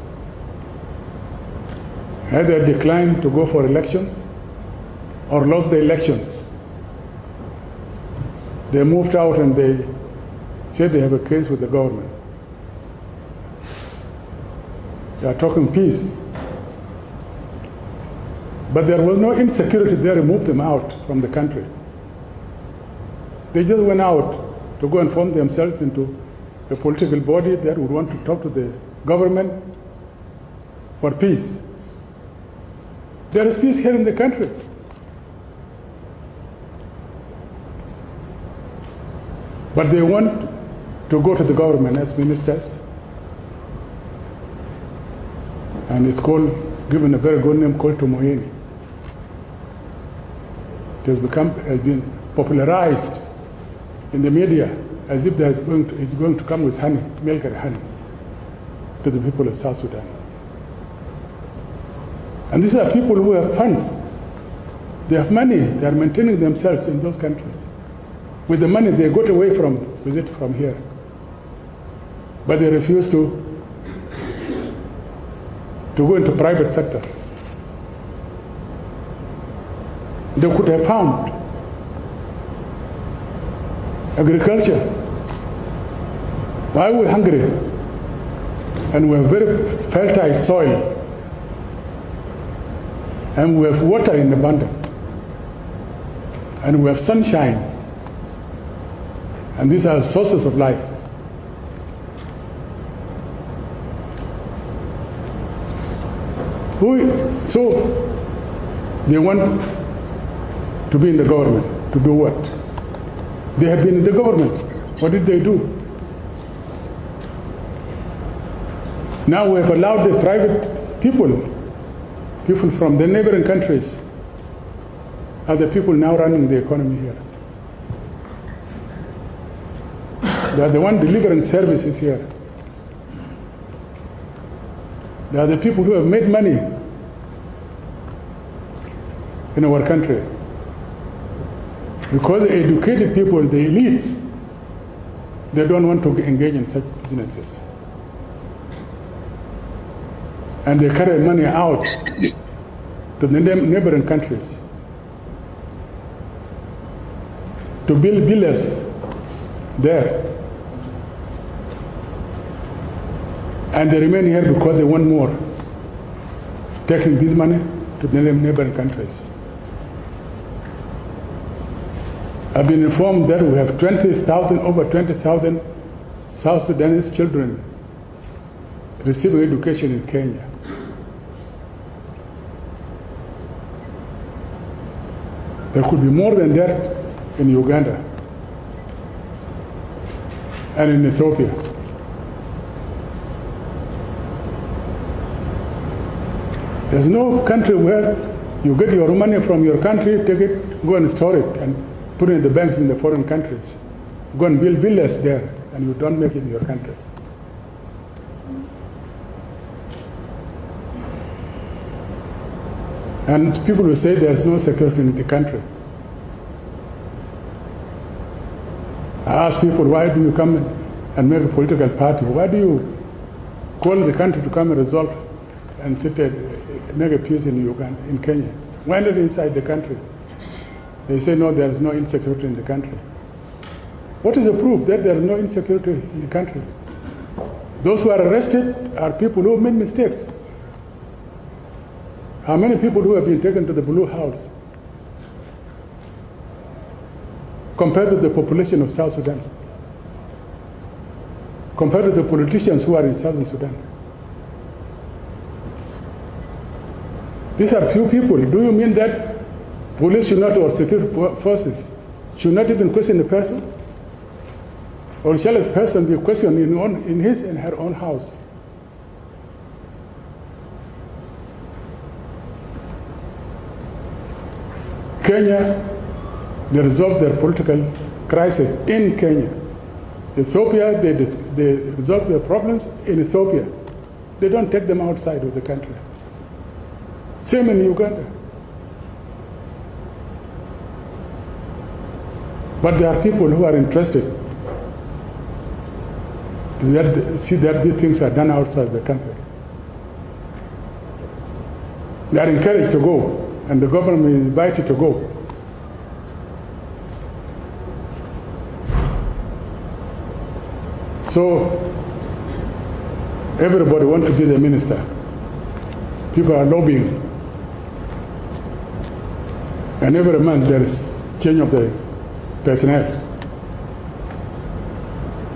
either declined to go for elections or lost the elections. They moved out and they said they have a case with the government. They are talking peace. But there was no insecurity. They removed them out from the country. They just went out to go and form themselves into a political body that would want to talk to the government for peace. There is peace here in the country. But they want to go to the government as ministers. And it's called, given a very good name called Tumoini. It has been popularized in the media as if it's going to come with honey, milk and honey, to the people of South Sudan. And these are people who have funds. They have money. They are maintaining themselves in those countries. With the money they got away with it from here. But they refuse to go into private sector. They could have found agriculture. Why are we hungry? And we have very fertile soil. And we have water in abundance. And we have sunshine. And these are sources of life. So they want to be in the government. To do what? They have been in the government. What did they do? Now we have allowed the private people from the neighboring countries, are the people now running the economy here. They are the one delivering services here. They are the people who have made money in our country. Because the educated people, the elites, they don't want to engage in such businesses. And they carry money out to the neighboring countries to build villas there. And they remain here because they want more, taking this money to the neighboring countries. I've been informed that we have over 20,000 South Sudanese children receiving education in Kenya. There could be more than that in Uganda and in Ethiopia. There's no country where you get your money from your country, take it, go and store it, and put it in the banks in the foreign countries. Go and build villas there, and you don't make it in your country. And people will say there's no security in the country. I ask people, why do you come and make a political party? Why do you call the country to come and resolve and sit and make a peace in Uganda, in Kenya? Why not inside the country? They say, no, there is no insecurity in the country. What is the proof that there is no insecurity in the country? Those who are arrested are people who made mistakes. How many people who have been taken to the Blue House compared to the population of South Sudan? Compared to the politicians who are in Southern Sudan? These are few people. Do you mean that police should not, or security forces should not even question a person? Or shall a person be questioned in his and her own house? Kenya, they resolved their political crisis in Kenya. Ethiopia, they resolve their problems in Ethiopia. They don't take them outside of the country. Same in Uganda. But there are people who are interested to see that these things are done outside the country. They are encouraged to go, and the government is invited to go. So everybody wants to be the minister. People are lobbying. And every month there is change of the personnel.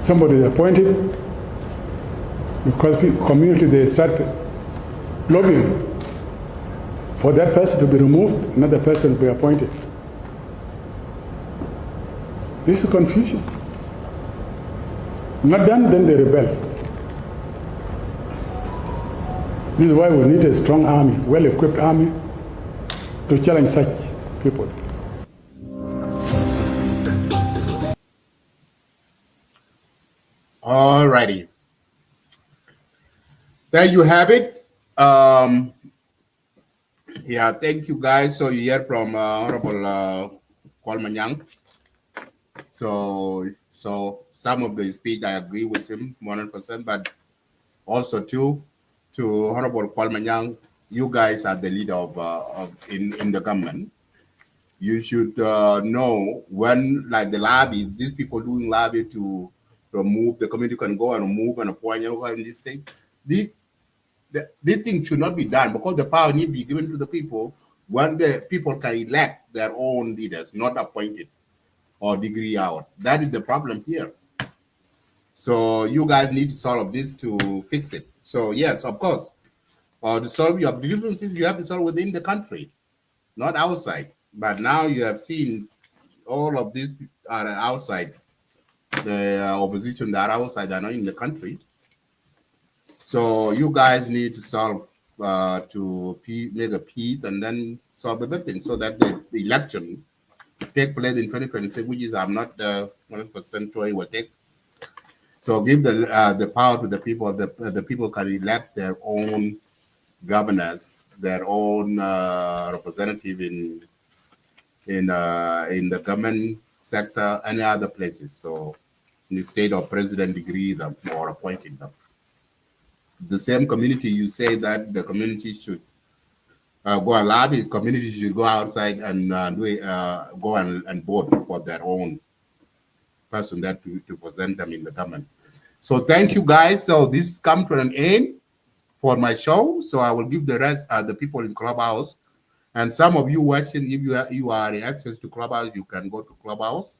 Somebody is appointed because community, they start lobbying for that person to be removed, another person to be appointed. This is confusion. Not done, then they rebel. This is why we need a strong army, well-equipped army to challenge such people. All righty. There you have it. Yeah, thank you guys. So you heard from Honorable Kwalmanyang. So some of the speech I agree with him 100%, but also to Honorable Kwalmanyang, you guys are the leader in the government. You should know when, like the lobby, these people doing lobby to remove the community can go and remove and appoint and this thing. This thing should not be done because the power need to be given to the people when the people can elect their own leaders, not appointed or degree out. That is the problem here. So you guys need to solve this to fix it. So yes, of course, to solve your differences, you have to solve within the country, not outside. But now you have seen all of these are outside. The opposition that are outside are not in the country. So you guys need to solve to make a peace and then solve everything so that the election take place in 2026, which is I'm not 100% sure it will take. So give the power to the people. The people can elect their own governors, their own representative in the government sector, any other places. So in the state of president degree them or appointing them. The same community, you say that the community should go and lobby, community should go outside and go and vote for their own person that to present them in the government. So thank you guys. So this comes to an end for my show. So I will give the rest the people in Clubhouse. And some of you watching, if you are in access to Clubhouse, you can go to Clubhouse.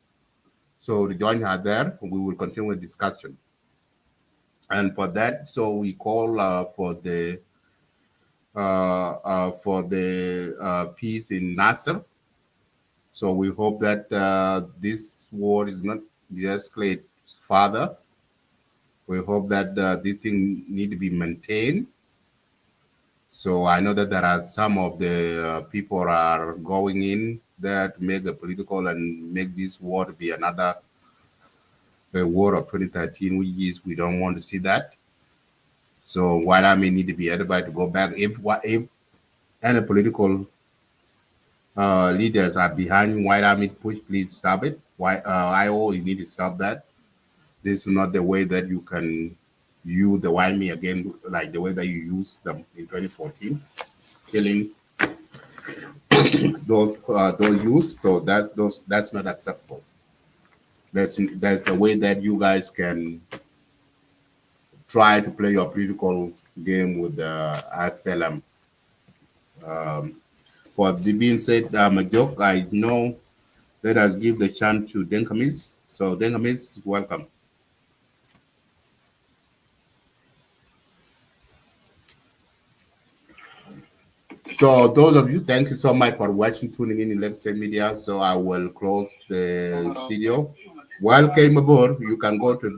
So to join her there, we will continue with discussion. And for that, so we call for the peace in Nasser. So we hope that this war is not de-escalate further. We hope that this thing need to be maintained. So I know that there are some of the people are going in there to make the political and make this war to be another war of 2013, which is we don't want to see that. So White Army need to be advised to go back. If any political leaders are behind White Army push, please stop it. IO, you need to stop that. This is not the way that you can use the White Army again, like the way that you used them in 2014, killing those youths. So that's not acceptable. That's the way that you guys can try to play your political game with the SPLM. For the being said, Majok, I know. Let us give the chance to Denkamis. So Denkamis, welcome. So those of you, thank you so much for watching, tuning in Legacy Media. So I will close the studio. Welcome aboard. You can go to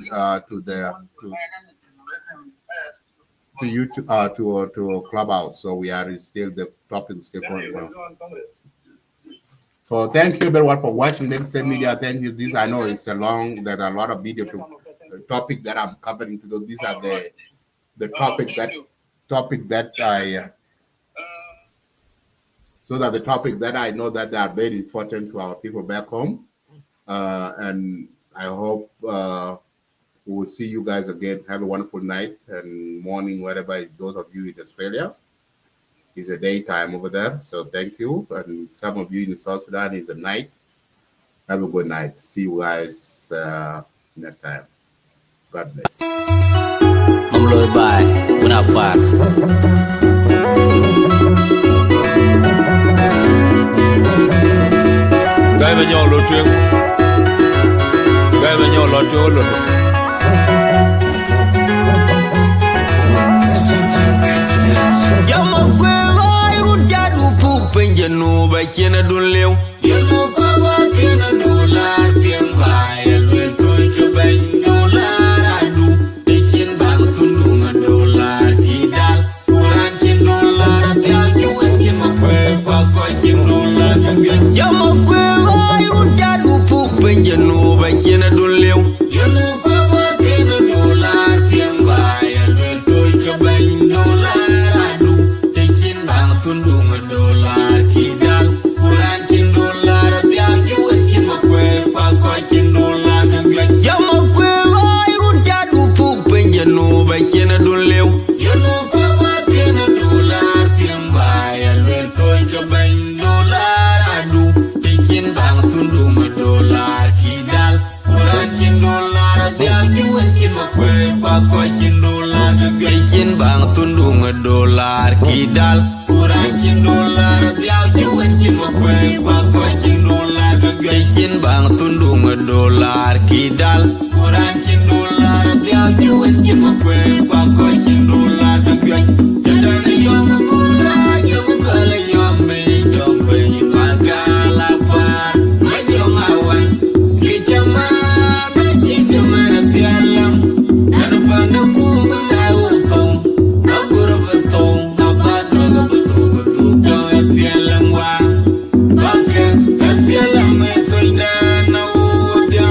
YouTube to Clubhouse. So we are still the topic still going on. So thank you very much for watching Legacy Media. Thank you. This I know it's a long. There are a lot of video topic that I'm covering. These are the topic that I. Those are the topics that I know that they are very important to our people back home. And I hope we will see you guys again. Have a wonderful night and morning, wherever those of you in Australia. It's a daytime over there, so thank you. And some of you in South Sudan is a night. Have a good night. See you guys next time. God bless. I'm Lloyd Bye. What up, Fire? Gai mà nhỏ lột chuyện. Gai mà nhỏ lột chuyện lột. Yama kwe gai ruja du pu penje no ba kena dun lew. Yama kwa ba kena dolar piang ba elwe toy ke ben dolar adu. Dikin bang tundunga dolar kidal. Kuran kin dolar dia juan kin makwe kwa kwa kin dolar kagyan. Yama kwe gai ruja du pu penje no ba kena dun lew. Yama kwa ba kena dolar piang ba elwe toy ke ben dolar adu. Dikin bang tundunga dolar kidal. Kuran kin dolar dia juan kin makwe kwa kwa kin dolar kagyan. Yama kwe gai ruja du pu penje no ba kena dun lew. Yama kwa ba kena dolar piang ba elwe toy ke ben dolar adu. Dikin bang tundunga dolar kidal. Kuran kin dolar dia juan kin makwe kwa kwa kin dolar kagyan. Dikin bang tundunga dolar kidal. Kuran kin dolar dia juan kin makwe kwa kwa kin dolar kagyan. Dikin bang tundunga dolar kidal. Kuran kin dolar dia juan kin makwe kwa kwa kin dolar kagyan. Jadana yom mula yom kala yom me dom be magala par majong awan kichama me chikama na tialam nanu panu kuma taukom agur betung abado betul betul doa tialam wa baka tialam me toina na udia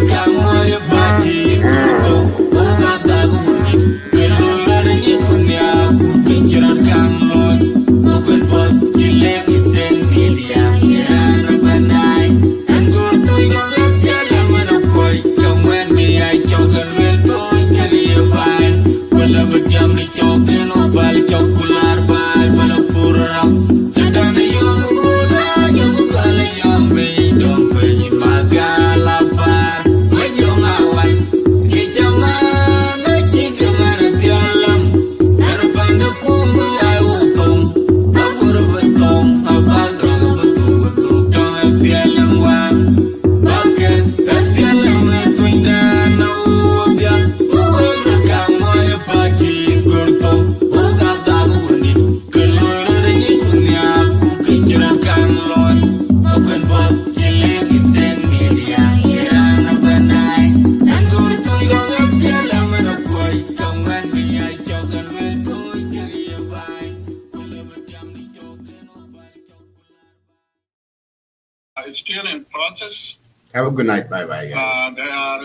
kamu ya bati kurto una daguni kelora ni kunya kukinjira kamloy mukun bot kileng isen media irana banai angur toy no tialam na koy kamwen mi ay chogan wel toy kali bay wala bajam ni chogen opal chokular bay bala pura kadana yom kula yom kala yom be dom be magala par majong awan kijama na chikama na tialam nanu panda kuma ay utong agur betong abadong betul betul dong tialam wa baka tialam na tuina na udia uwera kamo ya pagi kurto uga daguni kelora ni kunya kukinjira kamlon akan bot kileng isen media irana banai angur toy dong tialam na koy kawan mi ay chogan wel toy kali bay wala bajam ni chogan opal It's still in process. Have a good night. Bye bye. They are